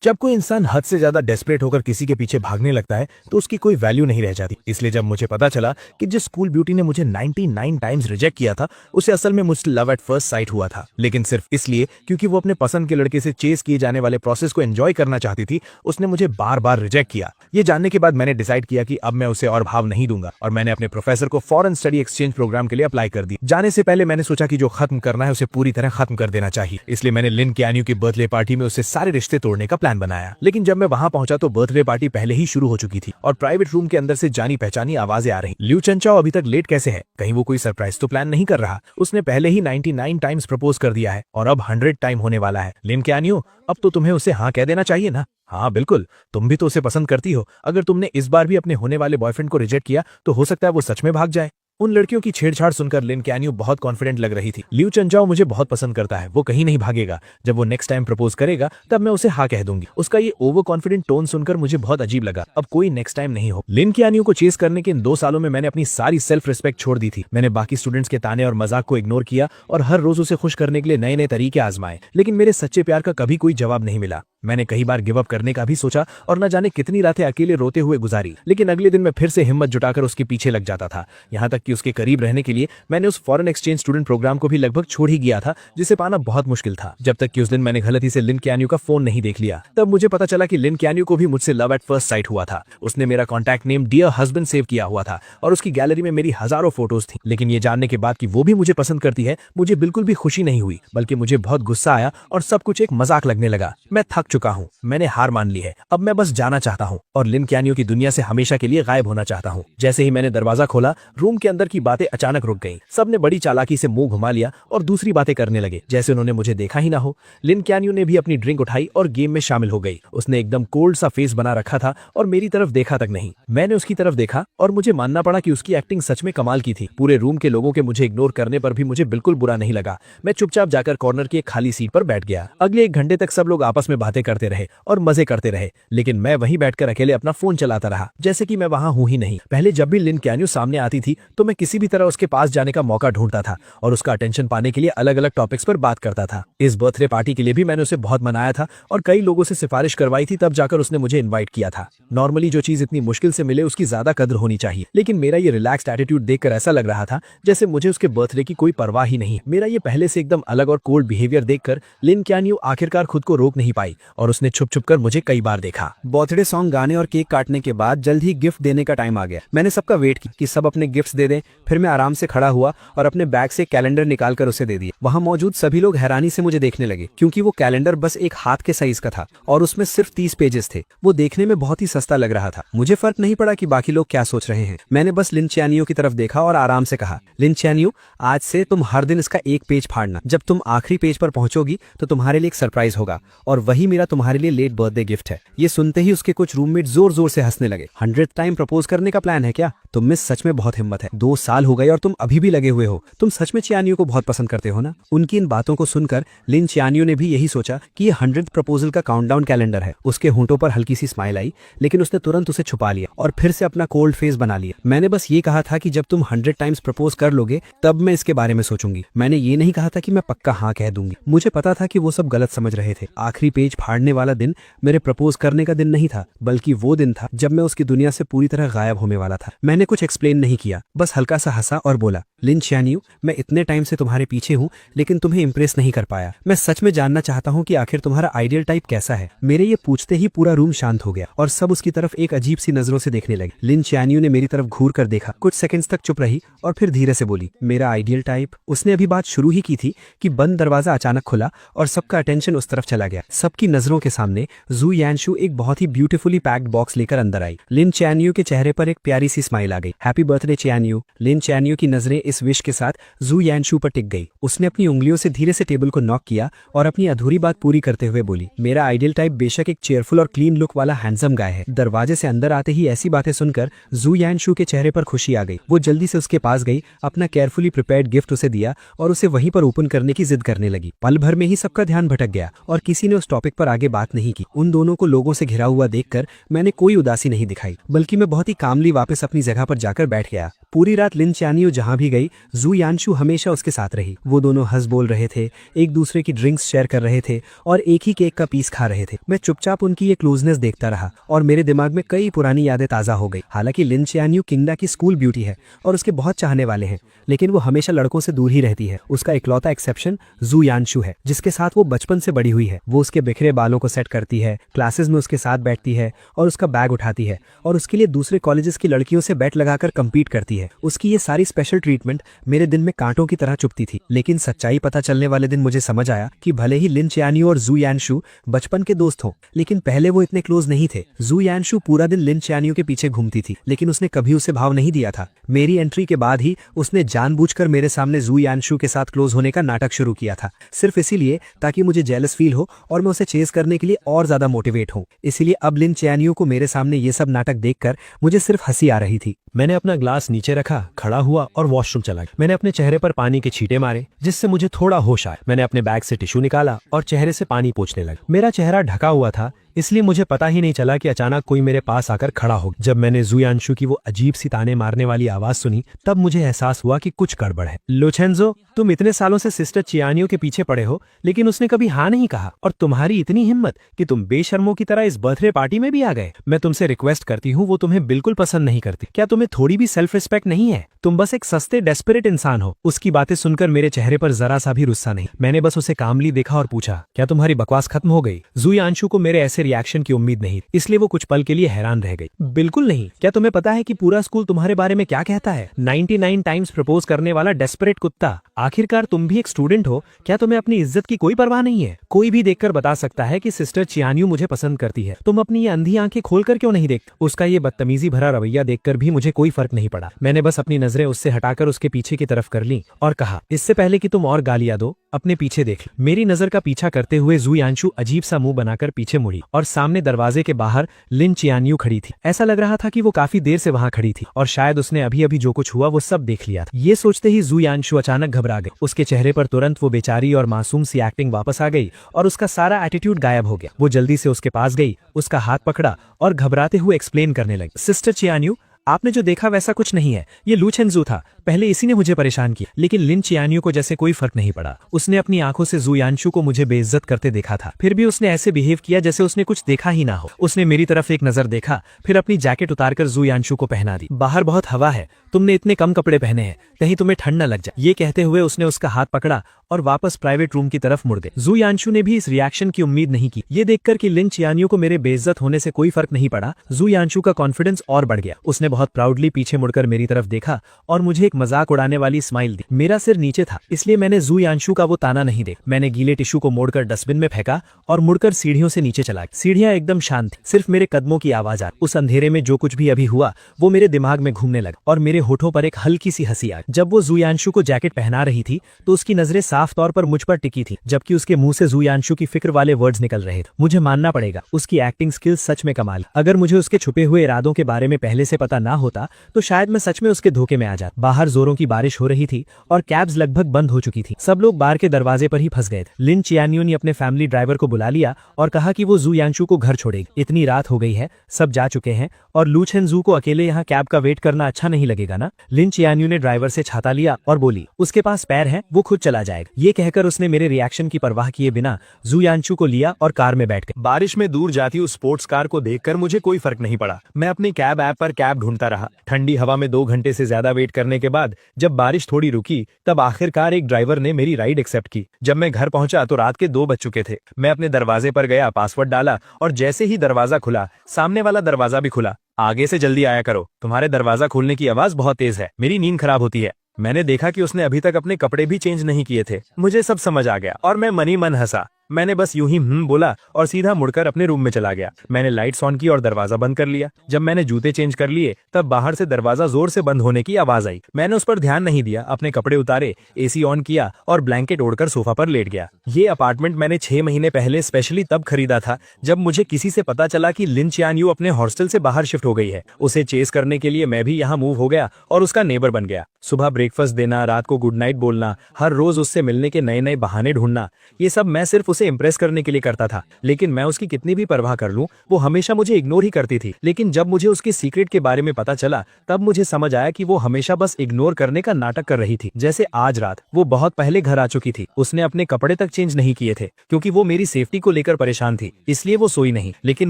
जब कोई इंसान हद से ज्यादा डेस्परेट होकर किसी के पीछे भागने लगता है तो उसकी कोई वैल्यू नहीं रह जाती। इसलिए जब मुझे पता चला कि जिस स्कूल ब्यूटी ने मुझे 99 टाइम्स रिजेक्ट किया था उसे असल में मुझसे लव एट फर्स्ट साइट हुआ था, लेकिन सिर्फ इसलिए क्योंकि वो अपने पसंद के लड़के से चेस किए जाने वाले प्रोसेस को एंजॉय करना चाहती थी, उसने मुझे बार बार रिजेक्ट किया। ये जानने के बाद मैंने डिसाइड किया कि अब मैं उसे और भाव नहीं दूंगा और मैंने अपने प्रोफेसर को फॉरेन स्टडी एक्सचेंज प्रोग्राम के लिए अप्लाई कर दी। जाने से पहले मैंने सोचा कि जो खत्म करना है उसे पूरी तरह खत्म कर देना चाहिए, इसलिए मैंने लिन क्यान्यू की बर्थडे पार्टी में उससे सारे रिश्ते तोड़ने का प्लान बनाया। लेकिन जब मैं वहां पहुंचा तो बर्थडे पार्टी पहले ही शुरू हो चुकी थी और प्राइवेट रूम के अंदर से जानी पहचानी आवाजें आ रही। लियू चंचाओ अभी तक लेट कैसे है? कहीं वो कोई सरप्राइज तो प्लान नहीं कर रहा? उसने पहले ही 99 टाइम्स प्रपोज कर दिया है और अब 100 टाइम होने वाला है। लिन क्यान्यू, अब तो तुम्हें उसे हाँ कह देना चाहिए ना। हाँ बिल्कुल, तुम भी तो उसे पसंद करती हो। अगर तुमने इस बार भी अपने होने वाले बॉयफ्रेंड को रिजेक्ट किया तो हो सकता है वो सच में भाग जाए। उन लड़कियों की छेड़छाड़ सुनकर लिन क्यान्यू बहुत कॉन्फिडेंट लग रही थी। लियू चंचाओ मुझे बहुत पसंद करता है, वो कहीं नहीं भागेगा। जब वो नेक्स्ट टाइम प्रपोज करेगा तब मैं उसे हाँ कह दूंगी। उसका ये ओवर कॉन्फिडेंट टोन सुनकर मुझे बहुत अजीब लगा। अब कोई नेक्स्ट टाइम नहीं हो। लिन क्यान्यू को चेस करने के इन 2 सालों में मैंने अपनी सारी सेल्फ रिस्पेक्ट छोड़ दी थी। मैंने बाकी स्टूडेंट्स के ताने और मजाक को इग्नोर किया और हर रोज उसे खुश करने के लिए नए नए तरीके आजमाए, लेकिन मेरे सच्चे प्यार का कभी कोई जवाब नहीं मिला। मैंने कई बार गिव अप करने का भी सोचा और न जाने कितनी रातें अकेले रोते हुए गुजारी, लेकिन अगले दिन मैं फिर से हिम्मत जुटाकर उसके पीछे लग जाता था। यहाँ तक कि उसके करीब रहने के लिए मैंने उस फॉरेन एक्सचेंज स्टूडेंट प्रोग्राम को भी लगभग छोड़ ही गया था, जिसे पाना बहुत मुश्किल था। जब तक कि उस दिन मैंने गलती से लिन क्यान्यू का फोन नहीं देख लिया। तब मुझे पता चला कि लिन क्यान्यू को भी मुझसे लव एट फर्स्ट साइट हुआ था। उसने मेरा contact name dear husband save किया हुआ था और उसकी गैलरी में मेरी हजारों फोटोज थी। लेकिन ये जानने के बाद कि वो भी मुझे पसंद करती है, मुझे बिल्कुल भी खुशी नहीं हुई, बल्कि मुझे बहुत गुस्सा आया और सब कुछ एक मजाक लगने लगा। मैं थक चुका हूँ, मैंने हार मान ली है। अब मैं बस जाना चाहता हूँ और लिन क्यान्यू की दुनिया से हमेशा के लिए गायब होना चाहता हूँ। जैसे ही मैंने दरवाजा खोला, रूम के अंदर की बातें अचानक रुक गईं। सबने बड़ी चालाकी से मुंह घुमा लिया और दूसरी बातें करने लगे, जैसे उन्होंने मुझे देखा ही ना हो। लिन क्यान्यू ने भी अपनी ड्रिंक उठाई और गेम में शामिल हो गई। उसने एकदम कोल्ड सा फेस बना रखा था और मेरी तरफ देखा तक नहीं। मैंने उसकी तरफ देखा और मुझे मानना पड़ा कि उसकी एक्टिंग सच में कमाल की थी। पूरे रूम के लोगों के मुझे इग्नोर करने पर भी मुझे बिल्कुल बुरा नहीं लगा। मैं चुपचाप जाकर कॉर्नर की एक खाली सीट पर बैठ गया। अगले 1 घंटे तक सब लोग आपस में बातें करते रहे और मजे करते रहे, लेकिन मैं वहीं बैठकर अकेले अपना फोन चलाता रहा, जैसे कि मैं वहां हूं ही नहीं। पहले जब भी लिन क्यान्यू सामने आती थी तो मैं किसी भी तरह उसके पास जाने का मौका ढूंढता था और उसका अटेंशन पाने के लिए अलग अलग टॉपिक्स पर बात करता था। इस बर्थडे पार्टी के लिए भी मैंने उसे बहुत मनाया था और कई लोगों से सिफारिश करवाई थी, तब जाकर उसने मुझे इन्वाइट किया था। नॉर्मली जो चीज इतनी मुश्किल से मिले उसकी ज्यादा कदर होनी चाहिए, लेकिन मेरा ये रिलैक्स्ड एटीट्यूड देखकर ऐसा लग रहा था जैसे मुझे उसके बर्थडे की कोई परवाह ही नहीं। मेरा ये पहले से एकदम अलग और कोल्ड बिहेवियर देखकर लिन क्यान्यू आखिरकार खुद को रोक नहीं पाई और उसने छुप छुप कर मुझे कई बार देखा। बर्थडे सॉन्ग गाने और केक काटने के बाद जल्द ही गिफ्ट देने का टाइम आ गया। मैंने सबका वेट किया कि सब अपने गिफ्ट्स दे दें। फिर मैं आराम से खड़ा हुआ और अपने बैग से कैलेंडर निकालकर उसे दे दिया। वहां मौजूद सभी लोग हैरानी से मुझे देखने लगे, क्योंकि वो कैलेंडर बस एक हाथ के साइज का था और उसमें सिर्फ 30 पेजेस थे। वो देखने में बहुत ही सस्ता लग रहा था। मुझे फर्क नहीं पड़ा कि बाकी लोग क्या सोच रहे हैं। मैंने बस लिन क्यान्यू की तरफ देखा और आराम से कहा, लिन क्यान्यू, आज से तुम हर दिन इसका एक पेज फाड़ना। जब तुम आखिरी पेज पर पहुंचोगी तो तुम्हारे लिए एक सरप्राइज होगा और वही मेरा तुम्हारे लिए लेट बर्थडे गिफ्ट है। ये सुनते ही उसके कुछ रूममेट जोर जोर से हंसने लगे। 100 टाइम प्रपोज करने का प्लान है क्या? तुम में सच में बहुत हिम्मत है। 2 साल हो गए और तुम अभी भी लगे हुए हो। तुम सच में क्यान्यू को बहुत पसंद करते हो ना? उनकी इन बातों को सुनकर लिन क्यान्यू ने भी यही सोचा कि ये 100th प्रपोजल का काउंटडाउन कैलेंडर है। उसके होंठों पर हल्की सी स्माइल आई, लेकिन उसने तुरंत उसे छुपा लिया और फिर से अपना कोल्ड फेस बना लिया। मैंने बस ये कहा था कि जब तुम 100 टाइम्स प्रपोज कर लोगे तब मैं इसके बारे में सोचूंगी। मैंने ये नहीं कहा था कि मैं पक्का हाँ कह दूंगी। मुझे पता था कि वो सब गलत समझ रहे थे। आखिरी पेज फाड़ने वाला दिन मेरे प्रपोज करने का दिन नहीं था, बल्कि वो दिन था जब मैं उसकी दुनिया से पूरी तरह गायब होने वाला था। मैंने कुछ एक्सप्लेन नहीं किया, बस हल्का सा हंसा और बोला, लिन क्यान्यू, मैं इतने टाइम से तुम्हारे पीछे हूँ लेकिन तुम्हें इंप्रेस नहीं कर पाया। मैं सच में जानना चाहता हूँ कि आखिर तुम्हारा आइडियल टाइप कैसा है। मेरे ये पूछते ही पूरा रूम शांत हो गया और सब उसकी तरफ एक अजीब सी नजरों से देखने लगे। लिन क्यान्यू ने मेरी तरफ घूर कर देखा, कुछ सेकंड्स तक चुप रही और फिर धीरे से बोली, मेरा आइडियल टाइप। उसने अभी बात शुरू ही की थी कि बंद दरवाजा अचानक खुला और सबका अटेंशन उस तरफ चला गया। सबकी नजरों के सामने जू यानशु एक बहुत ही ब्यूटीफुली पैक्ड बॉक्स लेकर अंदर आई। लिन क्यान्यू के चेहरे पर एक प्यारी सी स्माइल आ गई। Happy birthday क्यान्यू। लिन क्यान्यू की नजरें इस विश के साथ जू यानशु पर टिक गई। उसने अपनी उंगलियों से धीरे से टेबल को नॉक किया और अपनी अधूरी बात पूरी करते हुए बोली, मेरा आइडियल टाइप बेशक एक चेयरफुल और क्लीन लुक वाला हैंडसम गाय है। दरवाजे से अंदर आते ही ऐसी बातें सुनकर जू यानशु के चेहरे पर खुशी आ गई। वो जल्दी से उसके पास गई, अपना केयरफुली प्रिपेयर्ड गिफ्ट उसे दिया और उसे वहीं पर ओपन करने की जिद करने लगी। पल भर में ही सबका ध्यान भटक गया और किसी ने उस टॉपिक पर पर आगे बात नहीं की। उन दोनों को लोगों से घिरा हुआ देखकर मैंने कोई उदासी नहीं दिखाई, बल्कि मैं बहुत ही कामली वापस अपनी जगह पर जाकर बैठ गया। पूरी रात लिन च्यानियो जहां भी गई, जू यानशु हमेशा उसके साथ रही। वो दोनों हंस बोल रहे थे, एक दूसरे की ड्रिंक्स शेयर कर रहे थे और एक ही केक का पीस खा रहे थे। मैं चुपचाप उनकी ये क्लोजनेस देखता रहा और मेरे दिमाग में कई पुरानी यादें ताज़ा हो गई। हालांकि लिन च्यानियो किंगडा की स्कूल ब्यूटी है और उसके बहुत चाहने वाले हैं, लेकिन वो हमेशा लड़कों से दूर ही रहती है। उसका इकलौता एक्सेप्शन जू यानशु है, जिसके साथ वो बचपन से बड़ी हुई है। वो उसके बिखरे बालों को सेट करती है, क्लासेस में उसके साथ बैठती है और उसका बैग उठाती है और उसके लिए दूसरे कॉलेजेस की लड़कियों से बैट लगाकर कम्पीट करती है। उसकी ये सारी स्पेशल ट्रीटमेंट मेरे दिन में कांटों की तरह चुभती थी। लेकिन सच्चाई पता चलने वाले दिन मुझे समझ आया कि भले ही लिन च्यानियो और जू यानशु बचपन के दोस्त हों, लेकिन पहले वो इतने क्लोज नहीं थे। जू यानशु पूरा दिन लिन च्यानियो के पीछे घूमती थी, लेकिन उसने कभी उसे भाव नहीं दिया था। मेरी एंट्री के बाद ही उसने जानबूझकर मेरे सामने जू यानशु के साथ क्लोज होने का नाटक शुरू किया था, सिर्फ इसीलिए ताकि मुझे जेलस फील हो और मैं उसे चेज करने के लिए और ज्यादा मोटिवेट हूँ। इसीलिए अब लिन च्यानियो को मेरे सामने ये सब नाटक देखकर मुझे सिर्फ हंसी आ रही थी। मैंने अपना ग्लास नीचे रखा, खड़ा हुआ और वॉशरूम चला गया। मैंने अपने चेहरे पर पानी के छींटे मारे, जिससे मुझे थोड़ा होश आया। मैंने अपने बैग से टिश्यू निकाला और चेहरे से पानी पोंछने लगा। मेरा चेहरा ढका हुआ था, इसलिए मुझे पता ही नहीं चला कि अचानक कोई मेरे पास आकर खड़ा हो गया। जब मैंने जू यानशु की वो अजीब सी ताने मारने वाली आवाज सुनी, तब मुझे एहसास हुआ कि कुछ गड़बड़ है। लोचेंजो, तुम इतने सालों से सिस्टर चियानियो के पीछे पड़े हो, लेकिन उसने कभी हाँ नहीं कहा, और तुम्हारी इतनी हिम्मत कि तुम बेशर्मों की तरह इस बर्थडे पार्टी में भी आ गए। मैं तुमसे रिक्वेस्ट करती हूँ, वो तुम्हें बिल्कुल पसंद नहीं करती। क्या तुम्हें थोड़ी भी सेल्फ रिस्पेक्ट नहीं है? तुम बस एक सस्ते डेस्परेट इंसान हो। उसकी बातें सुनकर मेरे चेहरे पर जरा सा भी गुस्सा नहीं। मैंने बस उसे कामली देखा और पूछा, क्या तुम्हारी बकवास खत्म हो गई? जू यानशु को मेरे ऐसे रिएक्शन की उम्मीद नहीं, इसलिए वो कुछ पल के लिए हैरान रह गई। बिल्कुल नहीं। क्या तुम्हें पता है कि पूरा स्कूल तुम्हारे बारे में क्या कहता है? 99 टाइम्स प्रपोज करने वाला डेस्परेट कुत्ता। आखिरकार तुम भी एक स्टूडेंट हो, क्या तुम्हें अपनी इज्जत की कोई परवाह नहीं है? कोई भी देखकर बता सकता है कि सिस्टर चियानियो मुझे पसंद करती है। तुम अपनी ये अंधी आंखें खोलकर क्यों नहीं देखते? उसका ये बदतमीजी भरा रवैया देखकर भी मुझे कोई फर्क नहीं पड़ा। मैंने बस अपनी नजरें उससे हटाकर उसके पीछे की तरफ कर ली और कहा, इससे पहले कि तुम और गालियां दो, अपने पीछे देख लो। मेरी नजर का पीछा करते हुए जू यानशु अजीब सा मुंह बनाकर पीछे मुड़ी और सामने दरवाजे के बाहर लिन चियानियो खड़ी थी। ऐसा लग रहा था कि वो काफी देर से वहां खड़ी थी और शायद उसने अभी अभी जो कुछ हुआ वो सब देख लिया था। ये सोचते ही जू यानशु अचानक घबरा गई। उसके चेहरे पर तुरंत वो बेचारी और मासूम सी एक्टिंग वापस आ गई और उसका सारा एटीट्यूड गायब हो गया। वो जल्दी से उसके पास गई, उसका हाथ पकड़ा और घबराते हुए एक्सप्लेन करने लगी, सिस्टर चियानियो, आपने जो देखा वैसा कुछ नहीं है। ये लूचेंजू था, पहले इसी ने मुझे परेशान किया, लेकिन लिन चियानियो को जैसे कोई फर्क नहीं पड़ा। उसने अपनी आंखों से जू यानशु को मुझे बेइज्जत करते देखा था, फिर भी उसने ऐसे बिहेव किया जैसे उसने कुछ देखा ही ना हो। उसने मेरी तरफ एक नजर देखा, फिर अपनी जैकेट उतारकर जू यानशु को पहना दी। बाहर बहुत हवा है, तुमने इतने कम कपड़े पहने हैं, कहीं तुम्हें ठंड न लग जाए। ये कहते हुए उसने उसका हाथ पकड़ा और वापस प्राइवेट रूम की तरफ मुड़ गए। जू यानशु ने भी इस रिएक्शन की उम्मीद नहीं की। ये देखकर कि लिन चियानियो को मेरे बेइज्जत होने से कोई फर्क नहीं पड़ा, जू यानशु का कॉन्फिडेंस और बढ़ गया। उसने बहुत प्राउडली पीछे मुड़कर मेरी तरफ देखा और मुझे एक मजाक उड़ाने वाली स्माइल दी। मेरा सिर नीचे था, इसलिए मैंने जू यानशु का वो ताना नहीं देखा। मैंने गीले टिश्यू को मोड़कर डस्टबिन में फेंका और मुड़कर सीढ़ियों से नीचे चला गया। सीढ़ियां एकदम शांत थी, सिर्फ मेरे कदमों की आवाज आ रही। उस अंधेरे में जो कुछ भी अभी हुआ वो मेरे दिमाग में घूमने लगा और मेरे होठों पर एक हल्की सी हंसी आ गई। जब वो जू यानशु को जैकेट पहना रही थी तो उसकी नजरें साफ तौर पर मुझ पर टिकी थी, जबकि उसके मुंह से जू यानशु की फिक्र वाले वर्ड्स निकल रहे थे। मुझे मानना पड़ेगा, उसकी एक्टिंग स्किल्स सच में कमाल। अगर मुझे उसके छुपे हुए इरादों के बारे में पहले से पता ना होता तो शायद मैं सच में उसके धोखे में आ जाता। बाहर जोरों की बारिश हो रही थी और कैब्स लगभग बंद हो चुकी थी। सब लोग बार के दरवाजे पर ही फंस गए थे। लिन चियानियो ने अपने फैमिली ड्राइवर को बुला लिया और कहा कि वो जू यानशु को घर छोड़ेगी। इतनी रात हो गई है, सब जा चुके हैं और लूचेंजू को अकेले यहाँ कैब का वेट करना अच्छा नहीं लगेगा ना। लिन चियानियो ने ड्राइवर से छाता लिया और बोली, उसके पास पैर है, वो खुद चला जाएगा। ये कहकर उसने मेरे रिएक्शन की परवाह किए बिना जू यानशु को लिया और कार में बैठ गए। बारिश में दूर जाती उस स्पोर्ट्स कार को देखकर मुझे कोई फर्क नहीं पड़ा। मैं अपनी कैब ऐप पर कैब ढूंढता रहा। ठंडी हवा में 2 घंटे से ज्यादा वेट करने के बाद जब बारिश थोड़ी रुकी तब आखिरकार एक ड्राइवर ने मेरी राइड एक्सेप्ट की। जब मैं घर पहुंचा तो रात के 2 बज चुके थे। मैं अपने दरवाजे पर गया, पासवर्ड डाला और जैसे ही दरवाजा खुला सामने वाला दरवाजा भी खुला। आगे से जल्दी आया करो, तुम्हारे दरवाजा खोलने की आवाज बहुत तेज है, मेरी नींद खराब होती है। मैंने देखा कि उसने अभी तक अपने कपड़े भी चेंज नहीं किए थे। मुझे सब समझ आ गया और मैं मनी मन हंसा। मैंने बस यूं ही बोला और सीधा मुड़कर अपने रूम में चला गया। मैंने लाइट्स ऑन की और दरवाजा बंद कर लिया। जब मैंने जूते चेंज कर लिए तब बाहर से दरवाजा जोर से बंद होने की आवाज आई। मैंने उस पर ध्यान नहीं दिया, अपने कपड़े उतारे, एसी ऑन किया और ब्लैंकेट ओढ़कर सोफा पर लेट गया। ये अपार्टमेंट मैंने 6 महीने पहले स्पेशली तब खरीदा था जब मुझे किसी से पता चला कि लिन चियानियो अपने हॉस्टल से बाहर शिफ्ट हो गई है। उसे चेस करने के लिए मैं भी यहाँ मूव हो गया और उसका नेबर बन गया। सुबह ब्रेकफास्ट देना, रात को गुड नाइट बोलना, हर रोज उससे मिलने के नए नए बहाने ढूंढना, ये सब मैं सिर्फ उसे इम्प्रेस करने के लिए करता था, लेकिन मैं उसकी कितनी भी परवाह कर लूं, वो हमेशा मुझे इग्नोर ही करती थी। लेकिन जब मुझे उसके सीक्रेट के बारे में पता चला, तब मुझे समझ आया कि वो हमेशा बस इग्नोर करने का नाटक कर रही थी। जैसे आज रात वो बहुत पहले घर आ चुकी थी, उसने अपने कपड़े तक चेंज नहीं किए थे क्योंकि वो मेरी सेफ्टी को लेकर परेशान थी, इसलिए वो सोई नहीं। लेकिन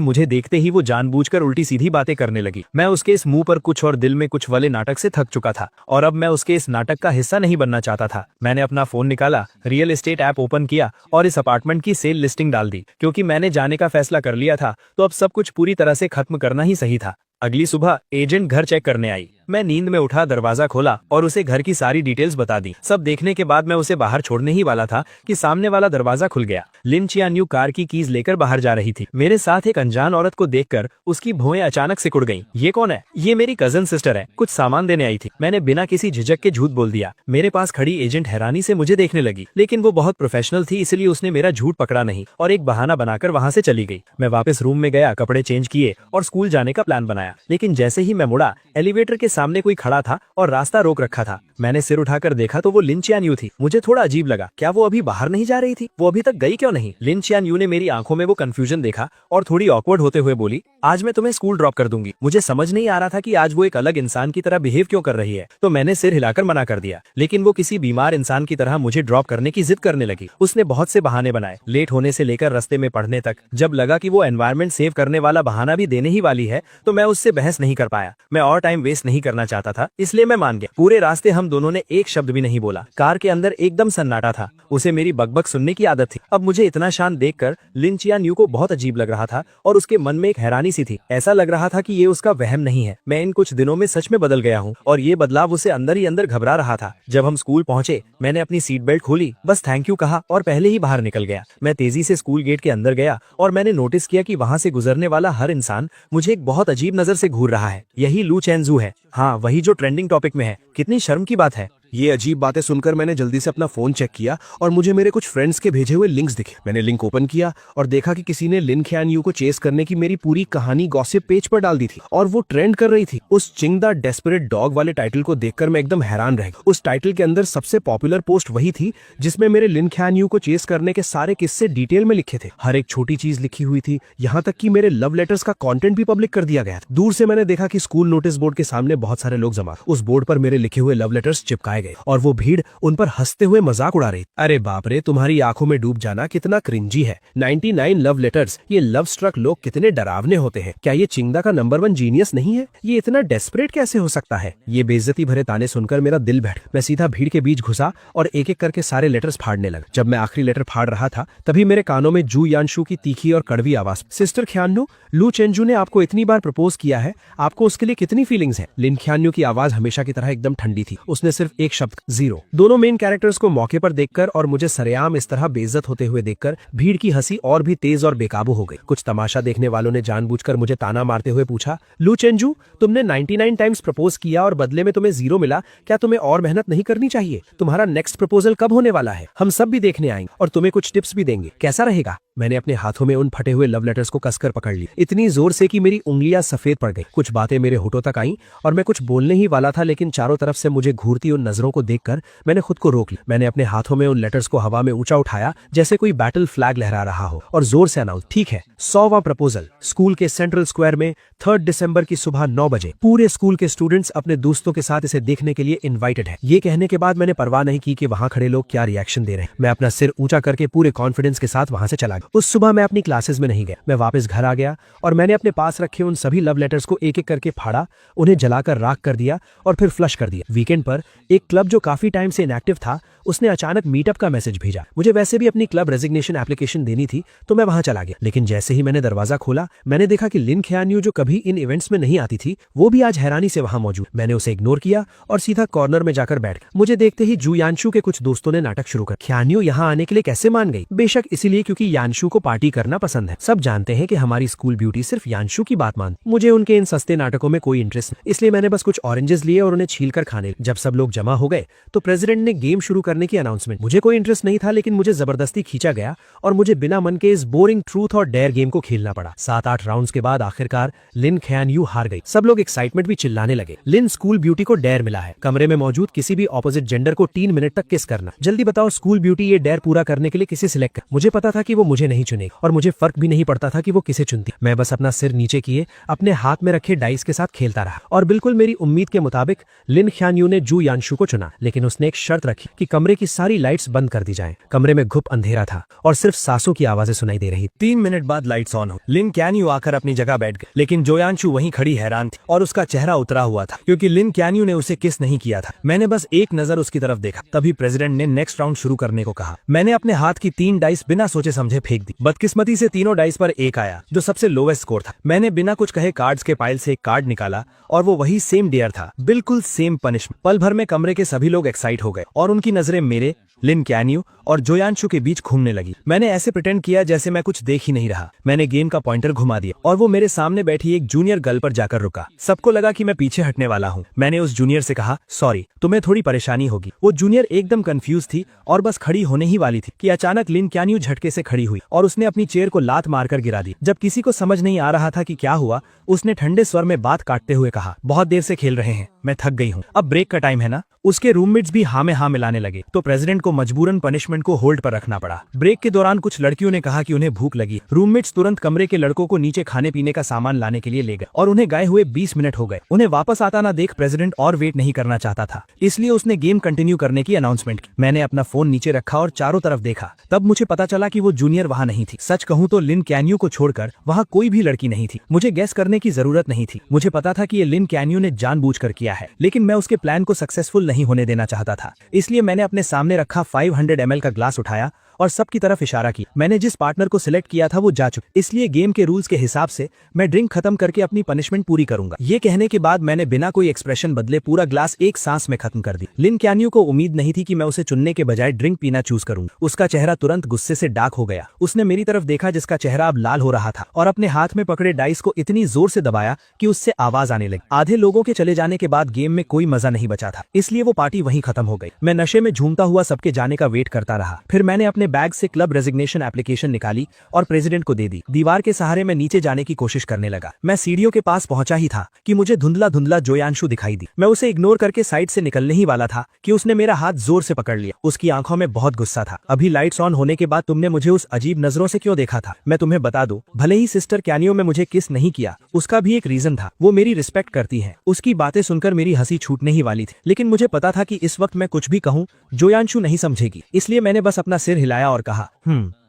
मुझे देखते ही वो जानबूझकर उल्टी सीधी बातें करने लगी। मैं उसके इस मुंह पर कुछ और दिल में कुछ वाले नाटक से थक चुका था और अब मैं उसके इस नाटक का हिस्सा नहीं बनना चाहता था। मैंने अपना फोन निकाला, रियल एस्टेट ऐप ओपन किया और इस अपार्टमेंट की सेल लिस्टिंग डाल दी। क्योंकि मैंने जाने का फैसला कर लिया था, तो अब सब कुछ पूरी तरह से खत्म करना ही सही था। अगली सुबह एजेंट घर चेक करने आई। मैं नींद में उठा, दरवाजा खोला और उसे घर की सारी डिटेल्स बता दी। सब देखने के बाद मैं उसे बाहर छोड़ने ही वाला था कि सामने वाला दरवाजा खुल गया। लिन चियान्यू कार की कीज लेकर बाहर जा रही थी। मेरे साथ एक अनजान औरत को देखकर उसकी भौएं अचानक सिकुड़ गईं। ये कौन है? ये मेरी कजन सिस्टर है, कुछ सामान देने आई थी। मैंने बिना किसी झिझक के झूठ बोल दिया। मेरे पास खड़ी एजेंट हैरानी से मुझे देखने लगी, लेकिन वो बहुत प्रोफेशनल थी, इसलिए उसने मेरा झूठ पकड़ा नहीं और एक बहाना बनाकर वहां से चली गई। मैं वापस रूम में गया, कपड़े चेंज किए और स्कूल जाने का प्लान बनाया। लेकिन जैसे ही मैं मुड़ा, एलिवेटर के सामने कोई खड़ा था और रास्ता रोक रखा था। मैंने सिर उठाकर देखा तो वो लिन चियान्यू थी। मुझे थोड़ा अजीब लगा, क्या वो अभी बाहर नहीं जा रही थी? वो अभी तक गई क्यों नहीं? लिन चियान्यू ने मेरी आंखों में वो कंफ्यूजन देखा और थोड़ी ऑकवर्ड होते हुए बोली, आज मैं तुम्हें स्कूल ड्रॉप कर दूंगी। मुझे समझ नहीं आ रहा था कि आज वो एक अलग इंसान की तरह बिहेव क्यों कर रही है, तो मैंने सिर हिलाकर मना कर दिया। लेकिन वो किसी बीमार इंसान की तरह मुझे ड्रॉप करने की जिद करने लगी। उसने बहुत से बहाने बनाए, लेट होने से लेकर रास्ते में पढ़ने तक। जब लगा कि वो एनवायरनमेंट सेव करने वाला बहाना भी देने ही वाली है, तो मैं उससे बहस नहीं कर पाया। मैं और टाइम वेस्ट नहीं करना चाहता था, इसलिए मैं मान गया। पूरे रास्ते हम दोनों ने एक शब्द भी नहीं बोला। कार के अंदर एकदम सन्नाटा था। उसे मेरी बकबक सुनने की आदत थी। अब मुझे इतना शांत देखकर लिन चियान्यू को बहुत अजीब लग रहा था और उसके मन में एक हैरानी सी थी। ऐसा लग रहा था कि ये उसका वहम नहीं है। मैं इन कुछ दिनों में सच में बदल गया हूँ और ये बदलाव उसे अंदर ही अंदर घबरा रहा था। जब हम स्कूल पहुंचे, मैंने अपनी सीट बेल्ट खोली, बस थैंक यू कहा और पहले ही बाहर निकल गया। मैं तेजी से स्कूल गेट के अंदर गया और मैंने नोटिस किया कि वहां से गुजरने वाला हर इंसान मुझे एक बहुत अजीब नजर से घूर रहा है। यही लू चेंजू है। हाँ, वही जो ट्रेंडिंग टॉपिक में है। कितनी शर्म की बात है। ये अजीब बातें सुनकर मैंने जल्दी से अपना फोन चेक किया और मुझे मेरे कुछ फ्रेंड्स के भेजे हुए लिंक्स दिखे। मैंने लिंक ओपन किया और देखा कि किसी ने लिन चियान्यू को चेस करने की मेरी पूरी कहानी गॉसिप पेज पर डाल दी थी और वो ट्रेंड कर रही थी। उस चिंग द डेस्परेट डॉग वाले टाइटल को देखकर मैं एकदम हैरान रह गया। उस टाइटल के अंदर सबसे पॉपुलर पोस्ट वही थी जिसमें मेरे लिन चियान्यू को चेस करने के सारे किस्से डिटेल में लिखे थे। हर एक छोटी चीज लिखी हुई थी, यहाँ तक कि मेरे लव लेटर्स का कॉन्टेंट भी पब्लिक कर दिया गया था। दूर से मैंने देखा कि स्कूल नोटिस बोर्ड के सामने बहुत सारे लोग जमा। उस बोर्ड पर मेरे लिखे हुए लव लेटर्स चिपकाए गए और वो भीड़ उन पर हंसते हुए मजाक उड़ा रही। अरे बाप रे, तुम्हारी आंखों में डूब जाना कितना क्रिंजी है। 99 लव लेटर्स। ये लव स्ट्रक लोग कितने डरावने होते हैं। क्या ये चिंगदा का नंबर 1 जीनियस नहीं है? ये इतना डेस्परेट कैसे हो सकता है? ये बेइज्जती भरे ताने सुनकर मेरा दिल बैठ। मैं सीधा भीड़ के बीच घुसा और एक एक करके सारे लेटर्स फाड़ने लगा। जब मैं आखिरी लेटर फाड़ रहा था, तभी मेरे कानों में जू यानशु की तीखी और कड़वी आवाज, सिस्टर ख्यान्यू, लू चेंजू ने आपको इतनी बार प्रपोज किया है, आपको उसके लिए कितनी फीलिंग्स है? लिन ख्यान्यू की आवाज हमेशा की तरह एकदम ठंडी थी। उसने सिर्फ एक शब्द, जीरो। दोनों मेन कैरेक्टर्स को मौके पर देखकर और मुझे सरेआम इस तरह बेइज्जत होते हुए देखकर भीड़ की हंसी और भी तेज और बेकाबू हो गई। कुछ तमाशा देखने वालों ने जानबूझकर मुझे ताना मारते हुए पूछा, लू चेंजू, तुमने 99 टाइम्स प्रपोज किया और बदले में तुम्हें 0 मिला, क्या तुम्हें और मेहनत नहीं करनी चाहिए? तुम्हारा नेक्स्ट प्रपोजल कब होने वाला है? हम सब भी देखने आएंगे और तुम्हें कुछ टिप्स भी देंगे, कैसा रहेगा? मैंने अपने हाथों में उन फटे हुए लव लेटर्स को कसकर पकड़ ली, इतनी जोर से कि मेरी उंगलियां सफेद पड़ गई। कुछ बातें मेरे होठों तक आईं और मैं कुछ बोलने ही वाला था, लेकिन चारों तरफ से मुझे घूरती उन नजरों को देखकर मैंने खुद को रोक लिया। मैंने अपने हाथों में उन लेटर्स को हवा में ऊंचा उठाया जैसे कोई बैटल फ्लैग लहरा रहा हो और जोर से अनाउंस, ठीक है, 100वां प्रपोजल स्कूल के सेंट्रल स्क्वायर में 3 दिसंबर की सुबह 9 बजे। पूरे स्कूल के स्टूडेंट्स अपने दोस्तों के साथ इसे देखने के लिए इन्वाइटेड है। ये कहने के बाद मैंने परवाह नहीं की कि वहां खड़े लोग क्या रिएक्शन दे रहे हैं। मैं अपना सिर ऊंचा करके पूरे कॉन्फिडेंस के साथ वहां से चला गया। उस सुबह मैं अपनी क्लासेस में नहीं गया। मैं वापस घर आ गया और मैंने अपने पास रखे उन सभी लव लेटर्स को एक एक करके फाड़ा, उन्हें जलाकर राख कर दिया और फिर फ्लश कर दिया। वीकेंड पर एक क्लब जो काफी टाइम से इनएक्टिव था, उसने अचानक मीटअप का मैसेज भेजा। मुझे वैसे भी अपनी क्लब रेजिग्नेशन एप्लीकेशन देनी थी, तो मैं वहां चला गया। लेकिन जैसे ही मैंने दरवाजा खोला, मैंने देखा कि लिन चियान्यू, जो कभी इन इवेंट्स में नहीं आती थी, वो भी आज हैरानी से वहां मौजूद। मैंने उसे इग्नोर किया और सीधा कॉर्नर में जाकर बैठ गया। मुझे देखते ही जू यानशु के कुछ दोस्तों ने नाटक शुरू कर, चियान्यू यहाँ आने के लिए कैसे मान गई? बेशक इसीलिए क्योंकि यानशु यांशु को पार्टी करना पसंद है। सब जानते हैं कि हमारी स्कूल ब्यूटी सिर्फ यांशु की बात मानती। मुझे उनके इन सस्ते नाटकों में कोई इंटरेस्ट नहीं, इसलिए मैंने बस कुछ ऑरेंजेस लिए और उन्हें छीलकर खाने। जब सब लोग जमा हो गए तो प्रेसिडेंट ने गेम शुरू करने की अनाउंसमेंट। मुझे कोई इंटरेस्ट नहीं था, लेकिन मुझे जबरदस्ती खींचा गया और मुझे बिना मन के इस बोरिंग ट्रूथ और डेयर गेम को खेलना पड़ा। 7-8 राउंड्स के बाद आखिरकार लिन ख्यान यू हार गई। सब लोग एक्साइटमेंट भी चिल्लाने लगे। लिन स्कूल ब्यूटी को डेयर मिला है, कमरे में मौजूद किसी भी ऑपोजिट जेंडर को 3 मिनट तक किस करना। जल्दी बताओ स्कूल ब्यूटी ये डेयर पूरा करने के लिए किसे सिलेक्ट कर। मुझे पता था कि वो मुझे नहीं चुनेगी और मुझे फर्क भी नहीं पड़ता था कि वो किसे चुनती। मैं बस अपना सिर नीचे किए अपने हाथ में रखे डाइस के साथ खेलता रहा और बिल्कुल मेरी उम्मीद के मुताबिक लिन ख्यान यू ने जू यांशु को चुना। लेकिन उसने एक शर्त रखी कि कमरे की सारी लाइट्स बंद कर दी जाएं। कमरे में घुप अंधेरा था और सिर्फ सांसों की आवाजें सुनाई दे रही। 3 मिनट बाद लाइट्स ऑन हो। लिन कैन यू आकर अपनी जगह बैठ गए, लेकिन जोयांशु वहीं खड़ी हैरान थी और उसका चेहरा उतरा हुआ था क्योंकि लिन कैन यू ने उसे किस नहीं किया था। मैंने बस एक नजर उसकी तरफ देखा, तभी प्रेसिडेंट ने नेक्स्ट राउंड शुरू करने को कहा। मैंने अपने हाथ की 3 डाइस बिना सोचे समझे फेंक दी। बदकिस्मती से तीनों डाइस पर 1 आया, जो सबसे लोवेस्ट स्कोर था। मैंने बिना कुछ कहे कार्ड्स के पाइल से एक कार्ड निकाला और वो वही सेम डेयर था, बिल्कुल सेम पनिशमेंट। पल भर में कमरे के सभी लोग एक्साइट हो गए और उनकी नजरें मेरे, लिन कैन यू और जोयांशु के बीच घूमने लगी। मैंने ऐसे प्रिटेंड किया जैसे मैं कुछ देख ही नहीं रहा। मैंने गेम का पॉइंटर घुमा दिया और वो मेरे सामने बैठी एक जूनियर गर्ल पर जाकर रुका। सबको लगा कि मैं पीछे हटने वाला हूँ। मैंने उस जूनियर से कहा, सॉरी, तुम्हें थोड़ी परेशानी होगी। वो जूनियर एकदम कंफ्यूज थी और बस खड़ी होने ही वाली थी कि अचानक लिन कैन यू झटके से खड़ी हुई और उसने अपनी चेयर को लात मारकर गिरा दी। जब किसी को समझ नहीं आ रहा था कि क्या हुआ, उसने ठंडे स्वर में बात काटते हुए कहा, बहुत देर से खेल रहे हैं, मैं थक गई हूँ, अब ब्रेक का टाइम है ना। उसके रूममेट्स भी हाँ में हाँ मिलाने लगे तो प्रेसिडेंट को मजबूरन पनिशमेंट को होल्ड पर रखना पड़ा। ब्रेक के दौरान कुछ लड़कियों ने कहा कि उन्हें भूख लगी। रूममेट्स तुरंत कमरे के लड़कों को नीचे खाने पीने का सामान लाने के लिए ले गए और उन्हें गए हुए 20 मिनट हो गए। उन्हें वापस आता ना देख प्रेसिडेंट और वेट नहीं करना चाहता था, इसलिए उसने गेम कंटिन्यू करने की अनाउंसमेंट की। मैंने अपना फोन नीचे रखा और चारों तरफ देखा। तब मुझे पता चला कि वो जूनियर वहाँ नहीं थी। सच कहूँ तो लिन कैन यू को छोड़कर वहाँ कोई भी लड़की नहीं थी। मुझे गेस करने की जरूरत नहीं थी। मुझे पता था कि ये लिन कैन यू ने जानबूझकर किया है, लेकिन मैं उसके प्लान को सक्सेसफुल नहीं होने देना चाहता था। इसलिए मैंने अपने सामने रखा 500 ml का ग्लास उठाया और सबकी तरफ इशारा किया। मैंने जिस पार्टनर को सिलेक्ट किया था वो जा चुका, इसलिए गेम के रूल्स के हिसाब से मैं ड्रिंक खत्म करके अपनी पनिशमेंट पूरी करूंगा। ये कहने के बाद मैंने बिना कोई एक्सप्रेशन बदले पूरा ग्लास एक सांस में खत्म कर दी। लिन कैन यू को उम्मीद नहीं थी कि मैं उसे चुनने के बजाय ड्रिंक पीना चूज करूंगा। उसका चेहरा तुरंत गुस्से से डार्क हो गया। उसने मेरी तरफ देखा जिसका चेहरा अब लाल हो रहा था और अपने हाथ में पकड़े डाइस को इतनी जोर से दबाया कि उससे आवाज आने लगी। आधे लोगों के चले जाने के बाद गेम में कोई मजा नहीं बचा था, इसलिए वो पार्टी वहीं खत्म हो गई। मैं नशे में झूमता हुआ सबके जाने का वेट करता रहा। फिर मैंने अपने बैग से क्लब रेजिग्नेशन एप्लीकेशन निकाली और प्रेसिडेंट को दे दी। दीवार के सहारे में नीचे जाने की कोशिश करने लगा। मैं सीढ़ियों के पास पहुंचा ही था कि मुझे धुंधला धुंधला जोयांशु दिखाई दी। मैं उसे इग्नोर करके साइड से निकलने ही वाला था कि उसने मेरा हाथ जोर से पकड़ लिया। उसकी आंखों में बहुत गुस्सा था। अभी लाइट्स ऑन होने के बाद तुमने मुझे उस अजीब नजरों से क्यों देखा था? मैं तुम्हें बता दूं, भले ही सिस्टर कैनियो में मुझे किस नहीं किया, उसका भी एक रीजन था। वो मेरी रिस्पेक्ट करती है। उसकी बातें सुनकर मेरी हंसी छूटने ही वाली थी, लेकिन मुझे पता था कि इस वक्त मैं कुछ भी कहूँ जोयांशु नहीं समझेगी, इसलिए मैंने बस अपना सिर हिलाया और कहा,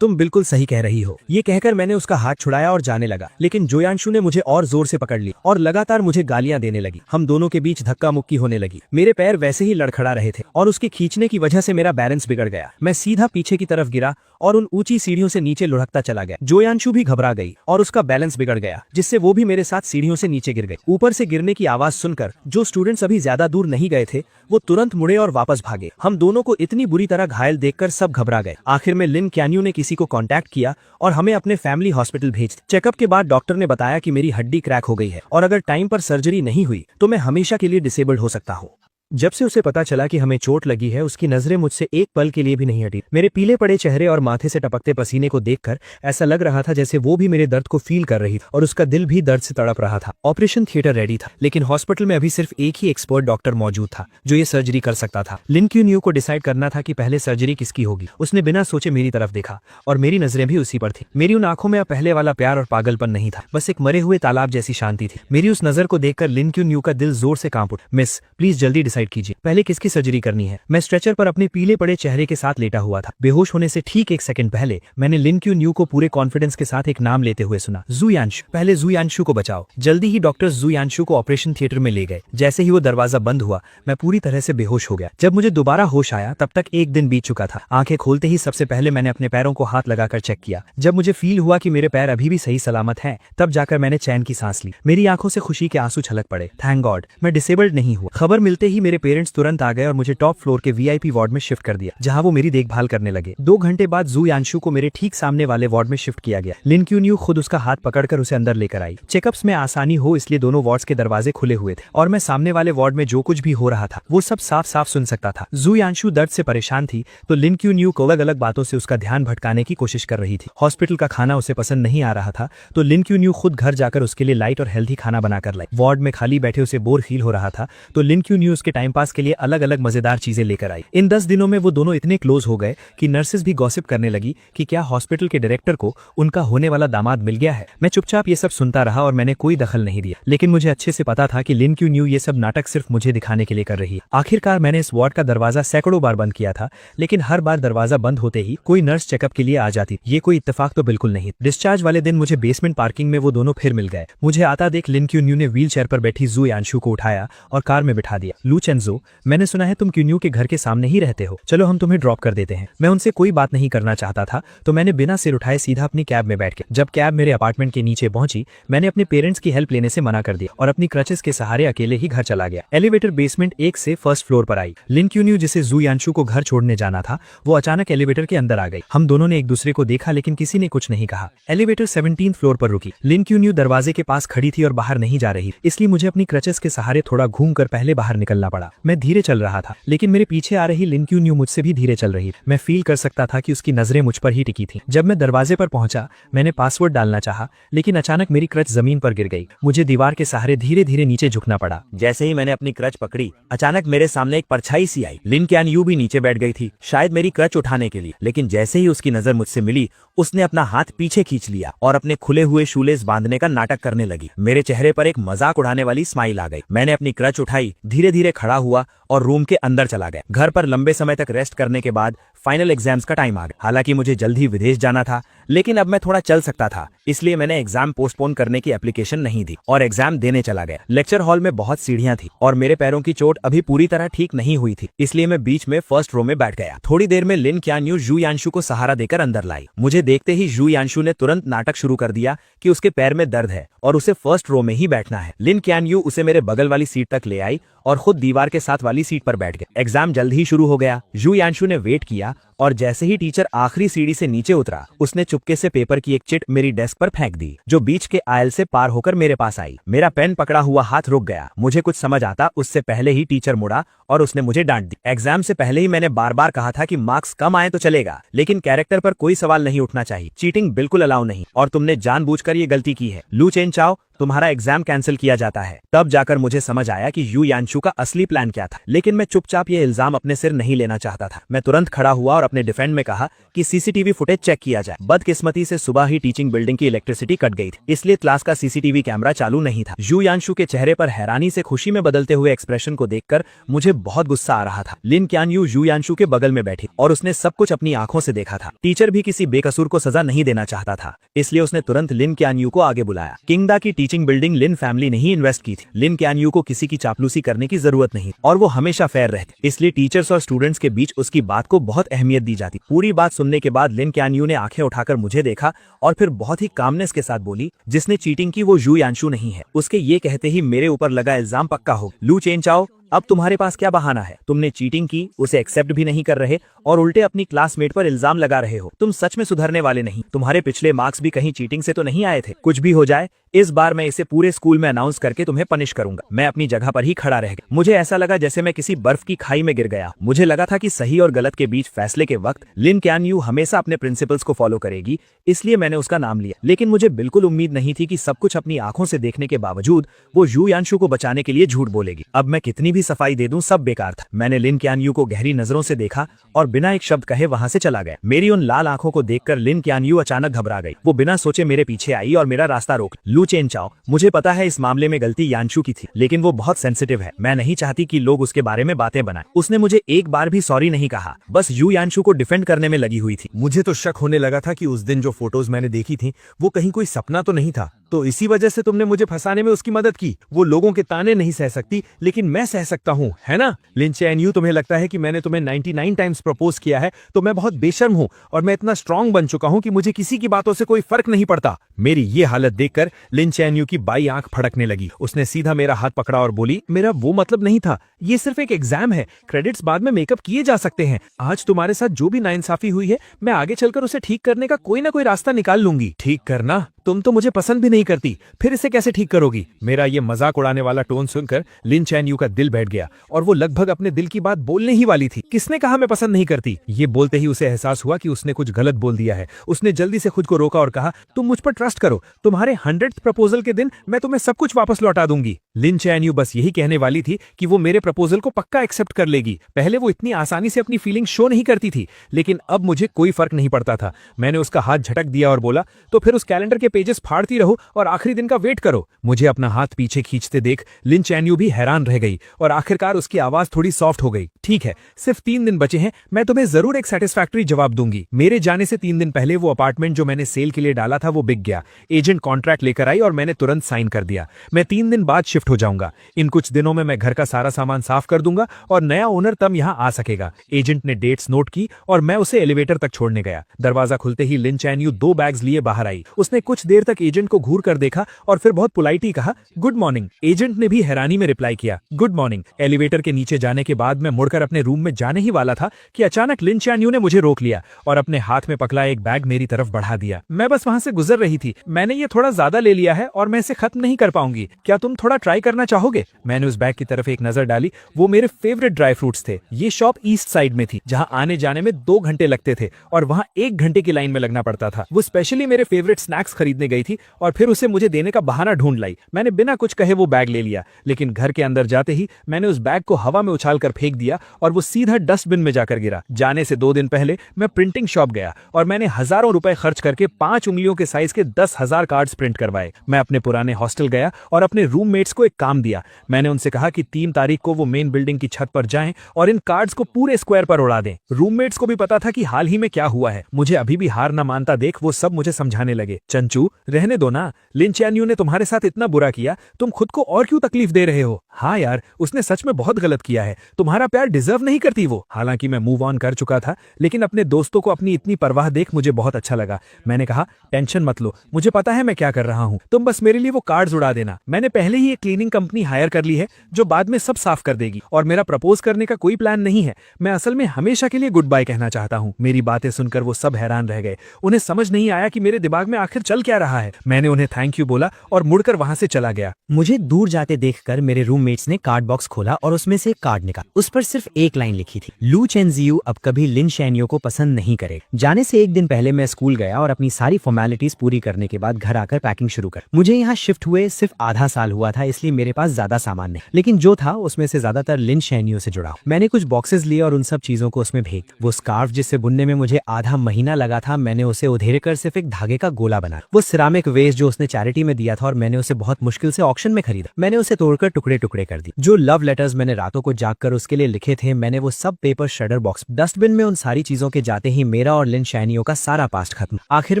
तुम बिल्कुल सही कह रही हो। ये कहकर मैंने उसका हाथ छुड़ाया और जाने लगा, लेकिन जोयांशु ने मुझे और जोर से पकड़ लिया और लगातार मुझे गालियां देने लगी। हम दोनों के बीच धक्का मुक्की होने लगी। मेरे पैर वैसे ही लड़खड़ा रहे थे और उसके खींचने की वजह से मेरा बैलेंस बिगड़ गया। मैं सीधा पीछे की तरफ गिरा और उन ऊंची सीढ़ियों से नीचे लुढ़कता चला गया। जोयांशु भी घबरा गई और उसका बैलेंस बिगड़ गया, जिससे वो भी मेरे साथ सीढ़ियों से नीचे गिर गई। ऊपर से गिरने की आवाज सुनकर जो स्टूडेंट्स अभी ज्यादा दूर नहीं गए थे वो तुरंत मुड़े और वापस भागे। हम दोनों को इतनी बुरी तरह घायल देखकर सब घबरा गए। आखिर में लिन कैनियो ने किसी को कांटेक्ट किया और हमें अपने फैमिली हॉस्पिटल भेज दिया। चेकअप के बाद डॉक्टर ने बताया कि मेरी हड्डी क्रैक हो गई है और अगर टाइम पर सर्जरी नहीं हुई तो मैं हमेशा के लिए डिसेबल्ड हो सकता हूँ। जब से उसे पता चला कि हमें चोट लगी है, उसकी नजरें मुझसे एक पल के लिए भी नहीं हटी। मेरे पीले पड़े चेहरे और माथे से टपकते पसीने को देखकर ऐसा लग रहा था जैसे वो भी मेरे दर्द को फील कर रही थी और उसका दिल भी दर्द से तड़प रहा था। ऑपरेशन थिएटर रेडी था, लेकिन हॉस्पिटल में अभी सिर्फ एक ही एक्सपर्ट डॉक्टर मौजूद था जो ये सर्जरी कर सकता था। लिन क्यूनियो को डिसाइड करना था कि पहले सर्जरी किसकी होगी। उसने बिना सोचे मेरी तरफ देखा और मेरी नजरें भी उसी पर थी। मेरी उन आंखों में अब पहले वाला प्यार और पागलपन नहीं था, बस एक मरे हुए तालाब जैसी शांति थी। मेरी उस नजर को देखकर लिन क्यूनियो का दिल जोर से कांप उठा। मिस, प्लीज जल्दी डिसाइड कीजिए, पहले की सर्जरी करनी है। मैं स्ट्रेचर पर अपने पीले पड़े चेहरे के साथ लेटा हुआ था। बेहोश होने से ठीक एक सेकंड पहले मैंने लिन क्यूनियो को पूरे कॉन्फिडेंस के साथ एक नाम लेते हुए सुना, जुयांशु। पहले जुयांशु को बचाओ। जल्दी ही डॉक्टर्स जुयांशु को ऑपरेशन थिएटर में ले गए। जैसे ही वो दरवाजा बंद हुआ मैं पूरी तरह से बेहोश हो गया। जब मुझे दोबारा होश आया तब तक एक दिन बीत चुका था। आंखें खोलते ही सबसे पहले मैंने अपने पैरों को हाथ लगाकर चेक किया। जब मुझे फील हुआ कि मेरे पैर अभी भी सही सलामत हैं, तब जाकर मैंने चैन की सांस ली। मेरी आंखों से खुशी के आंसू छलक पड़े। थैंक गॉड, मैं डिसेबल्ड नहीं हुआ। खबर मिलते ही मेरे मेरे पेरेंट्स तुरंत आ गए और मुझे टॉप फ्लोर के वीआईपी वार्ड में शिफ्ट कर दिया, जहां वो मेरी देखभाल करने लगे। 2 घंटे बाद जू यांशु को मेरे ठीक सामने वाले वार्ड में शिफ्ट किया गया। लिन क्यून्यू खुद उसका हाथ पकड़कर उसे अंदर लेकर आई। चेकअप्स में आसानी हो इसलिए दोनों वार्ड्स के दरवाजे खुले हुए थे और मैं सामने वाले वार्ड में जो कुछ भी हो रहा था वो सब साफ साफ सुन सकता था। जू यांशु दर्द से परेशान थी तो लिन क्यून्यू को अलग अलग बातों से उसका ध्यान भटकाने की कोशिश कर रही थी। हॉस्पिटल का खाना उसे पसंद नहीं आ रहा था तो लिन क्यून्यू खुद घर जाकर उसके लिए लाइट और हेल्थी खाना बनाकर लाई। वार्ड में खाली बैठे उसे बोर फील हो रहा था तो लिन क्यून्यू उसके टाइम पास के लिए अलग अलग मजेदार चीजें लेकर आई। इन 10 दिनों में वो दोनों इतने क्लोज हो गए कि नर्सेस भी गॉसिप करने लगी कि क्या हॉस्पिटल के डायरेक्टर को उनका होने वाला दामाद मिल गया है। मैं चुपचाप ये सब सुनता रहा और मैंने कोई दखल नहीं दिया, लेकिन मुझे अच्छे से पता था कि लिन क्यून्यू ये सब नाटक सिर्फ मुझे दिखाने के लिए कर रही है। आखिरकार मैंने इस वार्ड का दरवाजा सैकड़ों बार बंद किया था, लेकिन हर बार दरवाजा बंद होते ही कोई नर्स चेकअप के लिए आ जाती। ये कोई इत्तेफाक तो बिल्कुल नहीं। डिस्चार्ज वाले दिन मुझे बेसमेंट पार्किंग में वो दोनों फिर मिल गए। मुझे आता देख लिन क्यून्यू ने व्हील चेयर पर बैठी जू यांशु को उठाया और कार में बिठा दिया। लू चेंजो, मैंने सुना है तुम क्यून्यू के घर के सामने ही रहते हो, चलो हम तुम्हें ड्रॉप कर देते हैं। मैं उनसे कोई बात नहीं करना चाहता था तो मैंने बिना सिर उठाए सीधा अपनी कैब में बैठ गया। जब कैब मेरे अपार्टमेंट के नीचे पहुंची मैंने अपने पेरेंट्स की हेल्प लेने से मना कर दिया और अपनी क्रचेस के सहारे अकेले ही घर चला गया। एलिवेटर बेसमेंट 1 से फर्स्ट फ्लोर पर आई। लिन क्यून्यू जिसे जू यांशु को घर छोड़ने जाना था वो अचानक एलिवेटर के अंदर आ गई। हम दोनों ने एक दूसरे को देखा लेकिन किसी ने कुछ नहीं कहा। एलिवेटर 17th फ्लोर पर रुकी। लिन क्यून्यू दरवाजे के पास खड़ी थी और बाहर नहीं जा रही, इसलिए मुझे अपनी क्रचेस के सहारे थोड़ा घूमकर पहले बाहर निकलना पड़ा। मैं धीरे चल रहा था लेकिन मेरे पीछे आ रही लिन क्यून्यू मुझसे भी धीरे चल रही। मैं फील कर सकता था कि उसकी नजरें मुझ पर ही टिकी थी। जब मैं दरवाजे पर पहुंचा मैंने पासवर्ड डालना चाहा लेकिन अचानक मेरी क्रच जमीन पर गिर गई। मुझे दीवार के सहारे धीरे धीरे नीचे झुकना पड़ा। जैसे ही मैंने अपनी क्रच पकड़ी अचानक मेरे सामने एक परछाई सी आई। लिन क्यानयू भी नीचे बैठ गई थी, शायद मेरी क्रच उठाने के लिए, लेकिन जैसे ही उसकी नजर मुझसे मिली उसने अपना हाथ पीछे खींच लिया और अपने खुले हुए शूलेस बांधने का नाटक करने लगी। मेरे चेहरे पर एक मजाक उड़ाने वाली स्माइल आ गई। मैंने अपनी क्रच उठाई, धीरे धीरे खड़ा हुआ और रूम के अंदर चला गया। घर पर लंबे समय तक रेस्ट करने के बाद फाइनल एग्जाम्स का टाइम आ गया। हालांकि मुझे जल्द ही विदेश जाना था लेकिन अब मैं थोड़ा चल सकता था, इसलिए मैंने एग्जाम पोस्टपोन करने की एप्लीकेशन नहीं दी और एग्जाम देने चला गया। लेक्चर हॉल में बहुत सीढ़ियां थी और मेरे पैरों की चोट अभी पूरी तरह ठीक नहीं हुई थी, इसलिए मैं बीच में फर्स्ट रो में बैठ गया। थोड़ी देर में लिन क्यानयू जू यांशु को सहारा देकर अंदर लाई। मुझे देखते ही जू यांशु ने तुरंत नाटक शुरू कर दिया कि उसके पैर में दर्द है और उसे फर्स्ट रो में ही बैठना है। लिन क्यानयू उसे मेरे बगल वाली सीट तक ले आई और खुद दीवार के साथ वाली सीट पर बैठ गए। एग्जाम जल्द ही शुरू हो गया। जू यांशु ने वेट किया और जैसे ही टीचर आखिरी सीढ़ी से नीचे उतरा उसने चुपके से पेपर की एक चिट मेरी डेस्क पर फेंक दी जो बीच के आयल से पार होकर मेरे पास आई। मेरा पेन पकड़ा हुआ हाथ रुक गया। मुझे कुछ समझ आता उससे पहले ही टीचर मुड़ा और उसने मुझे डांट दी। एग्जाम से पहले ही मैंने बार बार कहा था कि मार्क्स कम आए तो चलेगा लेकिन कैरेक्टर पर कोई सवाल नहीं उठना चाहिए। चीटिंग बिल्कुल अलाउ नहीं और तुमने जानबूझकर ये गलती की है। लू चेनचाओ, तुम्हारा एग्जाम कैंसिल किया जाता है। तब जाकर मुझे समझ आया कि यू यांशु का असली प्लान क्या था, लेकिन मैं चुपचाप ये इल्जाम अपने सिर नहीं लेना चाहता था। मैं तुरंत खड़ा हुआ और अपने डिफेंड में कहा कि सीसीटीवी फुटेज चेक किया जाए। बदकिस्मती से सुबह ही टीचिंग बिल्डिंग की इलेक्ट्रिसिटी कट गई थी, इसलिए क्लास का सीसीटीवी कैमरा चालू नहीं था। यू यांशु के चेहरे पर हैरानी से खुशी में बदलते हुए एक्सप्रेशन को देखकर मुझे बहुत गुस्सा आ रहा था। लिन क्यानयू यू यांशु के बगल में बैठी और उसने सब कुछ अपनी आंखों से देखा था। टीचर भी किसी बेकसूर को सजा नहीं देना चाहता था, इसलिए उसने तुरंत लिन क्यानयू को आगे बुलाया। किंगडा की टीचिंग बिल्डिंग लिन फैमिली ने ही इन्वेस्ट की थी। लिन क्यानयू को किसी की चापलूसी करने की जरूरत नहीं और वो हमेशा फेयर रहती, इसलिए टीचर्स और स्टूडेंट्स के बीच उसकी बात को बहुत अहमियत दी जाती। पूरी बात सुनने के बाद लिन क्यानयू ने आंखें उठाकर मुझे देखा और फिर बहुत ही कामनेस के साथ बोली, जिसने चीटिंग की वो यू यांशु नहीं है। उसके ये कहते ही मेरे ऊपर लगा इल्जाम पक्का हो। लू चेनचाओ, अब तुम्हारे पास क्या बहाना है? तुमने चीटिंग की, उसे एक्सेप्ट भी नहीं कर रहे और उल्टे अपनी क्लासमेट पर इल्जाम लगा रहे हो। तुम सच में सुधरने वाले नहीं। तुम्हारे पिछले मार्क्स भी कहीं चीटिंग से तो नहीं आए थे? कुछ भी हो जाए इस बार मैं इसे पूरे स्कूल में अनाउंस करके तुम्हें पनिश करूंगा। मैं अपनी जगह पर ही खड़ा रह गया। मुझे ऐसा लगा जैसे मैं किसी बर्फ की खाई में गिर गया। मुझे लगा था कि सही और गलत के बीच फैसले के वक्त लिन क्यानयू हमेशा अपने प्रिंसिपल्स को फॉलो करेगी, इसलिए मैंने उसका नाम लिया। लेकिन मुझे बिल्कुल उम्मीद नहीं थी कि सब कुछ अपनी आंखों से देखने के बावजूद वो यू यांशु को बचाने के लिए झूठ बोलेगी। अब मैं कितनी भी सफाई दे दूं सब बेकार था। मैंने लिन क्यानयू को गहरी नजरों से देखा और बिना एक शब्द कहे वहां से चला गया। मेरी उन लाल आंखों को देखकर लिन क्यानयू अचानक घबरा गई। वो बिना सोचे मेरे पीछे आई और मेरा रास्ता रोक। लू चेनचाओ, मुझे पता है इस मामले में गलती यांशु की थी, लेकिन वो बहुत सेंसिटिव है। मैं नहीं चाहती कि लोग उसके बारे में बातें बनाएं। उसने मुझे एक बार भी सॉरी नहीं कहा, बस यू यांशु को डिफेंड करने में लगी हुई थी। मुझे तो शक होने लगा था कि उस दिन जो फोटोज मैंने देखी थी वो कहीं कोई सपना तो नहीं था, तो इसी वजह से तुमने मुझे फंसाने में उसकी मदद की। वो लोगों के ताने नहीं सह सकती लेकिन मैं सह सकता हूँ, है ना? लिन चैन यू, तुम्हें लगता है कि मैंने तुम्हें 99 टाइम्स प्रपोज किया है तो मैं बहुत बेशर्म हूँ और मैं इतना स्ट्रांग बन चुका हूँ कि मुझे किसी की बातों से कोई फर्क नहीं पड़ता। मेरी ये हालत देखकर लिन चैन यू की बाई आंख फड़कने लगी। उसने सीधा मेरा हाथ पकड़ा और बोली, मेरा वो मतलब नहीं था, ये सिर्फ एक एग्जाम है, क्रेडिट्स बाद में मेकअप किए जा सकते हैं। आज तुम्हारे साथ जो भी नाइंसाफी हुई है, मैं आगे चलकर उसे ठीक करने का कोई ना कोई रास्ता निकाल लूंगी। ठीक करना? तुम तो मुझे पसंद भी नहीं करती, फिर इसे कैसे ठीक करोगी? मेरा ये मजाक उड़ाने वाला टोन सुनकर लिन चैन यू का दिल बैठ गया और वो लगभग अपने दिल की बात बोलने ही वाली थी। किसने कहा मैं पसंद नहीं करती? ये बोलते ही उसे एहसास हुआ कि उसने कुछ गलत बोल दिया है। उसने जल्दी से खुद को रोका और कहा, तुम मुझ पर ट्रस्ट करो, तुम्हारे 100th प्रपोजल के दिन मैं तुम्हें सब कुछ वापस लौटा दूंगी। लिन चैन यू बस यही कहने वाली थी कि वो मेरे प्रपोजल को पक्का एक्सेप्ट कर लेगी। पहले वो इतनी आसानी से अपनी फीलिंग शो नहीं करती थी, लेकिन अब मुझे कोई फर्क नहीं पड़ता था। मैंने उसका हाथ झटक दिया और बोला, तो फिर उस कैलेंडर के पेजेस फाड़ती रहो और आखिरी दिन का वेट करो। मुझे अपना हाथ पीछे खींचते देख लिन चैन यू भी हैरान रह गई और आखिरकार उसकी आवाज थोड़ी सॉफ्ट हो गई। ठीक है, सिर्फ 3 दिन बचे हैं, मैं तुम्हें जरूर एक सेटिस्फैक्टरी जवाब दूंगी। मेरे जाने से 3 दिन पहले वो अपार्टमेंट जो मैंने सेल के लिए डाला था वो बिक गया। एजेंट कॉन्ट्रैक्ट लेकर आई और मैंने तुरंत साइन कर दिया। मैं 3 दिन बाद शिफ्ट हो जाऊंगा। इन कुछ दिनों में मैं घर का सारा सामान साफ कर दूंगा और नया ओनर तब यहाँ आ सकेगा। एजेंट ने डेट्स नोट की और मैं उसे एलिवेटर तक छोड़ने गया। दरवाजा खुलते ही लिन चैन यू 2 बैग्स लिए बाहर आई। उसने कुछ देर तक एजेंट को घूर कर देखा और फिर बहुत पोलाइटली कहा, गुड मॉर्निंग। एजेंट ने भी हैरानी में रिप्लाई किया, गुड मॉर्निंग। एलिवेटर के नीचे जाने के बाद मैं मुड़कर अपने रूम में जाने ही वाला था कि अचानक लिन चैन यू ने मुझे रोक लिया और अपने हाथ में पकड़ा एक बैग मेरी तरफ बढ़ा दिया। मैं बस वहां से गुजर रही थी। मैंने ये थोड़ा ज्यादा ले लिया है और मैं इसे खत्म नहीं कर पाऊंगी। क्या तुम थोड़ा ट्राई करना चाहोगे? मैंने उस बैग की तरफ एक नजर डाली। वो मेरे फेवरेट ड्राई फ्रूट्स थे। ये शॉप ईस्ट साइड में थी, जहां आने जाने में 2 घंटे लगते थे और वहां 1 घंटे की लाइन में लगना पड़ता था। वो स्पेशली मेरे फेवरेट स्नैक्स खरीदने गई थी और फिर उसे मुझे देने का बहाना ढूंढ लाई। मैंने बिना कुछ कहे वो बैग ले लिया, लेकिन घर के अंदर जाते ही मैंने उस बैग को हवा में उछालकर फेंक दिया और वो सीधा डस्टबिन में जाकर गिरा। जाने से 2 दिन पहले मैं प्रिंटिंग शॉप गया और मैंने हजारों रुपए खर्च करके 5 उंगलियों के साइज के 10,000 कार्ड्स प्रिंट करवाए। मैं अपने पुराने हॉस्टल गया और अपने रूममेट्स को एक काम दिया। मैंने उनसे कहा कि 3 तारीख को वो मेन बिल्डिंग की छत पर जाएं और इन कार्ड्स को पूरे स्क्वायर पर उड़ा दें। रूममेट्स को भी पता था कि हाल ही में क्या हुआ है। मुझे अभी भी हार न मानता देख वो सब मुझे समझाने लगे, चंचू रहने दो ना, लिन चैन यू ने तुम्हारे साथ इतना बुरा किया, तुम खुद को और क्यों तकलीफ दे रहे हो? हाँ यार, उसने सच में बहुत गलत किया है, तुम्हारा प्यार डिजर्व नहीं करती वो। हालांकि मैं मूव ऑन कर चुका था, लेकिन अपने दोस्तों को अपनी इतनी परवाह देख मुझे बहुत अच्छा लगा। मैंने कहा, टेंशन मत लो, मुझे पता है मैं क्या कर रहा हूँ, तुम बस मेरे लिए वो कार्ड्स उड़ा देना। मैंने पहले ही एक क्लीनिंग कंपनी हायर कर ली है जो बाद में सब साफ कर देगी और मेरा प्रपोज करने का कोई प्लान नहीं है। मैं असल में हमेशा के लिए गुड बाय कहना चाहता हूँ। मेरी बातें सुनकर वो सब हैरान रह गए। उन्हें समझ नहीं आया कि मेरे दिमाग में आखिर चल क्या रहा है। मैंने उन्हें थैंक यू बोला और मुड़कर वहां से चला गया। मुझे दूर जाते देखकर मेरे रूममेट्स ने कार्ड बॉक्स खोला और उसमें से एक कार्ड निकाला। उस पर सिर्फ एक लाइन लिखी थी, लू चेनजियू अब कभी लिन शैनियो को पसंद नहीं करे। जाने से 1 दिन पहले मैं स्कूल गया और अपनी सारी फॉर्मेलिटीज पूरी करने के बाद घर आकर पैकिंग शुरू कर। मुझे यहाँ शिफ्ट हुए सिर्फ आधा साल हुआ था, इसलिए मेरे पास ज्यादा सामान नहीं, लेकिन जो था उसमें से ज्यादातर लिन शैनियो से जुड़ा। मैंने कुछ बॉक्सेस लिए और उन सब चीजों को उसमें भेज। वो स्कार्फ जिससे बुनने में मुझे आधा महीना लगा था, मैंने उसे उधेड़ कर सिर्फ एक धागे का गोला बना। वो सिरामिक वेस्ट जो उसने चैरिटी में दिया था और मैंने उसे बहुत मुश्किल से ऑक्शन में खरीदा। मैंने उसे तोड़कर टुकड़े टुकड़े कर दिए। जो लव लेटर्स मैंने रातों को जागकर उसके लिए लिखे थे, मैंने वो सब पेपर श्रेडर बॉक्स डस्टबिन में। उन सारी चीजों के जाते ही मेरा और लिन शैनियो का सारा पास्ट खत्म। आखिर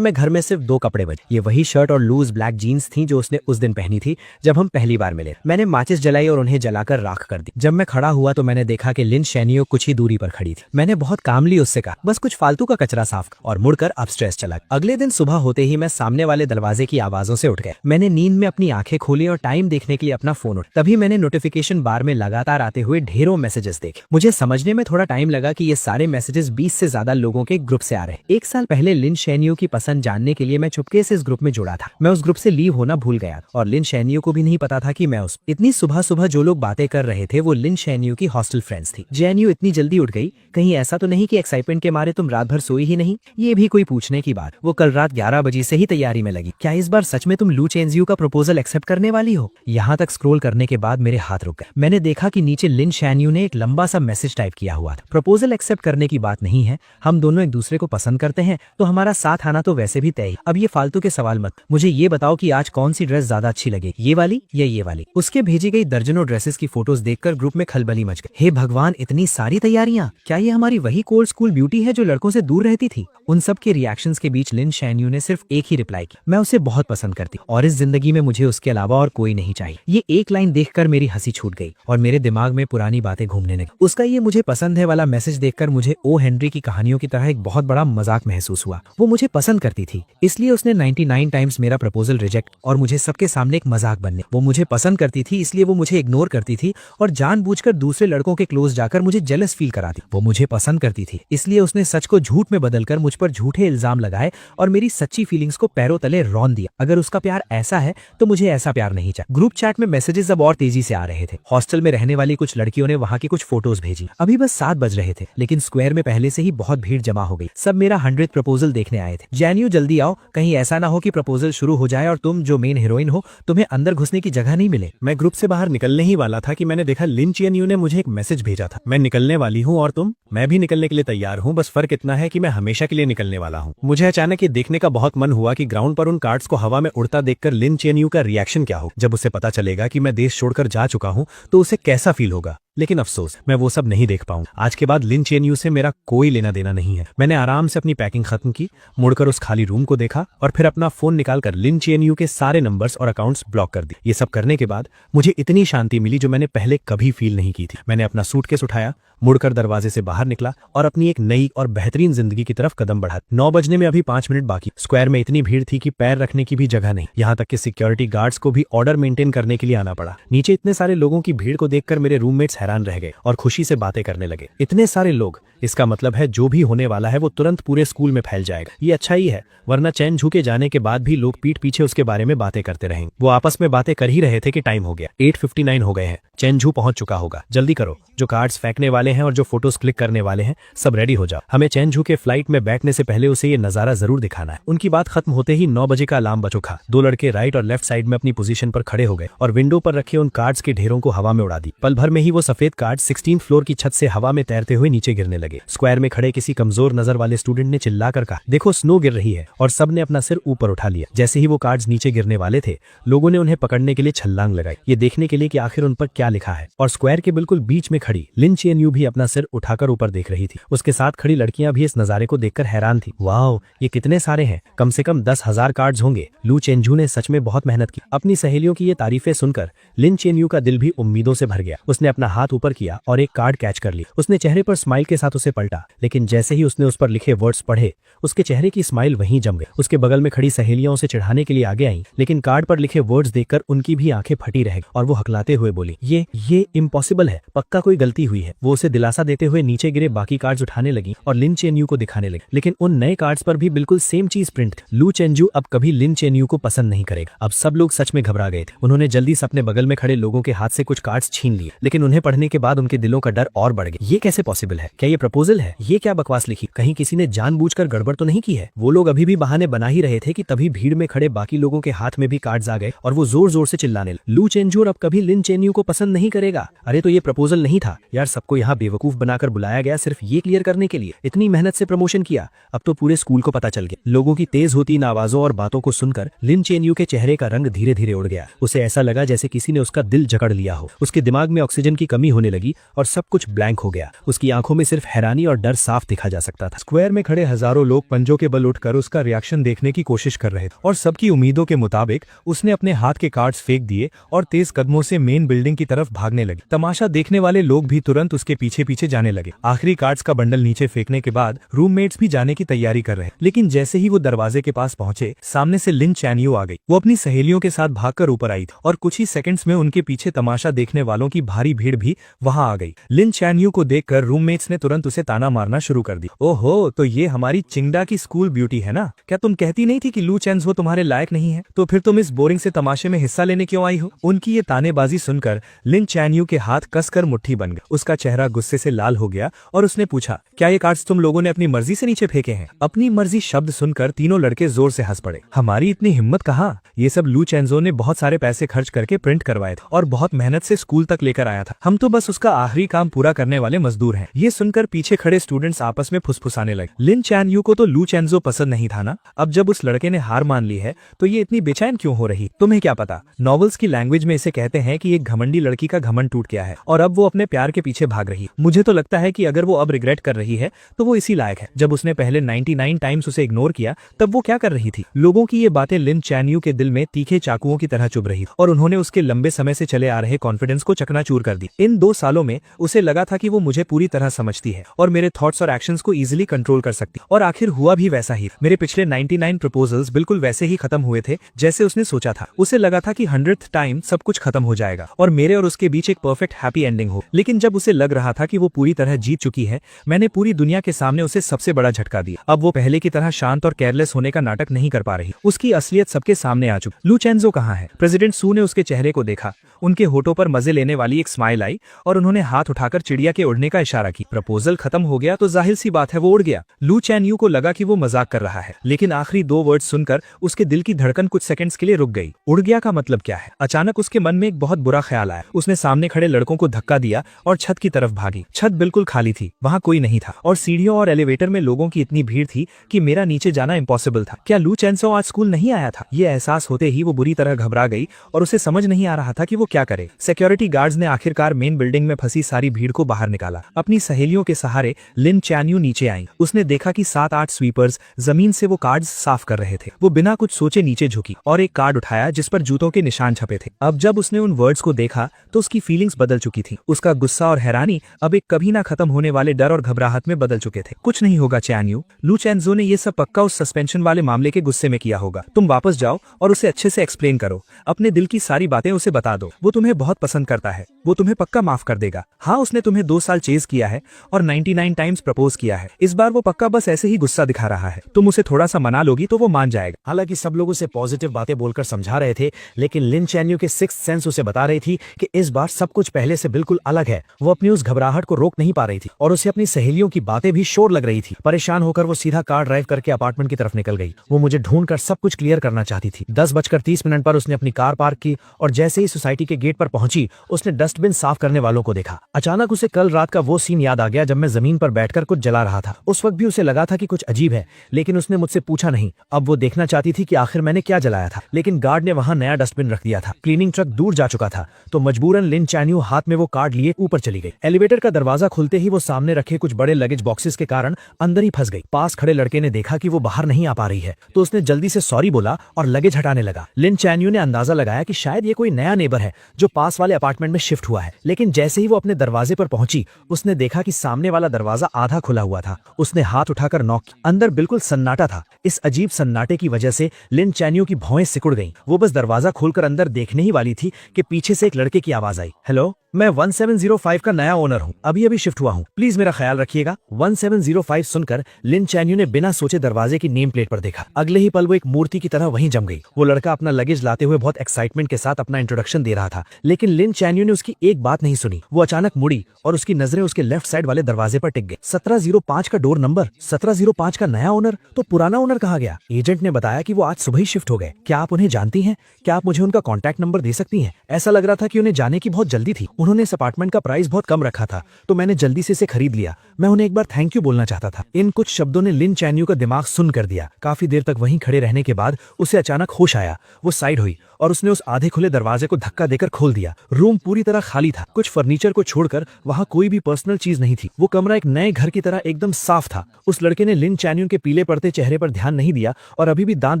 में घर में सिर्फ 2 कपड़े बचे। ये वही शर्ट और लूज ब्लैक जीन्स थी जो उसने उस दिन पहनी थी जब हम पहली बार मिले। मैंने माचिस जलाई और उन्हें जलाकर राख कर दी। जब मैं खड़ा हुआ तो मैंने देखा कि लिन शैनियो कुछ ही दूरी पर खड़ी थी। मैंने बहुत कामली उससे कहा, बस कुछ फालतू का कचरा साफ कर, और मुड़कर अपस्टेयर्स चला। अगले दिन सुबह होते ही मैं सामने वाले दरवाजे की आवाजों से उठ गया। मैंने नींद में अपनी आंखें खोली और टाइम देखने के लिए अपना फोन उठाया। तभी मैंने नोटिफिकेशन बार में लगातार आते हुए ढेरों मैसेजेस देखे। मुझे समझने में थोड़ा टाइम लगा कि ये सारे मैसेजेस 20 से ज्यादा लोगों के ग्रुप से आ रहे हैं। 1 साल पहले लिन शैनियो की पसंद जानने के लिए मैं चुपके से इस ग्रुप में जुड़ा था। मैं उस ग्रुप से लीव होना भूल गया और लिन शैनियो को भी नहीं पता था कि मैं उस इतनी सुबह सुबह जो लोग बातें कर रहे थे वो लिन शैनियो की हॉस्टल फ्रेंड्स थी। जैनियो इतनी जल्दी उठ गई, कहीं ऐसा तो नहीं कि एक्साइटमेंट के मारे तुम रात भर सोई ही नहीं? ये भी कोई पूछने की बात। वो कल रात 11 बजे से ही तैयारी में लगी। क्या इस बार सच में तुम लू चेनजियू का प्रपोजल एक्सेप्ट करने वाली हो? यहाँ तक स्क्रॉल करने के बाद मेरे हाथ रुक गए। मैंने देखा कि नीचे लिन शैनियो ने एक लंबा सा मैसेज टाइप किया हुआ था। प्रपोजल एक्सेप्ट करने की बात नहीं है, हम दोनों एक दूसरे को पसंद करते हैं तो हमारा साथ आना तो वैसे भी तय। अब ये फालतू के सवाल मत, मुझे ये बताओ कि आज कौन सी ड्रेस ज्यादा अच्छी लगे, ये वाली या ये ये वाली। उसके भेजी गई दर्जनों ड्रेसेस की फोटोज देखकर ग्रुप में खलबली मच गई। हे भगवान, इतनी सारी तैयारियां! क्या ये हमारी वही कोल्ड स्कूल ब्यूटी है जो लड़कों से दूर रहती थी? उन सब के रिएक्शंस के बीच लिन शैनयू ने सिर्फ एक ही रिप्लाई की, मैं उसे बहुत पसंद करती और इस जिंदगी में मुझे उसके अलावा और कोई नहीं चाहिए। ये एक लाइन देखकर मेरी हंसी छूट गई और मेरे दिमाग में पुरानी बातें घूमने लगी। उसका ये मुझे पसंद है वाला मैसेज देखकर मुझे ओ हेनरी की कहानियों की तरह एक बहुत बड़ा मजाक महसूस हुआ। वो मुझे पसंद करती थी, इसलिए उसने 99 टाइम्स मेरा प्रपोजल रिजेक्ट और मुझे सबके सामने एक मजाक बनने। वो मुझे पसंद करती थी, इसलिए वो मुझे इग्नोर करती थी और जानबूझकर दूसरे लड़कों के क्लोज जाकर मुझे जेलस फील कराती। वो मुझे पसंद करती थी, इसलिए उसने सच को झूठ में बदलकर मुझ पर झूठे इल्जाम लगाए और मेरी सच्ची फीलिंग्स को पैरों तले रौंद दिया। अगर उसका प्यार ऐसा है तो मुझे ऐसा प्यार नहीं चाहिए। ग्रुप चैट में मैसेजेस अब और तेजी से आ रहे थे। हॉस्टल में रहने वाली कुछ लड़कियों ने वहां की कुछ फोटोज भेजी। अभी बस 7 बज रहे थे, लेकिन स्क्वायर में पहले से ही बहुत भीड़ जमा हो गई। सब मेरा 100th प्रपोजल देखने आए थे। जैन्यू जल्दी आओ, कहीं ऐसा ना हो कि प्रपोजल शुरू हो जाए और तुम जो मेन हीरोइन हो तुम्हें अंदर घुसने की जगह नहीं मिले। मैं ग्रुप से बाहर निकलने ही वाला था कि मैंने देखा लिन चियनयू ने मुझे एक मैसेज भेजा था, मैं निकलने वाली हूँ और तुम? मैं भी निकलने के लिए तैयार हूँ, बस फर्क इतना है कि मैं हमेशा के लिए निकलने वाला हूँ। मुझे अचानक ये देखने का बहुत मन हुआ कि ग्राउंड पर उन कार्ड्स को हवा में उड़ता देखकर लिन चियनयू का रिएक्शन क्या हो। जब उसे पता चलेगा कि मैं देश छोड़कर जा चुका हूँ तो उसे कैसा फील होगा। लेकिन अफसोस, मैं वो सब नहीं देख पाऊं। आज के बाद लिन चियनयू से मेरा कोई लेना देना नहीं है। मैंने आराम से अपनी पैकिंग खत्म की, मुड़कर उस खाली रूम को देखा और फिर अपना फोन निकालकर लिन चियनयू के सारे नंबर्स और अकाउंट्स ब्लॉक कर दिए। ये सब करने के बाद मुझे इतनी शांति मिली जो मैंने पहले कभी फील नहीं की थी। मैंने अपना सूटकेस उठाया, मुड़कर दरवाजे से बाहर निकला और अपनी एक नई और बेहतरीन जिंदगी की तरफ कदम बढ़ा। 9 बजने में अभी 5 मिनट बाकी। स्क्वायर में इतनी भीड़ थी कि पैर रखने की भी जगह नहीं। यहाँ तक कि सिक्योरिटी गार्ड्स को भी ऑर्डर मेंटेन करने के लिए आना पड़ा। नीचे इतने सारे लोगों की भीड़ को देखकर मेरे रूममेट्स हैरान रह गए और खुशी से बातें करने लगे। इतने सारे लोग, इसका मतलब है जो भी होने वाला है वो तुरंत पूरे स्कूल में फैल जाएगा। ये अच्छा ही है, वरना चैन झू के जाने के बाद भी लोग पीठ पीछे उसके बारे में बातें करते रहेंगे। वो आपस में बातें कर ही रहे थे कि टाइम हो गया। 8:59 हो गए हैं। चैन झू पहुंच चुका होगा। जल्दी करो, जो कार्ड्स फेंकने वाले हैं और जो फोटोज क्लिक करने वाले हैं सब रेडी हो जाओ। हमें चैन झू के फ्लाइट में बैठने से पहले उसे ये नजारा जरूर दिखाना है। उनकी बात खत्म होते ही 9 बजे का अलार्म बज उठा। 2 लड़के राइट और लेफ्ट साइड में अपनी पोजीशन पर खड़े हो गए और विंडो पर रखे उन कार्ड्स के ढेरों को हवा में उड़ा दी। पल भर में ही वो सफेद कार्ड 16th फ्लोर की छत से हवा में तैरते हुए नीचे गिरने लगे। स्क्वायर में खड़े किसी कमजोर नजर वाले स्टूडेंट ने चिल्लाकर कहा, देखो स्नो गिर रही है, और सबने अपना सिर ऊपर उठा लिया। जैसे ही वो कार्ड्स नीचे गिरने वाले थे, लोगों ने उन्हें पकड़ने के लिए छलांग लगाई, ये देखने के लिए कि आखिर उन पर क्या लिखा है। और स्क्वायर के बिल्कुल बीच में खड़ी लिन चियनयू भी अपना सिर उठाकर ऊपर देख रही थी। उसके साथ खड़ी लड़कियां भी इस नजारे को देखकर हैरान थी। वाओ, ये कितने सारे हैं, कम से कम 10,000 कार्ड्स होंगे। लू चेंजू ने सच में बहुत मेहनत की। अपनी सहेलियों की ये तारीफें सुनकर लिन चियनयू का दिल भी उम्मीदों से भर गया। उसने अपना हाथ ऊपर किया और एक कार्ड कैच कर ली। उसने चेहरे पर स्माइल के साथ उसे पलटा, लेकिन जैसे ही उसने उस पर लिखे वर्ड्स पढ़े, उसके चेहरे की स्माइल वहीं जम गई। उसके बगल में खड़ी सहेलियां उसे चिढ़ाने के लिए आगे आईं, लेकिन कार्ड पर लिखे वर्ड्स देखकर उनकी भी आंखें फटी रह गई और वो हकलाते हुए बोली, ये इम्पॉसिबल है, पक्का कोई गलती हुई है। वो उसे दिलासा देते हुए नीचे गिरे बाकी कार्ड्स उठाने लगी और लिन चेन्यू को दिखाने लगी, लेकिन उन नए कार्ड्स पर भी बिल्कुल सेम चीज प्रिंट थी। लू चेंजू अब कभी लिन चेन्यू को पसंद नहीं करेगा। अब सब लोग सच में घबरा गए थे। उन्होंने जल्दी से अपने बगल में खड़े लोगों के हाथ से कुछ कार्ड्स छीन लिए, लेकिन उन्हें पढ़ने के बाद उनके दिलों का डर और बढ़ गया। ये कैसे पॉसिबल है? क्या ये प्रपोजल है? ये क्या बकवास लिखी? कहीं किसी ने जानबूझकर गड़बड़ तो नहीं की है? वो लोग अभी भी बहाने बना ही रहे थे कि तभी भीड़ में खड़े बाकी लोगों के हाथ में भी कार्ड्स आ गए और वो जोर जोर से चिल्लाने लगे, लू चेंजू अब कभी लिन चेन्यू को पसंद नहीं करेगा। अरे तो ये प्रपोजल नहीं था यार, सबको यहाँ बेवकूफ बनाकर बुलाया गया सिर्फ ये क्लियर करने के लिए। इतनी मेहनत से प्रमोशन किया, अब तो पूरे स्कूल को पता चल गया। लोगों की तेज होती इन आवाजों और बातों को सुनकर लिन चेन्यू के चेहरे का रंग धीरे धीरे उड़ गया। उसे ऐसा लगा जैसे किसी ने उसका दिल जकड़ लिया हो। उसके दिमाग में ऑक्सीजन की कमी होने लगी और सब कुछ ब्लैंक हो गया। उसकी आंखों में सिर्फ हैरानी और डर साफ दिखा जा सकता था। स्क्वायर में खड़े हजारों लोग पंजों के बल उठकर उसका रिएक्शन देखने की कोशिश कर रहे थे और सबकी उम्मीदों के मुताबिक उसने अपने हाथ के कार्ड्स फेंक दिए और तेज कदमों से मेन बिल्डिंग की तरफ भागने लगे। तमाशा देखने वाले लोग भी तुरंत उसके पीछे पीछे जाने लगे। आखिरी कार्ड्स का बंडल नीचे फेंकने के बाद रूममेट्स भी जाने की तैयारी कर रहे, लेकिन जैसे ही वो दरवाजे के पास पहुंचे, सामने से लिन चैन्यू आ गई। वो अपनी सहेलियों के साथ भागकर ऊपर आई थी और कुछ ही सेकंड्स में उनके पीछे तमाशा देखने वालों की भारी भीड़ भी वहां आ गई। लिन चैन्यू को देखकर रूममेट्स ने तुरंत उसे ताना मारना शुरू कर दी। ओहो, तो ये हमारी चिंगडा की स्कूल ब्यूटी है ना? क्या तुम कहती नहीं थी कि लू चेंजू तुम्हारे लायक नहीं है? तो फिर तुम इस बोरिंग से तमाशे में हिस्सा लेने क्यों आई हो? उनकी ये तानेबाजी सुनकर लिन चैन्यू के हाथ कसकर मुट्ठी बन गए। उसका चेहरा गुस्से से लाल हो गया और उसने पूछा, क्या ये कार्ड्स तुम लोगों ने अपनी मर्जी से नीचे फेंके हैं? अपनी मर्जी शब्द सुनकर तीनों लड़के जोर से हंस पड़े। हमारी इतनी हिम्मत कहाँ? ये सब लू चेंजो ने बहुत सारे पैसे खर्च करके प्रिंट करवाए थे और बहुत मेहनत से स्कूल तक लेकर आया था। हम तो बस उसका आखिरी काम पूरा करने वाले मजदूर हैं। ये सुनकर पीछे खड़े स्टूडेंट्स आपस में फुसफुसाने लगे। लिन चैन यू को तो लू चेंजो पसंद नहीं था ना। अब जब उस लड़के ने हार मान ली है तो ये इतनी बेचैन क्यों हो रही? तुम्हें क्या पता, नॉवेल्स की लैंग्वेज में इसे कहते हैं कि एक घमंडी लड़की का घमंड टूट गया है और अब वो अपने प्यार के पीछे भाग रही है। मुझे तो लगता है कि अगर वो अब रिग्रेट कर रही है तो वो इसी लायक है। जब उसने पहले 99 टाइम्स उसे इग्नोर किया तब वो क्या कर रही थी? लोगों की ये बातें लिन चैन यू के दिल में तीखे चाकुओं की तरह चुभ रही और उन्होंने उसके लंबे समय से चले आ रहे कॉन्फिडेंस को चकनाचूर कर दी। इन 2 सालों में उसे लगा था कि वो मुझे पूरी तरह समझती है और मेरे थॉट्स और एक्शंस को इजीली कंट्रोल कर सकती, और आखिर हुआ भी वैसा ही। मेरे पिछले 99 प्रपोजल्स बिल्कुल वैसे ही खत्म हुए थे जैसे उसने सोचा था। उसे लगा था कि 100th टाइम सब कुछ खत्म हो जाएगा और मेरे और उसके बीच एक परफेक्ट हैप्पी एंडिंग हो। लेकिन जब उसे लग रहा था कि वो पूरी तरह जीत चुकी है, मैंने पूरी दुनिया के सामने उसे सबसे बड़ा झटका दिया। अब वो पहले की तरह शांत और केयरलेस होने का नाटक नहीं कर पा रही। उसकी असलियत सबके सामने आ चुकी। लू चेंजो कहाँ है? प्रेसिडेंट सू ने उसके चेहरे को देखा। उनके होठों पर मजे लेने वाली एक स्माइल आई और उन्होंने हाथ उठाकर चिड़िया के उड़ने का इशारा की। प्रपोजल खत्म हो गया तो जाहिर सी बात है वो उड़ गया। लू चैन यू को लगा कि वो मजाक कर रहा है, लेकिन आखिरी 2 वर्ड सुनकर उसके दिल की धड़कन कुछ सेकंड्स के लिए रुक गई। उड़ गया का मतलब क्या है? अचानक उसके मन में एक बहुत बुरा ख्याल आया। उसने सामने खड़े लड़कों को धक्का दिया और छत की तरफ भागी। छत बिल्कुल खाली थी, वहां कोई नहीं था और सीढ़ियों और एलिवेटर में लोगों की इतनी भीड़ थी कि मेरा नीचे जाना इम्पॉसिबल था। क्या लू चेंजो आज स्कूल नहीं आया था? ये एहसास होते ही वो बुरी तरह घबरा गई और उसे समझ नहीं आ रहा था कि वो क्या करे। सिक्योरिटी गार्ड्स ने आखिरकार मेन बिल्डिंग में फंसी सारी भीड़ को बाहर निकाला। अपनी सहेलियों के सहारे लिन चैन यू नीचे आई। उसने देखा कि 7-8 स्वीपर्स जमीन से वो कार्ड्स साफ कर रहे थे। वो बिना कुछ सोचे नीचे झुकी और एक कार्ड उठाया जिस पर जूतों के निशान छपे थे। अब जब उसने उन वर्ड्स को देखा तो उसकी फीलिंग्स बदल चुकी थी। उसका गुस्सा और हैरानी अब एक कभी ना खत्म होने वाले डर और घबराहट में बदल चुके थे। कुछ नहीं होगा चैन यू, लू चेंजो ने ये सब पक्का उस सस्पेंशन वाले मामले के गुस्से में किया होगा। तुम वापस जाओ और उसे अच्छे से एक्सप्लेन करो। अपने दिल की सारी बातें उसे बता दो। वो तुम्हें बहुत पसंद करता है, वो तुम्हें पक्का माफ कर देगा। हाँ, उसने तुम्हें 2 साल चेज किया है और 99 टाइम्स प्रपोज किया है। इस बार वो पक्का बस ऐसे ही गुस्सा दिखा रहा है। तुम उसे थोड़ा सा मना लोगी तो वो मान जाएगा। हालांकि सब लोग उसे पॉजिटिव बातें बोलकर समझा रहे थे, लेकिन लिन चैन यू के सिक्स्थ सेंस उसे बता रही थी कि इस बार सब कुछ पहले से बिल्कुल अलग है। वो अपनी उस घबराहट को रोक नहीं पा रही थी और उसे अपनी सहेलियों की बातें भी शोर लग रही थी। परेशान होकर वो सीधा कार ड्राइव करके अपार्टमेंट की तरफ निकल गई। वो मुझे ढूंढकर सब कुछ क्लियर करना चाहती थी। 10:30 पर उसने अपनी कार पार्क की और जैसे ही सोसाइटी के गेट पर पहुंची उसने डस्टबिन साफ करने वालों को देखा। अचानक उसे कल रात का वो सीन याद आ गया जब मैं जमीन पर बैठकर कुछ जला रहा था। उस वक्त भी उसे लगा था कि कुछ अजीब है, लेकिन उसने मुझसे पूछा नहीं। अब वो देखना चाहती थी कि आखिर मैंने क्या जलाया था, लेकिन गार्ड ने वहां नया डस्टबिन रख दिया था। क्लीनिंग ट्रक दूर जा चुका था तो मजबूरन लिन चैन यू हाथ में वो कार्ड लिए ऊपर चली गई। एलिवेटर का दरवाजा खुलते ही वो सामने रखे कुछ बड़े लगेज बॉक्सेस के कारण अंदर ही फंस गई। पास खड़े लड़के ने देखा कि वो बाहर नहीं आ पा रही है तो उसने जल्दी से सॉरी बोला और लगेज हटाने लगा। लिन चैन यू ने अंदाजा लगाया कि शायद ये कोई नया नेबर है जो पास वाले अपार्टमेंट में शिफ्ट हुआ है, लेकिन जैसे ही वो अपने दरवाजे पर पहुंची उसने देखा कि सामने वाला दरवाजा आधा खुला हुआ था। उसने हाथ उठाकर नॉक किया। अंदर बिल्कुल सन्नाटा था। इस अजीब सन्नाटे की वजह से लिन चैन यू की भौएं सिकुड़ गईं। वो बस दरवाजा खोलकर अंदर देखने ही वाली थी कि पीछे से एक लड़के की आवाज आई, हेलो, मैं 1705 का नया ओनर हूँ, अभी शिफ्ट हुआ हूँ, प्लीज मेरा ख्याल रखिएगा। 1705 सुनकर लिन चैन यू ने बिना सोचे दरवाजे की नेम प्लेट पर देखा। अगले ही पल वो एक मूर्ति की तरह वहीं जम गई। वो लड़का अपना लगेज लाते हुए बहुत एक्साइटमेंट के साथ अपना इंट्रोडक्शन दे रहा था, लेकिन लिन चैन यू ने उसकी एक बात नहीं सुनी। वो अचानक मुड़ी और उसकी नजरें उसके लेफ्ट साइड वाले दरवाजे पर टिक गई। 1705 का डोर नंबर, 1705 का नया ओनर, तो पुराना ओनर कहाँ गया? एजेंट ने बताया कि वो आज सुबह ही शिफ्ट हो गए। क्या आप उन्हें जानती हैं? क्या आप मुझे उनका कॉन्टैक्ट नंबर दे सकती हैं? ऐसा लग रहा था कि उन्हें जाने की बहुत जल्दी थी। उन्होंने इस अपार्टमेंट का प्राइस बहुत कम रखा था तो मैंने जल्दी से इसे खरीद लिया। मैं उन्हें एक बार थैंक यू बोलना चाहता था। इन कुछ शब्दों ने लिन चैन यू का दिमाग सुन कर दिया। काफी देर तक वहीं खड़े रहने के बाद उसे अचानक होश आया। वो साइड हुई और उसने उस आधे खुले दरवाजे को धक्का देकर खोल दिया। रूम पूरी तरह खाली था। कुछ फर्नीचर को छोड़कर वहां कोई भी पर्सनल चीज नहीं थी। वो कमरा एक नए घर की तरह एकदम साफ था। उस लड़के ने लिन चैन यू के पीले पड़ते चेहरे पर ध्यान नहीं दिया और अभी भी दांत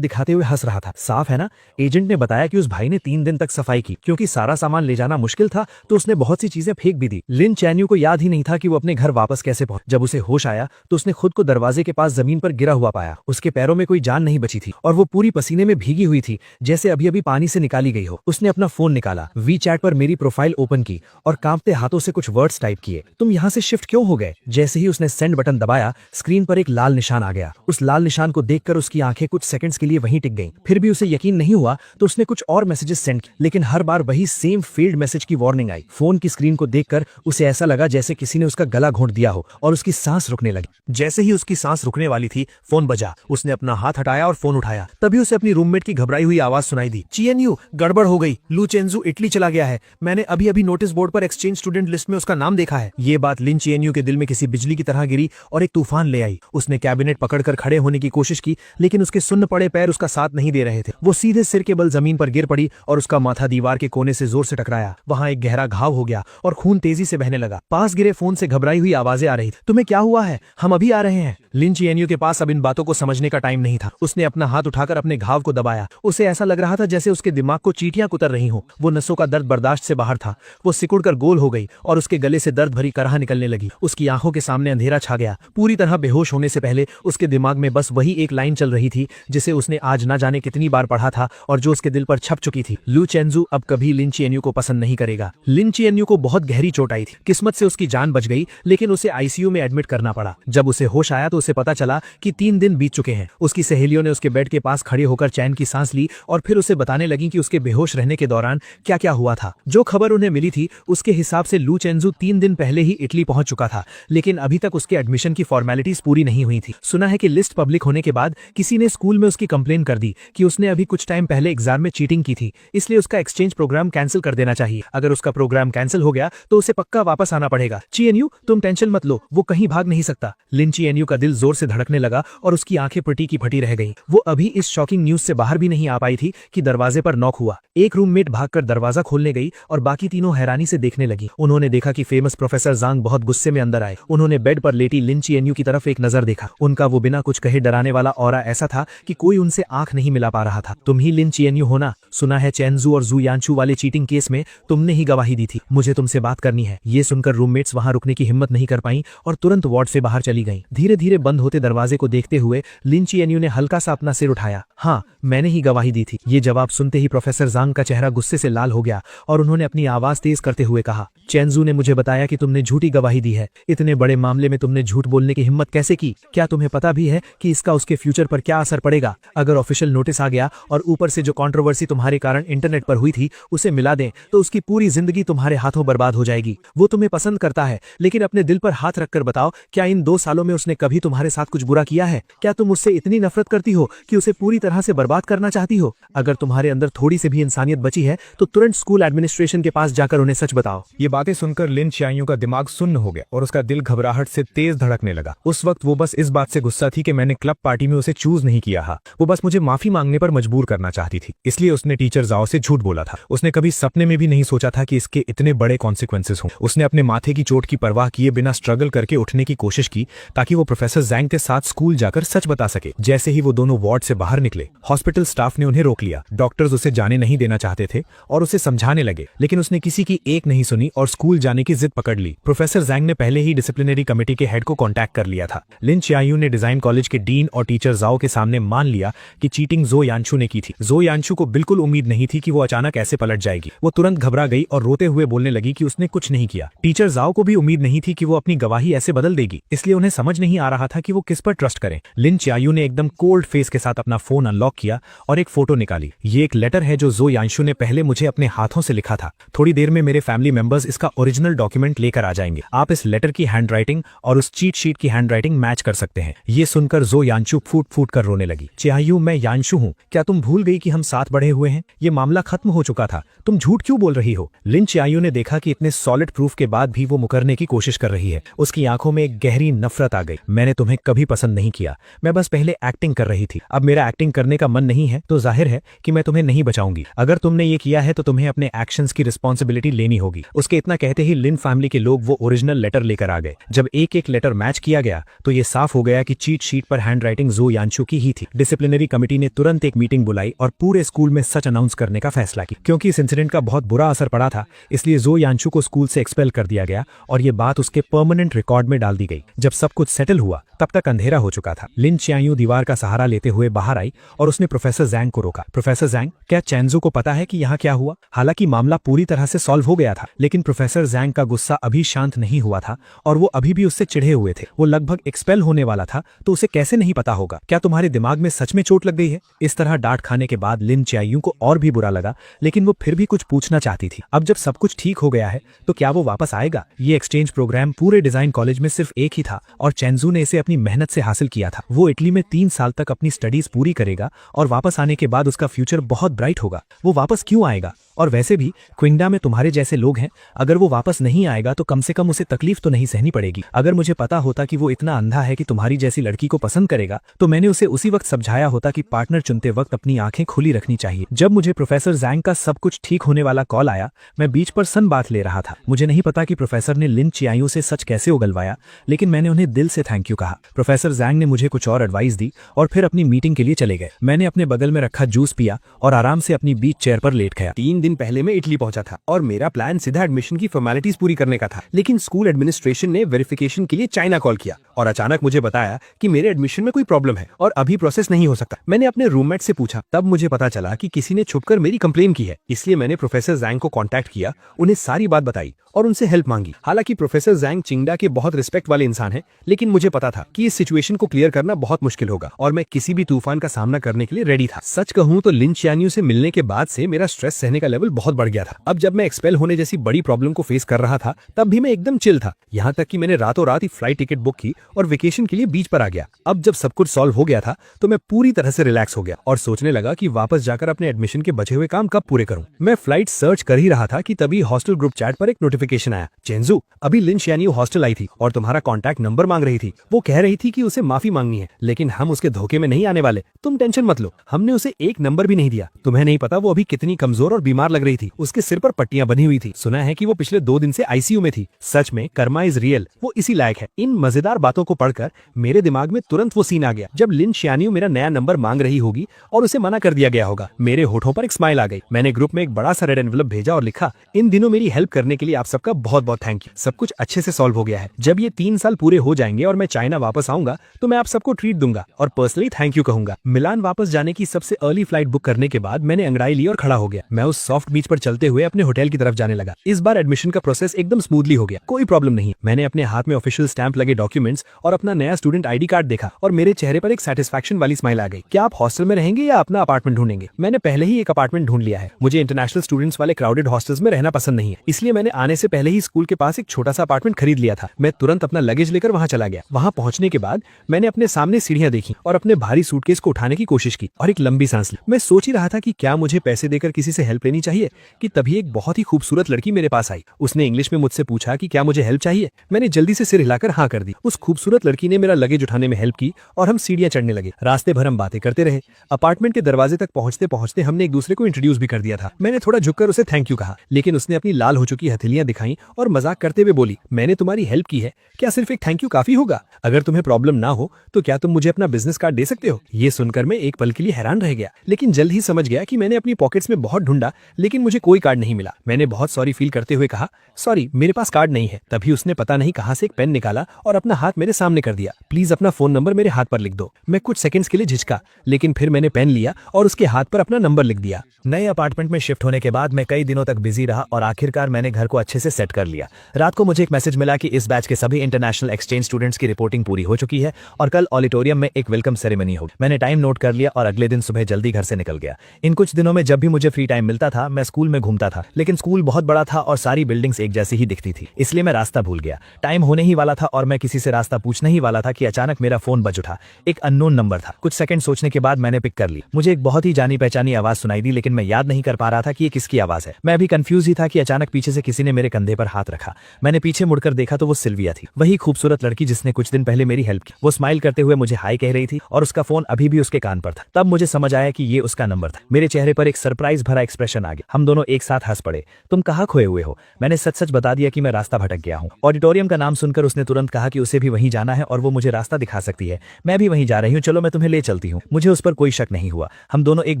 दिखाते हुए हंस रहा था। साफ है ना? एजेंट ने बताया कि उस भाई ने 3 दिन तक सफाई की क्योंकि सारा सामान ले जाना मुश्किल था तो उसने बहुत सी चीजें फेंक भी दी। लिन चैन यू को याद ही नहीं था कि वो अपने घर वापस कैसे पहुंचे। जब उसे होश आया तो उसने खुद को दरवाजे के पास जमीन पर गिरा हुआ पाया। उसके पैरों में कोई जान नहीं बची थी और वो पूरी पसीने में भीगी हुई थी जैसे अभी अभी पानी से निकाली गई हो। उसने अपना फोन निकाला, वी चैट पर मेरी प्रोफाइल ओपन की और कांपते हाथों से कुछ वर्ड्स टाइप किए। तुम यहाँ से शिफ्ट क्यों हो गए? जैसे ही उसने सेंड बटन दबाया स्क्रीन पर एक लाल निशान आ गया। उस लाल निशान को देखकर उसकी आंखें कुछ सेकंड्स के लिए वहीं टिक गईं। फिर भी उसे यकीन नहीं हुआ तो उसने कुछ और मैसेजेस सेंड किए, लेकिन हर बार वही सेम फेल्ड मैसेज की वार्निंग आई। फोन की स्क्रीन को देखकर उसे ऐसा लगा जैसे किसी ने उसका गला घोंट दिया हो और उसकी सांस रुकने लगी। जैसे ही उसकी सांस रुकने वाली थी फोन बजा। उसने अपना हाथ हटाया और फोन उठाया। तभी उसे अपनी रूममेट की घबराई हुई आवाज सुनाई दी, चीएन चिएनयू, गड़बड़ हो गई। लू चेंजू इटली चला गया है। मैंने अभी अभी नोटिस बोर्ड पर एक्सचेंज स्टूडेंट लिस्ट में उसका नाम देखा है। ये बात लिन चिएनयू के दिल में किसी बिजली की तरह गिरी और एक तूफान ले आई। उसने कैबिनेट पकड़कर खड़े होने की कोशिश की, लेकिन उसके सुन्न पड़े पैर उसका साथ नहीं दे रहे थे। वो सीधे सिर के बल जमीन पर गिर पड़ी और उसका माथा दीवार के कोने से जोर से टकराया। वहां एक गहरा घाव हो गया और खून तेजी से बहने लगा। पास गिरे फोन से घबराई हुई आवाजें आ रही थी। तुम्हें क्या हुआ है? हम अभी आ रहे हैं। लिन चिएनयू के पास अब इन बातों को समझने का टाइम नहीं था। उसने अपना हाथ उठाकर अपने घाव को दबाया। उसे ऐसा लग रहा था जैसे उसके दिमाग को चींटियां कुतर रही हों। वो नसों का दर्द बर्दाश्त से बाहर था। वो सिकुड़कर गोल हो गई और उसके गले से दर्द भरी कराह निकलने लगी। उसकी आंखों के सामने अंधेरा छा गया। पूरी तरह बेहोश होने से पहले उसके दिमाग में बस वही एक लाइन चल रही थी जिसे उसने आज ना जाने कितनी बार पढ़ा था और जो उसके दिल पर छप चुकी थी। लू चेंजू अब कभी लिन चिएनयू को पसंद नहीं करेगा। लिन चिएनयू को बहुत गहरी चोट आई थी। किस्मत से उसकी जान बच गई, लेकिन उसे आईसीयू में एडमिट करना पड़ा। जब उसे होश आया तो उसे पता चला कि 3 दिन बीत चुके हैं। उसकी सहेलियों ने उसके बेड के पास खड़े होकर चैन की सांस ली और फिर उसे बताने लगी कि उसके बेहोश रहने के दौरान क्या क्या हुआ था। जो खबर उन्हें मिली थी उसके हिसाब से लू चेंजू 3 दिन पहले ही इटली पहुंच चुका था, लेकिन अभी तक उसके एडमिशन की फॉर्मेलिटीज पूरी नहीं हुई थी। सुना है कि लिस्ट पब्लिक होने के बाद किसी ने स्कूल में उसकी कंप्लेन कर दी कि उसने अभी कुछ टाइम पहले एग्जाम में चीटिंग की थी, इसलिए उसका एक्सचेंज प्रोग्राम कैंसिल कर देना चाहिए। अगर उसका प्रोग्राम कैंसिल हो गया तो उसे पक्का वापस आना पड़ेगा। चिएनयू, तुम टेंशन मत लो, वो कहीं भाग नहीं सकता। लिन चिएनयू का दिल जोर से धड़कने लगा और उसकी आंखें फटी की फटी रह गईं। वो अभी इस शॉकिंग न्यूज से बाहर भी नहीं आ पाई थी कि दरवाजे पर नॉक हुआ। एक रूममेट भागकर दरवाजा खोलने गई और बाकी तीनों हैरानी से देखने लगी। उन्होंने देखा कि फेमस प्रोफेसर जांग बहुत गुस्से में अंदर आए। उन्होंने बेड पर लेटी लिन चिएनयू की तरफ एक नजर देखा। उनका वो बिना कुछ कहे डराने वाला ऑरा ऐसा था कि कोई उनसे आंख नहीं मिला पा रहा था। तुम ही लिन चिएनयू हो ना? सुना है चेंजू और जू यानचू वाले चीटिंग केस में तुमने ही गवाही दी थी। मुझे तुमसे बात करनी है। ये सुनकर रूममेट्स वहां रुकने की हिम्मत नहीं कर पाई और तुरंत वार्ड से बाहर चली गईं। धीरे धीरे बंद होते दरवाजे को देखते हुए लिन चिएनयू ने हल्का सा अपना सिर उठाया। हाँ, मैंने ही गवाही दी थी। ये जवाब सुनते ही प्रोफेसर जांग का चेहरा गुस्से से लाल हो गया और उन्होंने अपनी आवाज तेज करते हुए कहा, चेंजू ने मुझे बताया कि तुमने झूठी गवाही दी है। इतने बड़े मामले में तुमने झूठ बोलने की हिम्मत कैसे की? क्या तुम्हें पता भी है कि इसका उसके फ्यूचर पर क्या असर पड़ेगा? अगर ऑफिशियल नोटिस आ गया और ऊपर से जो कंट्रोवर्सी तुम्हारे कारण इंटरनेट पर हुई थी उसे मिला दें तो उसकी पूरी जिंदगी तुम्हारे हाथों बर्बाद हो जाएगी। वो तुम्हें पसंद करता है, लेकिन अपने दिल पर हाथ रखकर बताओ, क्या इन 2 सालों में उसने कभी तुम्हारे साथ कुछ बुरा किया है? क्या तुम उससे इतनी नफरत करती हो कि उसे पूरी तरह से बर्बाद करना चाहती हो? अगर तुम्हारे अंदर थोड़ी सी भी इंसानियत बची है तो तुरंत स्कूल एडमिनिस्ट्रेशन के पास जाकर उन्हें सच बताओ। ये बातें सुनकर लिन चिएनयू का दिमाग सुन्न हो गया और उसका दिल घबराहट से तेज धड़कने लगा। उस वक्त वो बस इस बात से गुस्सा थी कि मैंने क्लब पार्टी में उसे चूज नहीं किया था। वो बस मुझे माफी मांगने पर मजबूर करना चाहती थी, इसलिए उसने टीचर जाओ से झूठ बोला था। उसने कभी सपने में भी नहीं सोचा था कि इसके इतने बड़े कॉन्सिक्वेंसेस हों। उसने अपने माथे की चोट की परवाह किए बिना स्ट्रगल करके उठने की कोशिश की ताकि वो प्रोफेसर जैंग के साथ स्कूल जाकर सच बता सके। जैसे ही वो दोनों वार्ड से बाहर निकले, हॉस्पिटल स्टाफ ने उन्हें रोक लिया। डॉक्टर्स उसे जाने नहीं देना चाहते थे और उसे समझाने लगे, लेकिन उसने किसी की एक नहीं सुनी और स्कूल जाने की जिद पकड़ ली। प्रोफेसर जैंग ने पहले ही डिसिप्लिनरी कमेटी के हेड को कांटेक्ट कर लिया था। लिन चिएनयू ने डिजाइन कॉलेज के डीन और टीचर जाओ के सामने मान लिया कि चीटिंग जो यानचू ने की थी। जो यानचू को बिल्कुल उम्मीद नहीं थी कि वो अचानक ऐसे पलट जाएगी। वो तुरंत घबरा गई और रोते हुए बोलने लगी कि उसने कुछ नहीं किया। टीचर जाओ को भी उम्मीद नहीं थी कि वो अपनी गवाही ऐसे बदल देगी, इसलिए उन्हें समझ नहीं आ रहा था कि वो किस पर ट्रस्ट करें। लिन चिएनयू ने एकदम कोल्ड फेस के साथ अपना फोन अनलॉक किया और एक फोटो निकाली। ये एक लेटर है जो यानचू ने पहले मुझे अपने हाथों से लिखा था। थोड़ी देर में मेरे फैमिली मेंबर्स इसका ओरिजिनल डॉक्यूमेंट लेकर आ जाएंगे। आप इस लेटर की हैंडराइटिंग और उस चीट शीट की हैंडराइटिंग मैच कर सकते हैं। ये सुनकर यानचू फूट फूट कर रोने लगी। चिएनयू, मैं यानचू हूँ। क्या तुम भूल गई कि हम साथ बढ़े हुए हैं? ये मामला खत्म हो चुका था। तुम झूठ क्यों बोल रही हो? लिन चिएनयू ने देखा कि इतने सॉलिड प्रूफ के बाद भी वो मुकरने की कोशिश कर रही है। उसकी आंखों में एक गहरी नफरत आ गई। मैंने तुम्हें कभी पसंद नहीं किया। मैं बस पहले एक्टिंग कर रही थी। अब मेरा एक्टिंग करने का मन नहीं है तो जाहिर है कि मैं तुम्हें नहीं बचाऊंगी। अगर तुमने ये किया है तो तुम्हें अपने एक्शंस की रिस्पॉन्सिबिलिटी लेनी होगी। उसके इतना कहते ही लिन फैमिली के लोग वो ओरिजिनल लेटर लेकर आ गए। जब एक एक लेटर मैच किया गया तो ये साफ हो गया कि चीट शीट पर हैंडराइटिंग यानचू की ही थी। डिसिप्लिनरी कमेटी ने तुरंत एक मीटिंग बुलाई और पूरे स्कूल में सच अनाउंस करने का फैसला किया। क्योंकि इस इंसिडेंट का बहुत बुरा असर पड़ा था, इसलिए यानचू को स्कूल से एक्सपेल कर दिया गया और ये बात उसके परमानेंट रिकॉर्ड में डाल दी गई। जब सब कुछ सेटल हुआ तब तक अंधेरा हो चुका था। लिन चिएनयू दीवार का सहारा लेते हुए बाहर आई और उसने प्रोफेसर जैंग को रोका। प्रोफेसर जैंग, क्या चेंजू को पता है कि यहाँ क्या हुआ? हालांकि मामला पूरी तरह से सॉल्व हो गया था, लेकिन प्रोफेसर जैंग का गुस्सा अभी शांत नहीं हुआ था और वो अभी भी उससे चिढ़े हुए थे। वो लगभग एक्सपेल होने वाला था, तो उसे कैसे नहीं पता होगा? क्या तुम्हारे दिमाग में सच में चोट लग गई है? इस तरह डांट खाने के बाद लिन चिएनयू को और भी बुरा लगा, लेकिन वो फिर भी कुछ पूछना चाहती थी। अब जब सब कुछ ठीक हो गया है तो क्या वो वापस आएगा? ये एक्सचेंज प्रोग्राम पूरे डिजाइन कॉलेज में सिर्फ एक ही था और चेंजू ने इसे अपनी मेहनत से हासिल किया था। वो इटली में 3 साल तक अपनी स्टडीज पूरी करेगा और वापस आने के बाद उसका फ्यूचर बहुत बहुत ब्राइट होगा, वो वापस क्यों आएगा? और वैसे भी क्विंगडा में तुम्हारे जैसे लोग हैं, अगर वो वापस नहीं आएगा तो कम से कम उसे तकलीफ तो नहीं सहनी पड़ेगी। अगर मुझे पता होता कि वो इतना अंधा है कि तुम्हारी जैसी लड़की को पसंद करेगा तो मैंने उसे उसी वक्त समझाया होता कि पार्टनर चुनते वक्त अपनी आंखें खुली रखनी चाहिए। जब मुझे प्रोफेसर जैंग का सब कुछ ठीक होने वाला कॉल आया, मैं बीच पर सन बाथ ले रहा था। मुझे नहीं पता कि प्रोफेसर ने लिन चियायू से सच कैसे उगलवाया, लेकिन मैंने उन्हें दिल से थैंक यू कहा। प्रोफेसर जैंग ने मुझे कुछ और एडवाइस दी और फिर अपनी मीटिंग के लिए चले गए। मैंने अपने बगल में रखा जूस पिया और आराम से अपनी बीच चेयर पर लेट गया। 3 दिन पहले मैं इटली पहुंचा था और मेरा प्लान सीधा एडमिशन की फॉर्मेलिटीज पूरी करने का था, लेकिन स्कूल एडमिनिस्ट्रेशन ने वेरिफिकेशन के लिए चाइना कॉल किया और अचानक मुझे बताया कि मेरे एडमिशन में कोई प्रॉब्लम है और अभी प्रोसेस नहीं हो सकता। मैंने अपने रूममेट से पूछा, तब मुझे पता चला कि किसी ने छुपकर मेरी कंप्लेन की है। इसलिए मैंने प्रोफेसर जैंग को कांटेक्ट किया, उन्हें सारी बात बताई और उनसे हेल्प मांगी। हालांकि प्रोफेसर जैंग चिंगडा के बहुत रिस्पेक्ट वाले इंसान हैं, लेकिन मुझे पता था कि इस सिचुएशन को क्लियर करना बहुत मुश्किल होगा और मैं किसी भी तूफान का सामना करने के लिए रेडी था। सच कहूं तो लिन चियान्यू से मिलने के बाद से मेरा स्ट्रेस सहने का लेवल बहुत बढ़ गया था। अब जब मैं एक्सपेल होने जैसी बड़ी प्रॉब्लम को फेस कर रहा था, तब भी मैं एकदम चिल था। यहाँ तक कि मैंने रातों रात ही फ्लाइट टिकट बुक की और वेकेशन के लिए बीच पर आ गया। अब जब सब कुछ सॉल्व हो गया था तो मैं पूरी तरह से रिलैक्स हो गया और सोचने लगा कि वापस जाकर अपने एडमिशन के बचे हुए काम कब पूरे करूं। मैं फ्लाइट सर्च कर ही रहा था कि तभी हॉस्टल ग्रुप चैट पर एक नोटिफिकेशन आया, चेंजू, अभी लिन चियान्यू हॉस्टल आई थी और तुम्हारा कॉन्टैक्ट नंबर मांग रही थी। वो कह रही थी कि उसे माफी मांगनी है, लेकिन हम उसके धोखे में नहीं आने वाले, तुम टेंशन मत लो। हमने उसे एक नंबर भी नहीं दिया। तुम्हें नहीं पता वो अभी कितनी कमजोर और बीमार लग रही थी। उसके सिर पर पट्टियां बनी हुई थी। सुना है कि वो पिछले 2 दिन से आईसीयू में थी। सच में कर्मा इज रियल, वो इसी लायक है। इन मजेदार बातों को पढ़कर मेरे दिमाग में तुरंत वो सीन आ गया जब लिन चियान्यू मेरा नया नंबर मांग रही होगी और उसे मना कर दिया गया होगा। मेरे होठों पर एक स्माइल आ गई। मैंने ग्रुप में एक बड़ा सा रेड एनवेलप भेजा और लिखा, इन दिनों मेरी हेल्प करने के लिए आप सबका बहुत बहुत थैंक यू। सब कुछ अच्छे से सॉल्व हो गया है। जब ये 3 साल पूरे हो जाएंगे और मैं चाइना वापस आऊंगा तो मैं आप सबको ट्रीट दूंगा और पर्सनली थैंक यू कहूंगा। मिलान वापस जाने की सबसे अर्ली फ्लाइट बुक करने के बाद मैंने अंगड़ाई ली और खड़ा हो गया। मैं उस सॉफ्ट बीच पर चलते हुए अपने होटल की तरफ जाने लगा। इस बार एडमिशन का प्रोसेस एकदम स्मूथली हो गया, कोई प्रॉब्लम नहीं। मैंने अपने हाथ में ऑफिशियल स्टैंप लगे डॉक्यूमेंट्स और अपना नया स्टूडेंट आईडी कार्ड देखा और मेरे चेहरे पर एक सेटिस्फैक्शन वाली स्माइल आ गई। क्या आप हॉस्टल में रहेंगे या अपना अपार्टमेंट ढूंढेंगे? मैंने पहले ही एक अपार्टमेंट ढूंढ लिया है। मुझे इंटरनेशनल स्टूडेंट्स वाले क्राउडेड हॉस्टल्स में रहना पसंद नहीं है, इसलिए मैंने आने से पहले ही स्कूल के पास एक छोटा सा अपार्टमेंट खरीद लिया था। मैं तुरंत अपना लगेज लेकर वहां चला गया। वहां पहुंचने के बाद मैंने अपने सामने सीढ़ियां देखी और अपने भारी सूटकेस को उठाने की कोशिश की और एक लंबी सांस ली। मैं सोच ही रहा था कि क्या मुझे पैसे देकर किसी से हेल्प लेनी चाहिए कि तभी एक बहुत ही खूबसूरत लड़की मेरे पास आई। उसने इंग्लिश में मुझसे पूछा कि क्या मुझे हेल्प चाहिए। मैंने जल्दी से सिर हिलाकर हाँ कर दी। उस खूबसूरत लड़की ने मेरा लगेज उठाने में हेल्प की और हम सीढ़ियां चढ़ने लगे। रास्ते भर हम बातें करते रहे। अपार्टमेंट के दरवाजे तक पहुंचते पहुंचते हमने एक दूसरे को इंट्रोड्यूस भी कर दिया था। मैंने थोड़ा झुककर उसे थैंक यू कहा, लेकिन उसने अपनी लाल हो चुकी हथेलियां दिखाई और मजाक करते हुए बोली, मैंने तुम्हारी हेल्प की है, क्या सिर्फ एक थैंक यू काफी होगा? अगर तुम्हें प्रॉब्लम ना हो तो क्या तुम मुझे अपना बिजनेस कार्ड दे सकते हो? ये सुनकर मैं एक पल के लिए हैरान रह गया, लेकिन जल्द ही समझ गया कि मैंने अपनी पॉकेट्स में बहुत ढूंढा लेकिन मुझे कोई कार्ड नहीं मिला। मैंने बहुत सॉरी फील करते हुए कहा, सॉरी मेरे पास कार्ड नहीं है। तभी उसने पता नहीं कहां से एक पेन निकाला और अपना हाथ मेरे सामने कर दिया। प्लीज अपना फोन नंबर मेरे हाथ पर लिख दो। मैं कुछ सेकंड्स के लिए झिझका, लेकिन फिर मैंने पेन लिया और उसके हाथ पर अपना नंबर लिख दिया। नए अपार्टमेंट में शिफ्ट होने के बाद मैं कई दिनों तक बिजी रहा और आखिरकार मैंने घर को अच्छे से सेट कर लिया। रात को मुझे एक मैसेज मिला कि इस बैच के सभी इंटरनेशनल एक्सचेंज स्टूडेंट्स की रिपोर्टिंग पूरी हो चुकी है और कल ऑडिटोरियम में एक वेलकम सेरेमनी होगी। मैंने टाइम नोट कर लिया और अगले दिन सुबह जल्दी घर से निकल गया। इन कुछ दिनों में जब भी मुझे फ्री टाइम मिलता था मैं स्कूल में घूमता था, लेकिन स्कूल बहुत बड़ा था और सारी बिल्डिंग्स एक जैसी ही दिखती थी, इसलिए मैं रास्ता भूल गया। टाइम होने ही वाला था और मैं किसी से रास्ता पूछने ही वाला था कि अचानक मेरा फोन बज उठा। एक अननोन नंबर था। कुछ सेकंड सोचने के बाद मैंने पिक कर ली। मुझे एक बहुत ही जानी पहचानी आवाज सुनाई दी, लेकिन मैं याद नहीं कर पा रहा था कि ये किसकी आवाज है। मैं अभी कंफ्यूज ही था कि अचानक पीछे से किसी ने मेरे कंधे पर हाथ रखा। मैंने पीछे मुड़कर देखा तो वो सिल्विया थी, वही खूबसूरत लड़की जिसने कुछ दिन पहले मेरी हेल्प की। वो स्माइल करते हुए मुझे हाय कह रही थी और उसका फोन अभी भी उसके कान पर था। तब मुझे समझ आया कि ये उसका नंबर था। मेरे चेहरे पर एक सरप्राइज भरा एक्सप्रेशन आ गया। हम दोनों एक साथ हंस पड़े। तुम कहाँ खोए हुए हो? मैंने सच सच बता दिया कि मैं रास्ता भटक गया हूँ। ऑडिटोरियम का नाम सुनकर उसने तुरंत कहा कि उसे भी वहीं जाना है और वो मुझे रास्ता दिखा सकती है। मैं भी वहीं जा रही हूँ, चलो मैं तुम्हें ले चलती हूँ। मुझे उस पर कोई शक नहीं हुआ। हम दोनों एक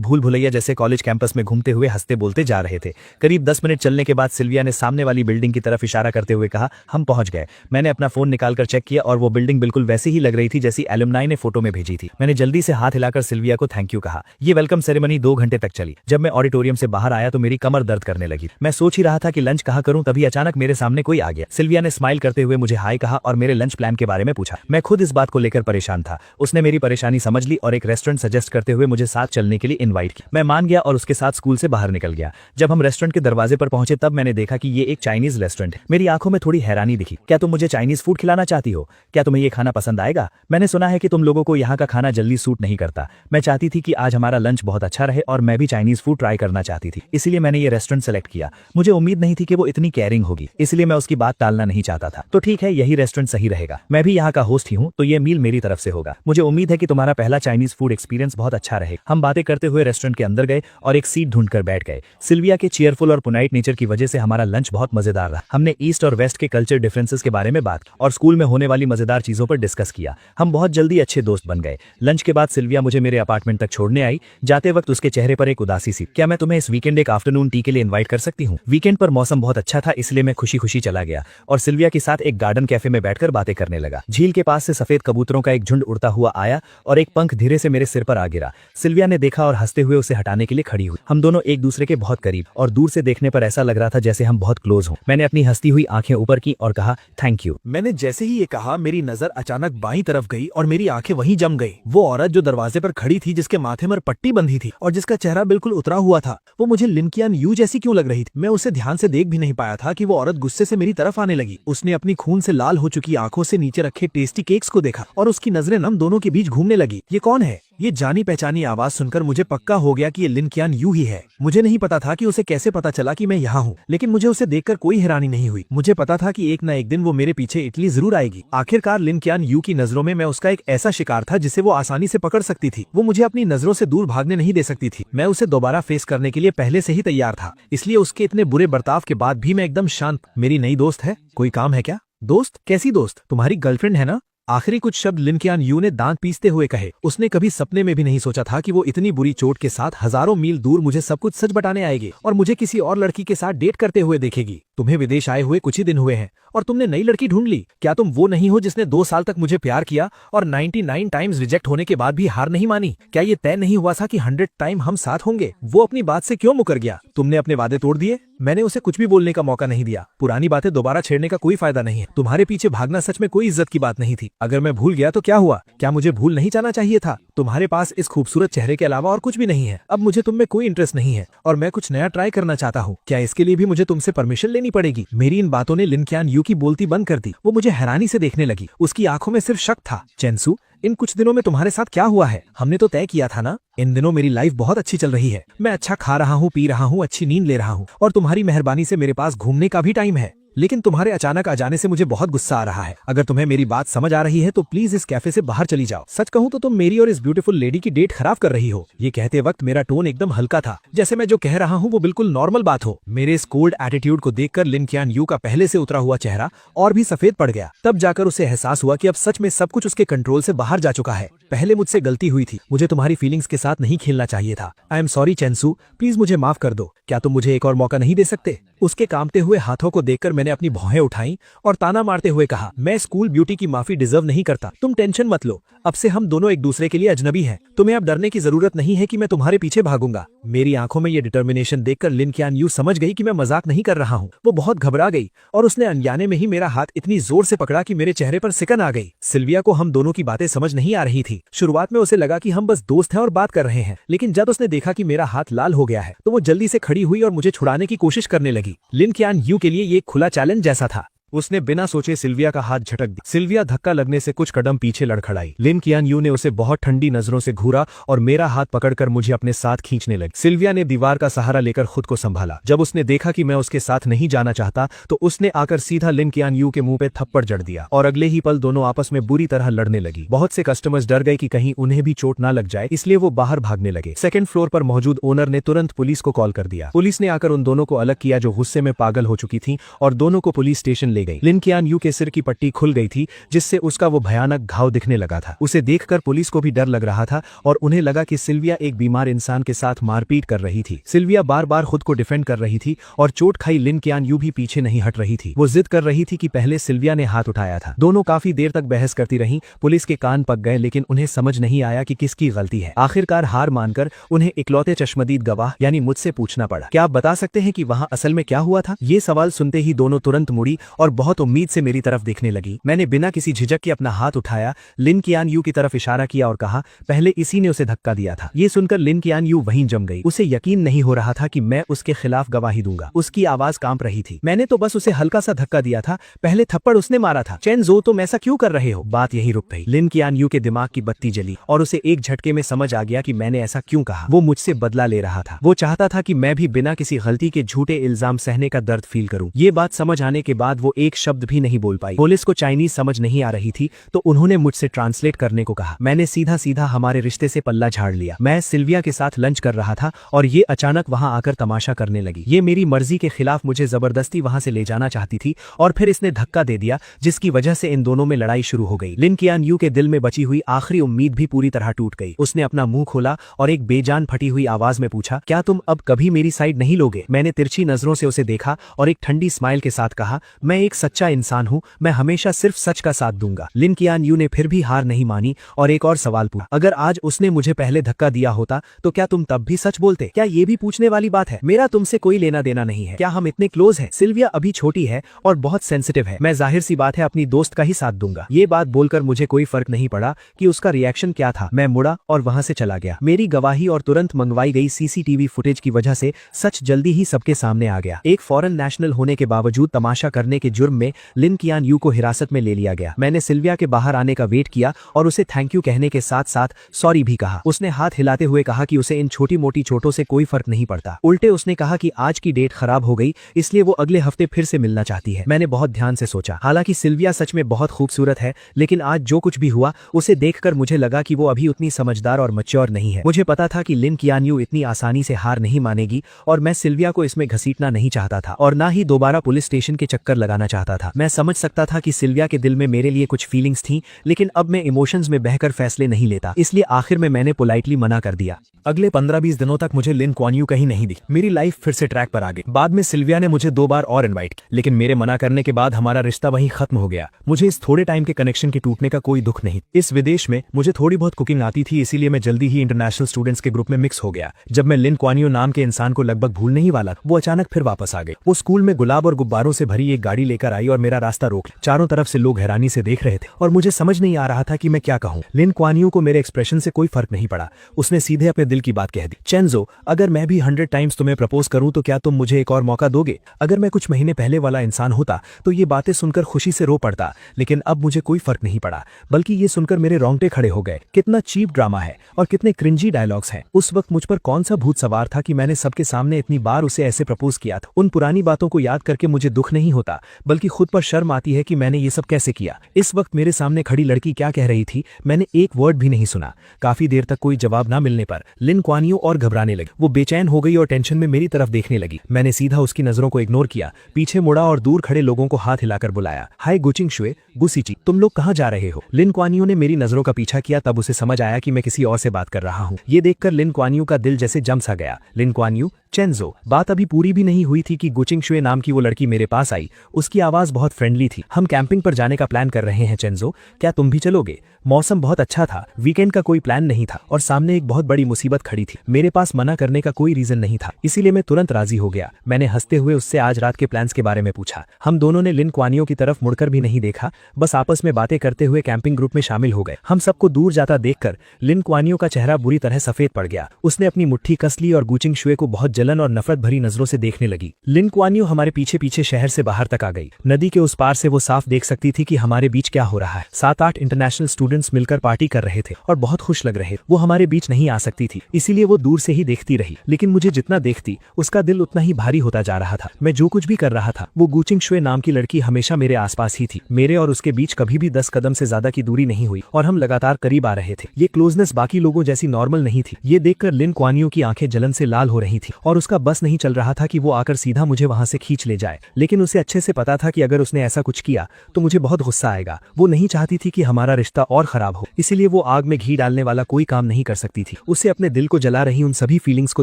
भूल भुलैया जैसे कॉलेज कैंपस में घूमते हुए हंसते बोलते जा रहे थे। करीब 10 मिनट चलने के बाद सिल्विया ने सामने वाली बिल्डिंग की तरफ इशारा करते हुए कहा, हम पहुंच गए। मैंने अपना फोन निकालकर चेक किया और वो बिल्डिंग बिल्कुल वैसी ही लग रही थी जैसी एलुमनाई ने फोटो में भेजी थी। मैंने जल्दी से हाथ हिलाकर सिल्विया को थैंक यू कहा। ये वेलकम सेरेमनी 2 घंटे तक चली। जब मैं ऑडिटोरियम से बाहर आया आया तो मेरी कमर दर्द करने लगी। मैं सोच ही रहा था कि लंच कहाँ करूं, तभी अचानक मेरे सामने कोई आ गया। सिल्विया ने स्माइल करते हुए मुझे हाय कहा और मेरे लंच प्लान के बारे में पूछा। मैं खुद इस बात को लेकर परेशान था। उसने मेरी परेशानी समझ ली और एक रेस्टोरेंट सजेस्ट करते हुए मुझे साथ चलने के लिए इन्वाइट किया। मैं मान गया और उसके साथ स्कूल से बाहर निकल गया। जब हम रेस्टोरेंट के दरवाजे पर पहुंचे तब मैंने देखा कि ये एक चाइनीज रेस्टोरेंट है। मेरी आंखों में थोड़ी हैरानी दिखी। क्या तुम मुझे चाइनीज फूड खिलाना चाहती हो? क्या तुम्हें ये खाना पसंद आएगा? मैंने सुना है कि तुम लोगों को यहाँ का खाना जल्दी सूट नहीं करता। मैं चाहती थी कि आज हमारा लंच बहुत अच्छा रहे और मैं भी चाइनीज फूड ट्राई करना चाहती थी, इसलिए मैंने ये रेस्टोरेंट सेलेक्ट किया। मुझे उम्मीद नहीं थी कि वो इतनी केयरिंग होगी, इसलिए मैं उसकी बात टालना नहीं चाहता था। तो ठीक है, यही रेस्टोरेंट सही रहेगा। मैं भी यहाँ का होस्ट ही हूँ, तो ये मील मेरी तरफ से होगा। मुझे उम्मीद है कि तुम्हारा पहला चाइनीज फूड एक्सपीरियंस बहुत अच्छा रहे। हम बातें करते हुए रेस्टोरेंट के अंदर गए और एक सीट ढूंढकर बैठ गए। सिल्विया के चीयरफुल और पुनाइट नेचर की वजह से हमारा लंच बहुत मजेदार रहा। हमने ईस्ट और वेस्ट के कल्चर डिफरेंसेस के बारे में बात और स्कूल में होने वाली मजेदार चीजों पर डिस्कस किया। हम बहुत जल्दी अच्छे दोस्त बन गए। लंच के बाद सिल्विया मुझे मेरे अपार्टमेंट तक छोड़ने आई। जाते वक्त उसके चेहरे पर एक उदासी सी। क्या मैं तुम्हें इस वीकेंड एक आफ्टरनून टी के लिए इन्वाइट कर सकती हूँ? वीकेंड पर मौसम बहुत अच्छा था, इसलिए मैं खुशी खुशी चला गया और सिल्विया के साथ एक गार्डन कैफे में बैठकर बातें करने लगा। झील के पास से सफेद कबूतरों का एक झुंड उड़ता हुआ आया और एक पंख धीरे से मेरे सिर पर आ गिरा। सिल्विया ने देखा और हंसते हुए उसे हटाने के लिए खड़ी हुई। हम दोनों एक दूसरे के बहुत करीब और दूर से देखने पर ऐसा लग रहा था जैसे हम बहुत क्लोज हों। मैंने अपनी हंसती हुई आंखें ऊपर की और कहा थैंक यू। मैंने जैसे ही ये कहा मेरी नजर अचानक बाईं तरफ गई और मेरी आंखें वहीं जम गई। वो औरत जो दरवाजे पर खड़ी थी, जिसके माथे पर पट्टी बंधी थी और जिसका चेहरा बिल्कुल उतरा हुआ था, वो मुझे लिन कियान यू जैसी क्यों लग रही थी? मैं उसे ध्यान से देख भी नहीं पाया था कि वो औरत गुस्से से मेरी तरफ आने लगी। उसने अपनी खून से लाल हो चुकी आंखों से नीचे रखे टेस्टी केक्स को देखा और उसकी नजरें हम दोनों के बीच घूमने लगी। ये कौन है? ये जानी पहचानी आवाज सुनकर मुझे पक्का हो गया कि ये लिन कियान यू ही है। मुझे नहीं पता था कि उसे कैसे पता चला कि मैं यहाँ हूँ, लेकिन मुझे उसे देखकर कोई हैरानी नहीं हुई। मुझे पता था कि एक न एक दिन वो मेरे पीछे इटली जरूर आएगी। आखिरकार लिन कियान यू की नजरों में मैं उसका एक ऐसा शिकार था जिसे वो आसानी से पकड़ सकती थी। वो मुझे अपनी नजरों से दूर भागने नहीं दे सकती थी। मैं उसे दोबारा फेस करने के लिए पहले से ही तैयार था, इसलिए उसके इतने बुरे बर्ताव के बाद भी मैं एकदम शांत। मेरी नई दोस्त है, कोई काम है क्या? दोस्त? कैसी दोस्त? तुम्हारी गर्लफ्रेंड है ना? आखिरी कुछ शब्द लिन कियान यू ने दांत पीसते हुए कहे। उसने कभी सपने में भी नहीं सोचा था कि वो इतनी बुरी चोट के साथ हजारों मील दूर मुझे सब कुछ सच बताने आएगी और मुझे किसी और लड़की के साथ डेट करते हुए देखेगी। तुम्हें विदेश आए हुए कुछ ही दिन हुए हैं और तुमने नई लड़की ढूंढ ली। क्या तुम वो नहीं हो जिसने 2 साल तक मुझे प्यार किया और 99 टाइम्स रिजेक्ट होने के बाद भी हार नहीं मानी? क्या ये तय नहीं हुआ था कि 100 टाइम हम साथ होंगे? वो अपनी बात से क्यों मुकर गया? तुमने अपने वादे तोड़ दिए। मैंने उसे कुछ भी बोलने का मौका नहीं दिया। पुरानी बातें दोबारा छेड़ने का कोई फायदा नहीं है। तुम्हारे पीछे भागना सच में कोई इज्जत की बात नहीं थी। अगर मैं भूल गया तो क्या हुआ? क्या मुझे भूल नहीं जाना चाहिए था? तुम्हारे पास इस खूबसूरत चेहरे के अलावा और कुछ भी नहीं है। अब मुझे तुम में कोई इंटरेस्ट नहीं है और मैं कुछ नया ट्राई करना चाहता हूँ। क्या इसके लिए भी मुझे तुमसे परमिशन लेनी पड़ेगी? मेरी इन बातों ने लिन कियान यू की बोलती बंद कर दी। वो मुझे हैरानी से देखने लगी। उसकी आंखों में सिर्फ शक था। चेंसू, इन कुछ दिनों में तुम्हारे साथ क्या हुआ है? हमने तो तय किया था ना। इन दिनों मेरी लाइफ बहुत अच्छी चल रही है। मैं अच्छा खा रहा हूँ, पी रहा हूँ, अच्छी नींद ले रहा हूँ और तुम्हारी मेहरबानी से मेरे पास घूमने का भी टाइम है। लेकिन तुम्हारे अचानक आ जाने से मुझे बहुत गुस्सा आ रहा है। अगर तुम्हें मेरी बात समझ आ रही है तो प्लीज इस कैफे से बाहर चली जाओ। सच कहूँ तो तुम मेरी और इस ब्यूटीफुल लेडी की डेट खराब कर रही हो। ये कहते वक्त मेरा टोन एकदम हल्का था, जैसे मैं जो कह रहा हूँ वो बिल्कुल नॉर्मल बात हो। मेरे इस कोल्ड एटीट्यूड को देखकर लिन कियान यू का पहले से उतरा हुआ चेहरा और भी सफेद पड़ गया। तब जाकर उसे एहसास हुआ कि अब सच में सब कुछ उसके कंट्रोल से बाहर जा चुका है। पहले मुझसे गलती हुई थी। मुझे तुम्हारी फीलिंग्स के साथ नहीं खेलना चाहिए था। आई एम सॉरी चेंसू, प्लीज मुझे माफ कर दो। क्या तुम मुझे एक और मौका नहीं दे सकते? उसके कांपते हुए हाथों को देखकर मैंने अपनी भौहें उठाई और ताना मारते हुए कहा, मैं स्कूल ब्यूटी की माफी डिजर्व नहीं करता। तुम टेंशन मत लो, अब से हम दोनों एक दूसरे के लिए अजनबी हैं। तुम्हें अब डरने की जरूरत नहीं है कि मैं तुम्हारे पीछे भागूंगा। मेरी आंखों में ये डिटर्मिनेशन देखकर लिन कियान यू समझ गई कि मैं मजाक नहीं कर रहा हूँ। वो बहुत घबरा गई और उसने अनजाने में ही मेरा हाथ इतनी जोर से पकड़ा कि मेरे चेहरे पर सिकन आ गई। सिल्विया को हम दोनों की बातें समझ नहीं आ रही थी। शुरुआत में उसे लगा कि हम बस दोस्त हैं और बात कर रहे हैं, लेकिन जब उसने देखा कि मेरा हाथ लाल हो गया है तो वो जल्दी से खड़ी हुई और मुझे छुड़ाने की कोशिश करने लगी। लिन कियान यू के लिए ये खुला चैलेंज जैसा था। उसने बिना सोचे सिल्विया का हाथ झटक दिया। सिल्विया धक्का लगने से कुछ कदम पीछे लड़खड़ाई। लिन कियान यू ने उसे बहुत ठंडी नजरों से घूरा और मेरा हाथ पकड़कर मुझे अपने साथ खींचने लगी। सिल्विया ने दीवार का सहारा लेकर खुद को संभाला। जब उसने देखा कि मैं उसके साथ नहीं जाना चाहता तो उसने आकर सीधा लिन कियान यू के मुंह पे थप्पड़ जड़ दिया और अगले ही पल दोनों आपस में बुरी तरह लड़ने लगी। बहुत से कस्टमर्स डर गए कि कहीं उन्हें भी चोट ना लग जाए, इसलिए वो बाहर भागने लगे। सेकंड फ्लोर पर मौजूद ओनर ने तुरंत पुलिस को कॉल कर दिया। पुलिस ने आकर उन दोनों को अलग किया जो गुस्से में पागल हो चुकी थी और दोनों को पुलिस स्टेशन ले ले गई। लिन कियान यू के सिर की पट्टी खुल गई थी, जिससे उसका वो भयानक घाव दिखने लगा था। उसे देखकर पुलिस को भी डर लग रहा था और उन्हें लगा कि सिल्विया एक बीमार इंसान के साथ मारपीट कर रही थी। सिल्विया बार बार खुद को डिफेंड कर रही थी और चोट खाई लिन कियान यू भी पीछे नहीं हट रही थी। वो जिद कर रही थी कि पहले सिल्विया ने हाथ उठाया था। दोनों काफी देर तक बहस करती रहीं। पुलिस के कान पक गए, लेकिन उन्हें समझ नहीं आया कि किसकी गलती है। आखिरकार हार मानकर उन्हें इकलौते चश्मदीद गवाह यानी मुझसे पूछना पड़ा, क्या आप बता सकते हैं कि वहां असल में क्या हुआ था? ये सवाल सुनते ही दोनों तुरंत मुड़ी और बहुत उम्मीद से मेरी तरफ देखने लगी। मैंने बिना किसी झिझक के अपना हाथ उठाया, लिन कियान यू की तरफ इशारा किया और कहा, पहले इसी ने उसे धक्का दिया था। ये सुनकर लिन कियान यू वहीं जम गई। उसे यकीन नहीं हो रहा था कि मैं उसके खिलाफ गवाही दूंगा। उसकी आवाज कांप रही थी। मैंने तो बस उसे हल्का सा धक्का दिया था, पहले थप्पड़ उसने मारा था। चेन जो, तुम ऐसा क्यों कर रहे हो? बात यही रुक गई। लिन कियान यू के दिमाग की बत्ती जली और उसे एक झटके में समझ आ गया कि मैंने ऐसा क्यों कहा। वो मुझसे बदला ले रहा था। वो चाहता था कि मैं भी बिना किसी गलती के झूठे इल्जाम सहने का दर्द फील करूं। ये बात समझ आने के बाद वो एक शब्द भी नहीं बोल पाई। पुलिस को चाइनीज समझ नहीं आ रही थी, तो उन्होंने मुझसे ट्रांसलेट करने को कहा। मैंने सीधा सीधा हमारे रिश्ते से पल्ला झाड़ लिया। मैं सिल्विया के साथ लंच कर रहा था और ये अचानक वहां आकर तमाशा करने लगी। ये मेरी मर्जी के खिलाफ मुझे जबरदस्ती वहां से ले जाना चाहती थी और फिर इसने धक्का दे दिया, जिसकी वजह से इन दोनों में लड़ाई शुरू हो गई। लिन कियान यू के दिल में बची हुई आखिरी उम्मीद भी पूरी तरह टूट गई। उसने अपना मुंह खोला और एक बेजान फटी हुई आवाज में पूछा, क्या तुम अब कभी मेरी साइड नहीं लोगे? मैंने तिरछी नजरों से उसे देखा और एक ठंडी स्माइल के साथ कहा, मैं एक सच्चा इंसान हूं, मैं हमेशा सिर्फ सच का साथ दूंगा। लिन कियान यू ने फिर भी हार नहीं मानी और एक और सवाल पूछा, अगर आज उसने मुझे पहले धक्का दिया होता तो क्या तुम तब भी सच बोलते? क्या ये भी पूछने वाली बात है? मेरा तुमसे कोई लेना देना नहीं है। क्या हम इतने क्लोज हैं? सिल्विया अभी छोटी है और बहुत सेंसिटिव है। मैं जाहिर सी बात है अपनी दोस्त का ही साथ दूंगा। ये बात बोलकर मुझे कोई फर्क नहीं पड़ा कि उसका रिएक्शन क्या था। मैं मुड़ा और वहां से चला गया। मेरी गवाही और तुरंत मंगवाई गई सीसीटीवी फुटेज की वजह से सच जल्दी ही सबके सामने आ गया। एक फॉरेन नेशनल होने के बावजूद तमाशा करने के जुर्म में लिन कियान यू को हिरासत में ले लिया गया। मैंने सिल्विया के बाहर आने का वेट किया और उसे थैंक यू कहने के साथ साथ सॉरी भी कहा। उसने हाथ हिलाते हुए कहा कि उसे इन छोटी मोटी चोटों से कोई फर्क नहीं पड़ता। उल्टे उसने कहा कि आज की डेट खराब हो गई, इसलिए वो अगले हफ्ते फिर से मिलना चाहती है। मैंने बहुत ध्यान से सोचा। हालांकि सिल्विया सच में बहुत खूबसूरत है, लेकिन आज जो कुछ भी हुआ उसे देखकर मुझे लगा कि वो अभी उतनी समझदार और मैच्योर नहीं है। मुझे पता था कि लिन कियान यू इतनी आसानी से हार नहीं मानेगी और मैं सिल्विया को इसमें घसीटना नहीं चाहता था और ना ही दोबारा पुलिस स्टेशन के चक्कर लगाना चाहता था। मैं समझ सकता था कि सिल्विया के दिल में मेरे लिए कुछ फीलिंग्स थी, लेकिन अब मैं इमोशंस में बहकर फैसले नहीं लेता, इसलिए आखिर में मैंने पोलाइटली मना कर दिया। अगले 15-20 दिनों तक मुझे लिन क्वान यू कहीं नहीं दिखी। मेरी लाइफ फिर से ट्रैक पर आ गई। बाद में सिल्विया ने मुझे 2 बार और इनवाइट किया, लेकिन मेरे मना करने के बाद हमारा रिश्ता वहीं खत्म हो गया। मुझे इस थोड़े टाइम के कनेक्शन के टूटने का कोई दुख नहीं। इस विदेश में मुझे थोड़ी बहुत कुकिंग आती थी, इसीलिए मैं जल्दी ही इंटरनेशनल स्टूडेंट्स के ग्रुप में मिक्स हो गया। जब मैं लिन क्वान यू नाम के इंसान को लगभग भूलने ही वाला, वो अचानक फिर वापस आ गई। वो स्कूल में गुलाब और गुब्बारों से भरी एक गाड़ी लेकर आई और मेरा रास्ता रोक लिया। चारों तरफ से लोग हैरानी से देख रहे थे और मुझे समझ नहीं आ रहा था कि मैं क्या कहूँ। लिन क्वान यू को मेरे एक्सप्रेशन से कोई फर्क नहीं पड़ा। उसने सीधे अपने दिल की बात कह दी, चेंजो, अगर मैं भी 100 टाइम्स तुम्हें प्रपोज करूं तो क्या तुम मुझे एक और मौका दोगे? अगर मैं कुछ महीने पहले वाला इंसान होता तो ये बातें सुनकर खुशी से रो पड़ता, लेकिन अब मुझे कोई फर्क नहीं पड़ा, बल्कि ये सुनकर मेरे रोंगटे खड़े हो गए। कितना चीप ड्रामा है और कितने क्रिंजी डायलॉग्स हैं। उस वक्त मुझ पर कौन सा भूत सवार था कि मैंने सबके सामने इतनी बार उसे ऐसे प्रपोज किया था। उन पुरानी बातों को याद करके मुझे दुख नहीं होता, बल्कि खुद पर शर्म आती है कि मैंने ये सब कैसे किया। इस वक्त मेरे सामने खड़ी लड़की क्या कह रही थी, मैंने एक वर्ड भी नहीं सुना। काफी देर तक कोई जवाब ना मिलने पर लिन क्वान यू और घबराने लगी। वो बेचैन हो गई और टेंशन में मेरी तरफ देखने लगी। मैंने सीधा उसकी नजरों को इग्नोर किया, पीछे मुड़ा और दूर खड़े लोगों को हाथ हिलाकर बुलाया, हाय गुचिंग शुए, गुसीची, तुम लोग कहाँ जा रहे हो? लिन क्वान यू ने मेरी नजरों का पीछा किया, तब उसे समझ आया कि मैं किसी और से बात कर रहा हूँ। ये देखकर लिन क्वान यू का दिल जैसे जम सा गया। लिन क्वान यू, चेंजो, बात अभी पूरी भी नहीं हुई थी कि गुचिंग शुए नाम की वो लड़की मेरे पास आई। उसकी आवाज बहुत फ्रेंडली थी। हम कैंपिंग पर जाने का प्लान कर रहे हैं चेंजो, क्या तुम भी चलोगे? मौसम बहुत अच्छा था, वीकेंड का कोई प्लान नहीं था और सामने एक बहुत बड़ी मुसीबत खड़ी थी। मेरे पास मना करने का कोई रीजन नहीं था, इसीलिए मैं तुरंत राजी हो गया। मैंने हंसते हुए उससे आज रात के प्लान्स के बारे में पूछा। हम दोनों ने लिन क्वान यू की तरफ मुड़कर भी नहीं देखा, बस आपस में बातें करते हुए कैंपिंग ग्रुप में शामिल हो गए। हम सबको दूर जाता देखकर लिन क्वान यू का चेहरा बुरी तरह सफेद पड़ गया। उसने अपनी मुट्ठी कस ली और गुचिंग शुए को बहुत जलन और नफरत भरी नजरों से देखने लगी। लिन क्वान यू हमारे पीछे पीछे शहर से बाहर तक आ गई। नदी के उस पार से वो साफ देख सकती थी कि हमारे बीच क्या हो रहा है। 7-8 इंटरनेशनल स्टूडेंट्स मिलकर पार्टी कर रहे थे और बहुत खुश लग रहे। वो हमारे बीच नहीं आ सकती थी, इसीलिए वो दूर से ही देखती रही, लेकिन मुझे जितना देखती उसका दिल उतना ही भारी होता जा रहा था। मैं जो कुछ भी कर रहा था, वो गुचिंग शुए नाम की लड़की हमेशा मेरे आसपास ही थी। मेरे और उसके बीच कभी भी 10 कदम से ज्यादा की दूरी नहीं हुई और हम लगातार करीब आ रहे थे। ये क्लोजनेस बाकी लोगों जैसी नॉर्मल नहीं थी। ये देखकर लिन कुआन यू की आंखें जलन से लाल हो रही थी और उसका बस नहीं चल रहा था कि वो आकर सीधा मुझे वहां से खींच ले जाए। लेकिन उसे अच्छे से पता था कि अगर उसने ऐसा कुछ किया तो मुझे बहुत गुस्सा आएगा। वो नहीं चाहती थी कि हमारा रिश्ता और खराब हो, इसीलिए वो आग में घी डालने वाला कोई काम नहीं कर सकती थी। उसे अपने दिल को जला रही उन सभी फीलिंग्स को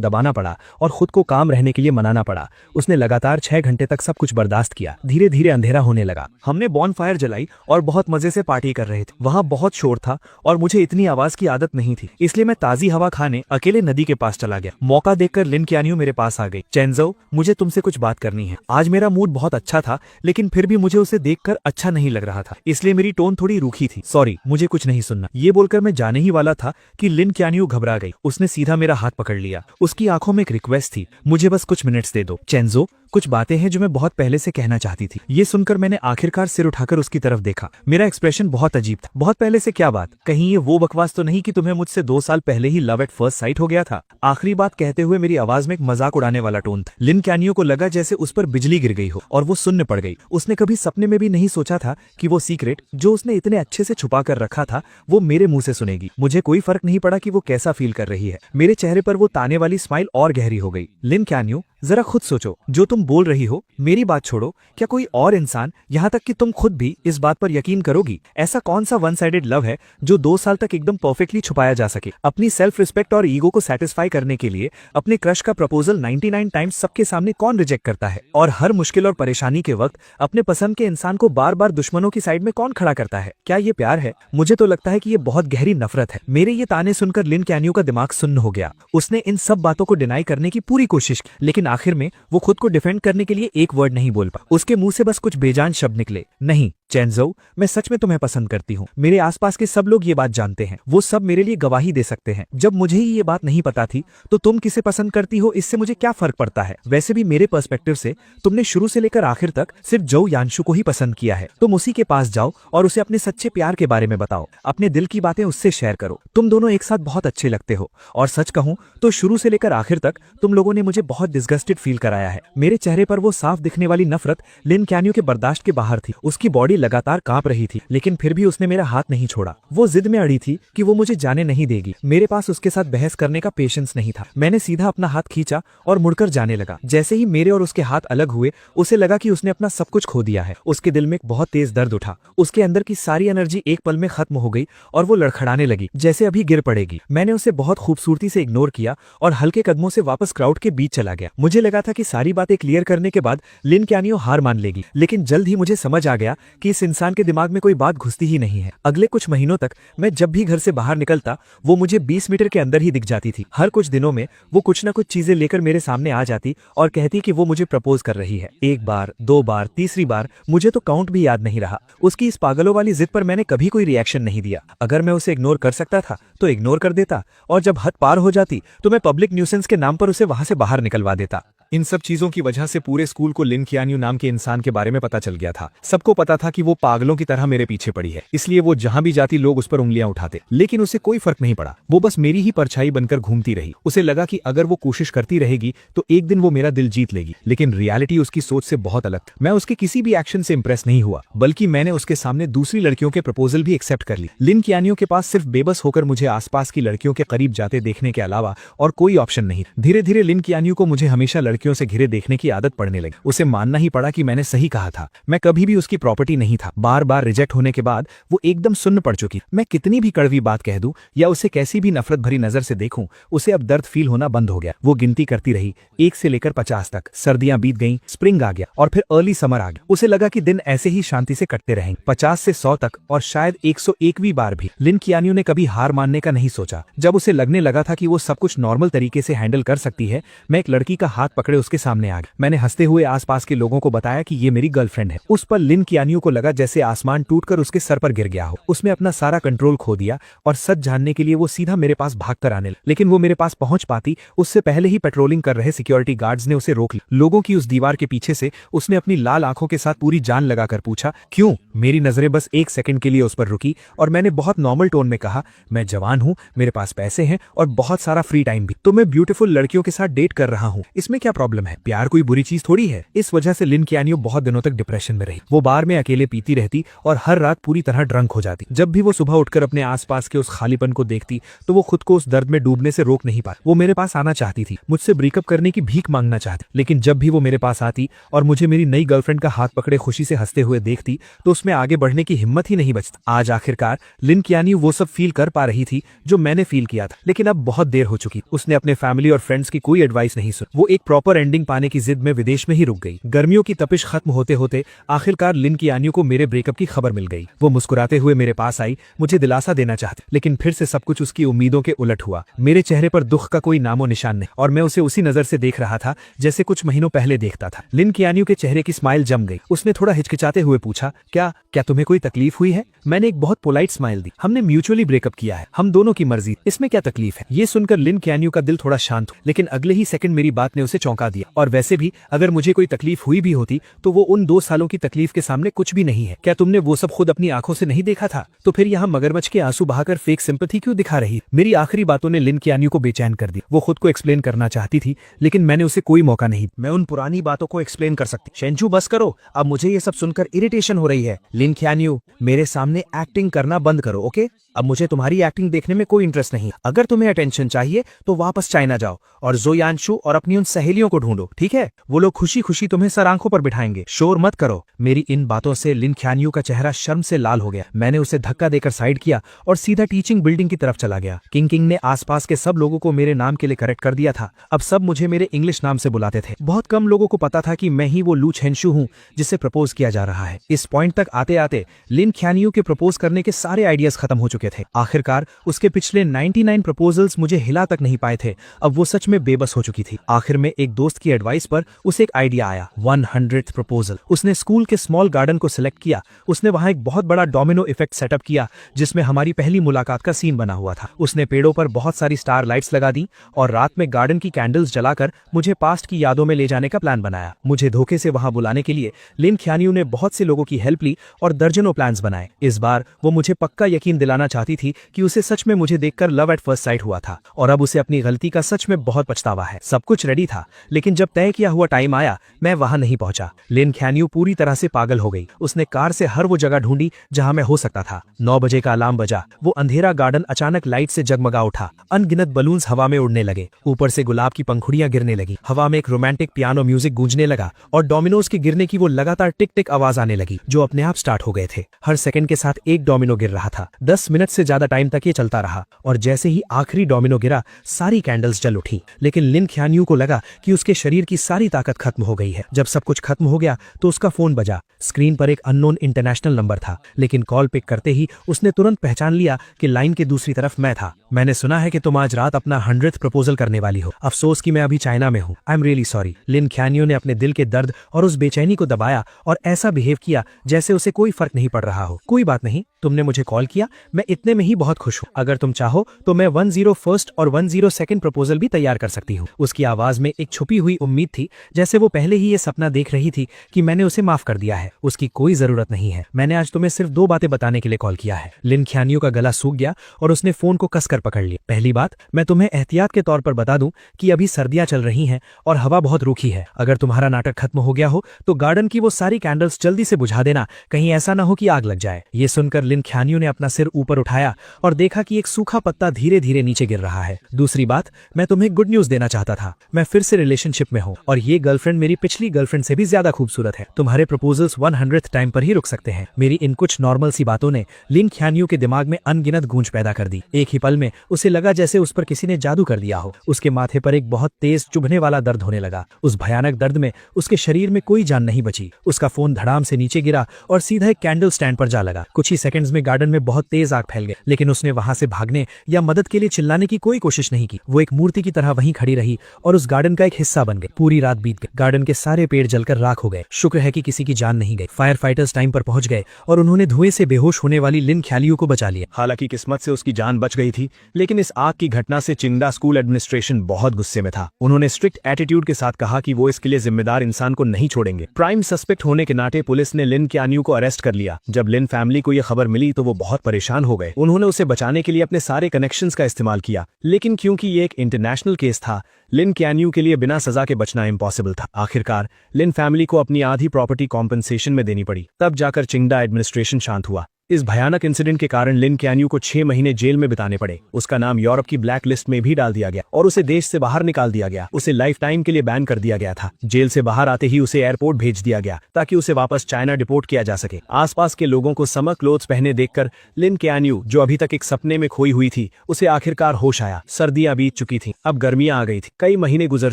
दबाना पड़ा और खुद को काम रहने के लिए मनाना पड़ा। उसने लगातार 6 घंटे तक सब कुछ बर्दाश्त किया। धीरे धीरे अंधेरा होने लगा। हमने बॉनफायर जलाई और बहुत मजे से पार्टी कर रहे थे। वहां बहुत शोर था और मुझे इतनी आवाज की आदत नहीं थी, इसलिए मैं ताजी हवा खाने अकेले नदी के पास चला गया। मौका देखकर लिन क्यान यू मेरे पास आ गई। चेंजो, मुझे तुमसे कुछ बात करनी है। आज मेरा मूड बहुत अच्छा था, लेकिन फिर भी मुझे उसे देखकर अच्छा नहीं लग रहा था, इसलिए मेरी टोन थोड़ी रूखी थी। सॉरी, मुझे कुछ नहीं सुनना। ये बोलकर मैं जाने ही वाला था कि लिन क्यान यू घबरा गई। उसने सीधा मेरा हाथ पकड़ लिया। उसकी आंखों में एक रिक्वेस्ट थी, मुझे बस कुछ मिनट्स दे दो। चेंजो, कुछ बातें हैं जो मैं बहुत पहले से कहना चाहती थी। ये सुनकर मैंने आखिरकार सिर उठाकर उसकी तरफ देखा। मेरा एक्सप्रेशन बहुत अजीब था। बहुत पहले से क्या बात? कहीं ये वो बकवास तो नहीं कि तुम्हें मुझसे 2 साल पहले ही लव एट फर्स्ट साइट हो गया था? आखिरी बात कहते हुए मेरी आवाज में एक मजाक उड़ाने वाला टोन था। लिन क्यान यू को लगा जैसे उस पर बिजली गिर गई हो और वो सुन्न पड़ गई। उसने कभी सपने में भी नहीं सोचा था कि वो सीक्रेट जो उसने इतने अच्छे से छुपा कर रखा था वो मेरे मुंह से सुनेगी। मुझे कोई फर्क नहीं पड़ा कि वो कैसा फील कर रही है। मेरे चेहरे पर वो ताने वाली स्माइल और गहरी हो गई। लिन क्यान यू, जरा खुद सोचो, जो तुम बोल रही हो, मेरी बात छोड़ो, क्या कोई और इंसान, यहाँ तक कि तुम खुद भी इस बात पर यकीन करोगी? ऐसा कौन सा वन साइडेड लव है जो 2 साल तक एकदम परफेक्टली छुपाया जा सके? अपनी सेल्फ रिस्पेक्ट और ईगो को सेटिस्फाई करने के लिए अपने क्रश का प्रपोजल 99 टाइम्स सबके सामने कौन रिजेक्ट करता है? और हर मुश्किल और परेशानी के वक्त अपने पसंद के इंसान को बार बार दुश्मनों की साइड में कौन खड़ा करता है? क्या ये प्यार है? मुझे तो लगता है कि ये बहुत गहरी नफरत है। मेरे ये ताने सुनकर लिन क्यान यू का दिमाग सुन्न हो गया। उसने इन सब बातों को डिनाई करने की पूरी कोशिश की, लेकिन आखिर में वो खुद को डिफेंड करने के लिए एक वर्ड नहीं बोल पा। उसके मुंह से बस कुछ बेजान शब्द निकले, नहीं चेंजो, मैं सच में तुम्हें पसंद करती हूँ। मेरे आसपास के सब लोग ये बात जानते हैं। वो सब मेरे लिए गवाही दे सकते हैं। जब मुझे ही ये बात नहीं पता थी तो तुम किसे पसंद करती हो इससे मुझे क्या फर्क पड़ता है? वैसे भी मेरे पर्सपेक्टिव से तुमने शुरू से लेकर आखिर तक सिर्फ जो यांशु को ही पसंद किया है। तुम उसी के पास जाओ और उसे अपने सच्चे प्यार के बारे में बताओ। अपने दिल की बातें उससे शेयर करो। तुम दोनों एक साथ बहुत अच्छे लगते हो और सच कहूं तो शुरू से लेकर आखिर तक तुम लोगों ने मुझे बहुत डिस्गस्टेड फील कराया है। मेरे चेहरे पर वो साफ दिखने वाली नफरत लिन क्यान यू के बर्दाश्त के बाहर थी। उसकी बॉडी लगातार कांप रही थी, लेकिन फिर भी उसने मेरा हाथ नहीं छोड़ा। वो जिद में अड़ी थी कि वो मुझे जाने नहीं देगी। मेरे पास उसके साथ बहस करने का पेशेंस नहीं था। मैंने सीधा अपना हाथ खींचा और मुड़कर जाने लगा। जैसे ही मेरे और उसके हाथ अलग हुए, उसे लगा कि उसने अपना सब कुछ खो दिया है। उसके दिल में एक बहुत तेज दर्द उठा। उसके अंदर की सारी एनर्जी एक पल में खत्म हो गई और वो लड़खड़ाने लगी जैसे अभी गिर पड़ेगी। मैंने उसे बहुत खूबसूरती से इग्नोर किया और हल्के कदमों से वापस क्राउड के बीच चला गया। मुझे लगा था कि सारी बातें क्लियर करने के बाद लिन क्यान यू हार मान लेगी, लेकिन जल्द ही मुझे समझ आ गया कि इस इंसान के दिमाग में कोई बात घुसती ही नहीं है। अगले कुछ महीनों तक मैं जब भी घर से बाहर निकलता वो मुझे 20 मीटर के अंदर ही दिख जाती थी। हर कुछ दिनों में वो कुछ न कुछ चीजें लेकर मेरे सामने आ जाती और कहती कि वो मुझे प्रपोज कर रही है। 1 बार, 2 बार, तीसरी बार, मुझे तो काउंट भी याद नहीं रहा। उसकी इस पागलों वाली जिद पर मैंने कभी कोई रिएक्शन नहीं दिया। अगर मैं उसे इग्नोर कर सकता था तो इग्नोर कर देता, और जब हद पार हो जाती तो मैं पब्लिक न्यूसेंस के नाम पर उसे वहां से बाहर निकलवा देता। इन सब चीजों की वजह से पूरे स्कूल को लिन क्यान यू नाम के इंसान के बारे में पता चल गया था। सबको पता था कि वो पागलों की तरह मेरे पीछे पड़ी है, इसलिए वो जहां भी जाती लोग उस पर उंगलियां उठाते, लेकिन उसे कोई फर्क नहीं पड़ा। वो बस मेरी ही परछाई बनकर घूमती रही। उसे लगा कि अगर वो कोशिश करती रहेगी तो एक दिन वो मेरा दिल जीत लेगी, लेकिन रियलिटी उसकी सोच से बहुत अलग था। मैं उसके किसी भी एक्शन से इंप्रेस नहीं हुआ, बल्कि मैंने उसके सामने दूसरी लड़कियों के प्रपोजल भी एक्सेप्ट कर ली। लिन क्यान यू के पास सिर्फ बेबस होकर मुझे आसपास की लड़कियों के करीब जाते देखने के अलावा और कोई ऑप्शन नहीं। धीरे धीरे लिन क्यान यू को मुझे हमेशा लड़कियों से घिरे देखने की आदत पड़ने लगी। उसे मानना ही पड़ा कि मैंने सही कहा था। मैं कभी भी उसकी प्रॉपर्टी नहीं था। बार बार रिजेक्ट होने के बाद वो एकदम सुन्न पड़ चुकी। मैं कितनी भी कड़वी बात कह दूं या उसे कैसी भी नफरत भरी नजर से देखूं, उसे अब दर्द फील होना बंद हो गया। वो गिनती करती रही 1 से लेकर 50 तक। सर्दियां बीत गईं, स्प्रिंग आ गया और फिर अर्ली समर आ गया। उसे लगा कि दिन ऐसे ही शांति से कटते रहेंगे, 50 से 100 तक और शायद 101वीं बार भी। लिन क्यान यू ने कभी हार मानने का नहीं सोचा। जब उसे लगने लगा था कि वो सब कुछ नॉर्मल तरीके से हैंडल कर सकती है, मैं एक लड़की का हाथ पकड़े उसके सामने आ गया। मैंने हंसते हुए आसपास के लोगों को बताया कि ये मेरी गर्लफ्रेंड है। उस पर लिन क्यान यू को लगा जैसे आसमान टूटकर उसके सर पर गिर गया हो। उसने अपना सारा कंट्रोल खो दिया और सच जानने के लिए वो सीधा मेरे पास भागकर आने लगी। लेकिन वो मेरे पास पहुंच पाती उससे पहले ही पेट्रोलिंग कर रहे सिक्योरिटी गार्ड्स ने उसे रोक लिया। लोगों की उस दीवार के पीछे से उसने अपनी लाल आंखों के साथ पूरी जान लगाकर पूछा, क्यों? मेरी नजरें बस 1 सेकंड के लिए उस पर रुकी और मैंने बहुत नॉर्मल टोन में कहा, मैं जवान हूं, मेरे पास पैसे हैं और बहुत सारा फ्री टाइम भी, तो मैं ब्यूटीफुल लड़कियों के साथ डेट कर रहा हूं, इसमें क्या प्रॉब्लम है, प्यार कोई बुरी चीज थोड़ी है। इस वजह से लिन कियानियो बहुत दिनों तक डिप्रेशन में रही। वो बार में अकेले पीती रहती और हर रात पूरी तरह ड्रंक हो जाती। जब भी वो सुबह उठकर अपने आसपास के उस खालीपन को देखती तो वो खुद को उस दर्द में डूबने से रोक नहीं पाती। वो मेरे पास आना चाहती थी, मुझसे ब्रेकअप करने की भीख मांगना चाहती, लेकिन जब भी वो मेरे पास आती और मुझे मेरी नई गर्लफ्रेंड का हाथ पकड़े खुशी से हंसते हुए देखती तो उसमें आगे बढ़ने की हिम्मत ही नहीं बचती। आज आखिरकार लिन कियानियो वो सब फील कर पा रही थी जो मैंने फील किया था, लेकिन अब बहुत देर हो चुकी। उसने अपने फैमिली और फ्रेंड्स की कोई एडवाइस नहीं सुनी। वो एक प्रॉपर एंडिंग पाने की जिद में विदेश में ही रुक गई। गर्मियों की तपिश खत्म होते होते आखिरकार लिन कियानियो को मेरे ब्रेकअप की खबर मिल गई। वो मुस्कुराते हुए मेरे पास आई, मुझे दिलासा देना चाहती, लेकिन फिर से सब कुछ उसकी उम्मीदों के उलट हुआ। मेरे चेहरे पर दुख का कोई नामो निशान नहीं और मैं उसे उसी नजर से देख रहा था जैसे कुछ महीनों पहले देखता था। लिन कियानियो के चेहरे की स्माइल जम गई। उसने थोड़ा हिचकिचाते हुए पूछा, क्या तुम्हें कोई तकलीफ हुई है? मैंने एक बहुत पोलाइट स्माइल दी। हमने म्यूचुअली ब्रेकअप किया है, हम दोनों की मर्जी, इसमें क्या तकलीफ है? ये सुनकर लिन कियानियो का दिल थोड़ा शांत हुआ, लेकिन अगले ही सेकंड मेरी बात ने उसे चौंका दिया। और वैसे भी अगर मुझे कोई तकलीफ हुई भी होती तो वो उन 2 सालों की तकलीफ के सामने कुछ भी नहीं है। क्या तुमने वो सब खुद अपनी आंखों से नहीं देखा था? तो फिर यहाँ मगरमच्छ के आंसू बहाकर फेक सिंपैथी क्यों दिखा रही? मेरी आखिरी बातों ने लिन कियानियो को बेचैन कर दी। वो खुद को एक्सप्लेन करना चाहती थी, लेकिन मैंने उसे कोई मौका नहीं। मैं उन पुरानी बातों को एक्सप्लेन कर सकती। शेंचू बस करो, अब मुझे ये सब सुनकर इरिटेशन हो रही है। लिन कियानियो, मेरे सामने एक्टिंग करना बंद करो, ओके? अब मुझे तुम्हारी एक्टिंग देखने में कोई इंटरेस्ट नहीं। अगर तुम्हें अटेंशन चाहिए तो वापस चाइना जाओ और जोयांशु और अपनी उन सहेलियों को ढूंढो, ठीक है? वो लोग खुशी खुशी तुम्हें सर आंखों पर बिठाएंगे। शोर मत करो। मेरी इन बातों से लिन कियानियो का चेहरा शर्म से लाल हो गया। मैंने उसे धक्का देकर साइड किया और सीधा टीचिंग बिल्डिंग की तरफ चला गया। किंग ने आसपास के सब लोगों को मेरे नाम के लिए करेक्ट कर दिया था। अब सब मुझे मेरे इंग्लिश नाम से बुलाते थे। बहुत कम लोगों को पता था कि मैं ही वो लू छेंशु हूँ जिसे प्रपोज किया जा रहा है। इस पॉइंट तक आते आते लिन कियानियो के प्रपोज करने के सारे आइडियाज खत्म हो चुके थे। आखिरकार उसके पिछले 99 प्रपोजल्स मुझे हिला तक नहीं पाए थे। अब वो सच में बेबस हो चुकी थी। आखिर में एक दोस्त की एडवाइस पर उसे एक आइडिया आया, 100th प्रपोजल। उसने स्कूल के स्मॉल गार्डन को सिलेक्ट किया। उसने वहां एक बहुत बड़ा डोमिनो इफेक्ट सेटअप किया जिसमें हमारी पहली मुलाकात का सीन बना हुआ था। उसने पेड़ों पर बहुत सारी स्टार लाइट्स लगा दी और रात में गार्डन की कैंडल्स जलाकर मुझे पास्ट की यादों में ले जाने का प्लान बनाया। मुझे धोखे से वहां बुलाने के लिए लिन कियानियो ने बहुत से लोगों की हेल्प ली और दर्जनों प्लान्स बनाए। इस बार वो मुझे पक्का यकीन दिलाना चाहती थी कि उसे सच में मुझे देखकर लव एट फर्स्ट साइट हुआ था और अब उसे अपनी गलती का सच में बहुत पछतावा है। सब कुछ रेडी था, लेकिन जब तय किया हुआ टाइम आया मैं वहां नहीं पहुंचा। लिन कियानियो पूरी तरह से पागल हो गई। उसने कार से हर वो जगह ढूंढी जहां मैं हो सकता था। 9 बजे का अलार्म बजा। वो अंधेरा गार्डन अचानक लाइट से जगमगा उठा। अनगिनत बलून्स हवा में उड़ने लगे। ऊपर से गुलाब की पंखुड़ियां गिरने लगी। हवा में एक रोमांटिक पियानो म्यूजिक गूंजने लगा और डोमिनोज के गिरने की वो लगातार टिक टिक आवाज आने लगी जो अपने आप स्टार्ट हो गए थे। हर सेकंड के साथ एक डोमिनो गिर रहा था। 10 मिनट से ज्यादा टाइम तक ये चलता रहा और जैसे ही आखिरी डोमिनो गिरा सारी कैंडल्स जल उठी। लेकिन लिन कियानियो को लगा कि उसके शरीर की सारी ताकत खत्म हो गई है। जब सब कुछ खत्म हो गया तो उसका फोन बजा। स्क्रीन पर एक अननोन इंटरनेशनल नंबर था, लेकिन कॉल पिक करते ही उसने तुरंत पहचान लिया कि लाइन के दूसरी तरफ मैं था। मैंने सुना है कि तुम आज रात अपना 100th प्रपोजल करने वाली हो। अफसोस कि मैं अभी चाइना में हूँ। I am really sorry. Lin कियानियो ने अपने दिल के दर्द और उस बेचैनी को दबाया और ऐसा बिहेव किया जैसे उसे कोई फर्क नहीं पड़ रहा हो। कोई बात नहीं, तुमने मुझे कॉल किया, मैं इतने में ही बहुत खुश हूँ। अगर तुम चाहो तो मैं 101st और 102nd प्रपोजल भी तैयार कर सकती हूँ। उसकी आवाज में एक छुपी हुई उम्मीद थी, जैसे वो पहले ही ये सपना देख रही थी कि मैंने उसे माफ कर दिया है। उसकी कोई जरूरत नहीं है। मैंने आज तुम्हें सिर्फ 2 बातें बताने के लिए कॉल किया है। लिन कियानियो का गला सूख गया और उसने फोन को कसकर पकड़ लिया। पहली बात, मैं तुम्हें एहतियात के तौर पर बता दूं कि अभी सर्दियां चल रही हैं और हवा बहुत रूखी है। अगर तुम्हारा नाटक खत्म हो गया हो तो गार्डन की वो सारी कैंडल्स जल्दी से बुझा देना, कहीं ऐसा ना हो कि आग लग जाए। ये सुनकर लिन कियानियो ने अपना सिर ऊपर उठाया और देखा कि एक सूखा पत्ता धीरे धीरे नीचे गिर रहा है। दूसरी बात, मैं तुम्हें गुड न्यूज देना चाहता था। मैं फिर से रिलेशनशिप में हूँ और ये गर्लफ्रेंड मेरी पिछली गर्लफ्रेंड से भी ज्यादा खूबसूरत है। तुम्हारे प्रपोजल्स 100th टाइम पर ही रुक सकते हैं। मेरी इन कुछ नॉर्मल सी बातों ने लिन कियानियो के दिमाग में अनगिनत गूंज पैदा कर दी। एक ही पल में उसे लगा जैसे उस पर किसी ने जादू कर दिया हो। उसके माथे पर एक बहुत तेज चुभने वाला दर्द होने लगा। उस भयानक दर्द में उसके शरीर में कोई जान नहीं बची। उसका फोन धड़ाम से नीचे गिरा और सीधा एक कैंडल स्टैंड पर जा लगा। कुछ ही सेकंड्स में गार्डन में बहुत तेज आग फैल गई, लेकिन उसने वहां से भागने या मदद के लिए चिल्लाने की कोई कोशिश नहीं की। वो एक मूर्ति की तरह वहीं खड़ी रही और उस गार्डन का एक हिस्सा बन गई। पूरी रात बीत गई। गार्डन के सारे पेड़ जलकर राख हो गए। शुक्र है कि किसी की जान नहीं गई। फायर फाइटर्स टाइम पर पहुंच गए और उन्होंने धुएं से बेहोश होने वाली लिन कियानियो को बचा लिया। हालांकि किस्मत से उसकी जान बच गई थी, लेकिन इस आग की घटना से चिंगडा स्कूल एडमिनिस्ट्रेशन बहुत गुस्से में था। उन्होंने स्ट्रिक्ट एटीट्यूड के साथ कहा कि वो इसके लिए जिम्मेदार इंसान को नहीं छोड़ेंगे। प्राइम सस्पेक्ट होने के नाते पुलिस ने लिन कियानियो को अरेस्ट कर लिया। जब लिन फैमिली को यह खबर मिली तो वो बहुत परेशान हो गए। उन्होंने उसे बचाने के लिए अपने सारे कनेक्शंस का इस्तेमाल किया, लेकिन क्योंकि ये एक इंटरनेशनल केस था लिन कैन्यू के लिए बिना सजा के बचना इम्पॉसिबल था। आखिरकार लिन फैमिली को अपनी आधी प्रॉपर्टी कॉम्पनसेशन में देनी पड़ी। तब जाकर चिंगडा एडमिनिस्ट्रेशन शांत हुआ। इस भयानक इंसिडेंट के कारण लिन कैन्यू को 6 महीने जेल में बिताने पड़े। उसका नाम यूरोप की ब्लैक लिस्ट में भी डाल दिया गया और उसे देश से बाहर निकाल दिया गया। उसे लाइफ टाइम के लिए बैन कर दिया गया था। जेल से बाहर आते ही उसे एयरपोर्ट भेज दिया गया ताकि उसे वापस चाइना डिपोर्ट किया जा सके। आसपास के लोगों को समर क्लोथ्स पहने देखकर लिन कैन्यू, जो अभी तक एक सपने में खोई हुई थी, उसे आखिरकार होश आया। सर्दियां बीत चुकी थी, अब गर्मियां आ गई थी। कई महीने गुजर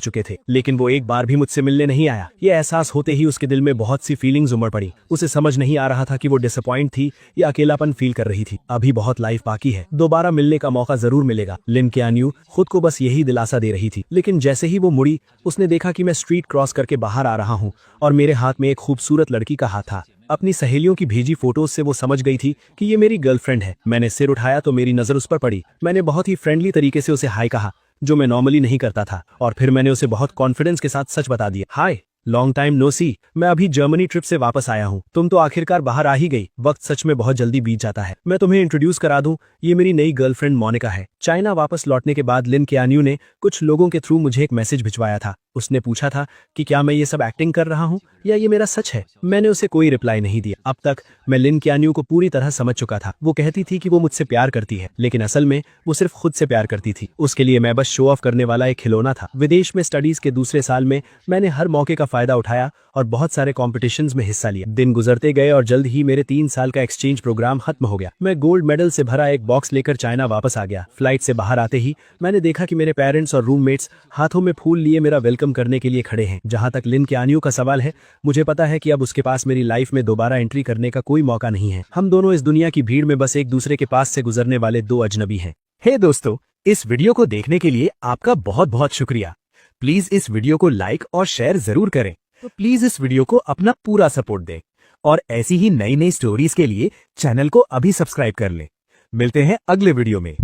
चुके थे, लेकिन वो एक बार भी मुझसे मिलने नहीं आया। ये एहसास होते ही उसके दिल में बहुत सी फीलिंग्स उमड़ पड़ी। उसे समझ नहीं आ रहा था कि वो डिसअपॉइंट थी या अकेलापन फील कर रही थी। अभी बहुत लाइफ बाकी है, दोबारा मिलने का मौका जरूर मिलेगा। लिन कैन्यू खुद को बस यही दिलासा दे रही थी। लेकिन जैसे ही वो मुड़ी, उसने देखा कि मैं स्ट्रीट क्रॉस करके बाहर आ रहा हूँ और मेरे हाथ में एक खूबसूरत लड़की का हाथ था। अपनी सहेलियों की भेजी फोटोज से वो समझ गई थी कि ये मेरी गर्लफ्रेंड है। मैंने सिर उठाया तो मेरी नजर उस पर पड़ी। मैंने बहुत ही फ्रेंडली तरीके से उसे हाय कहा, जो मैं नॉर्मली नहीं करता था, और फिर मैंने उसे बहुत कॉन्फिडेंस के साथ सच बता दिया। हाय, लॉन्ग टाइम नो सी, मैं अभी जर्मनी ट्रिप से वापस आया हूँ। तुम तो आखिरकार बाहर आ ही गई। वक्त सच में बहुत जल्दी बीत जाता है। मैं तुम्हें इंट्रोड्यूस करा दूं, ये मेरी नई गर्लफ्रेंड मोनिका है। चाइना वापस लौटने के बाद लिन कैन्यू ने कुछ लोगों के थ्रू मुझे एक मैसेज भिजवाया था। उसने पूछा था कि क्या मैं ये सब एक्टिंग कर रहा हूँ या ये मेरा सच है। मैंने उसे कोई रिप्लाई नहीं दिया। अब तक मैं लिन कैन्यू को पूरी तरह समझ चुका था। वो कहती थी कि वो मुझसे प्यार करती है, लेकिन असल में वो सिर्फ खुद से प्यार करती थी। उसके लिए मैं बस शो ऑफ करने वाला एक खिलौना था। विदेश में स्टडीज के दूसरे साल में मैंने हर मौके का फायदा उठाया और बहुत सारे कॉम्पिटिशन्स में हिस्सा लिया। दिन गुजरते गए और जल्द ही मेरे 3 साल का एक्सचेंज प्रोग्राम खत्म हो गया। मैं गोल्ड मेडल से भरा एक बॉक्स लेकर चाइना वापस आ गया। फ्लाइट से बाहर आते ही मैंने देखा कि मेरे पेरेंट्स और रूममेट्स हाथों में फूल लिए मेरा वेलकम करने के लिए खड़े हैं। जहां तक लिन कैन्यू का सवाल है, मुझे पता है कि अब उसके पास मेरी लाइफ में दोबारा एंट्री करने का कोई मौका नहीं है। हम दोनों इस दुनिया की भीड़ में बस एक दूसरे के पास से गुजरने वाले 2 अजनबी हैं। हे दोस्तों, इस वीडियो को देखने के लिए आपका बहुत बहुत शुक्रिया। प्लीज इस वीडियो को लाइक और शेयर जरूर करें। तो प्लीज इस वीडियो को अपना पूरा सपोर्ट दें और ऐसी ही नई नई स्टोरीज के लिए चैनल को अभी सब्सक्राइब कर लें। मिलते हैं अगले वीडियो में।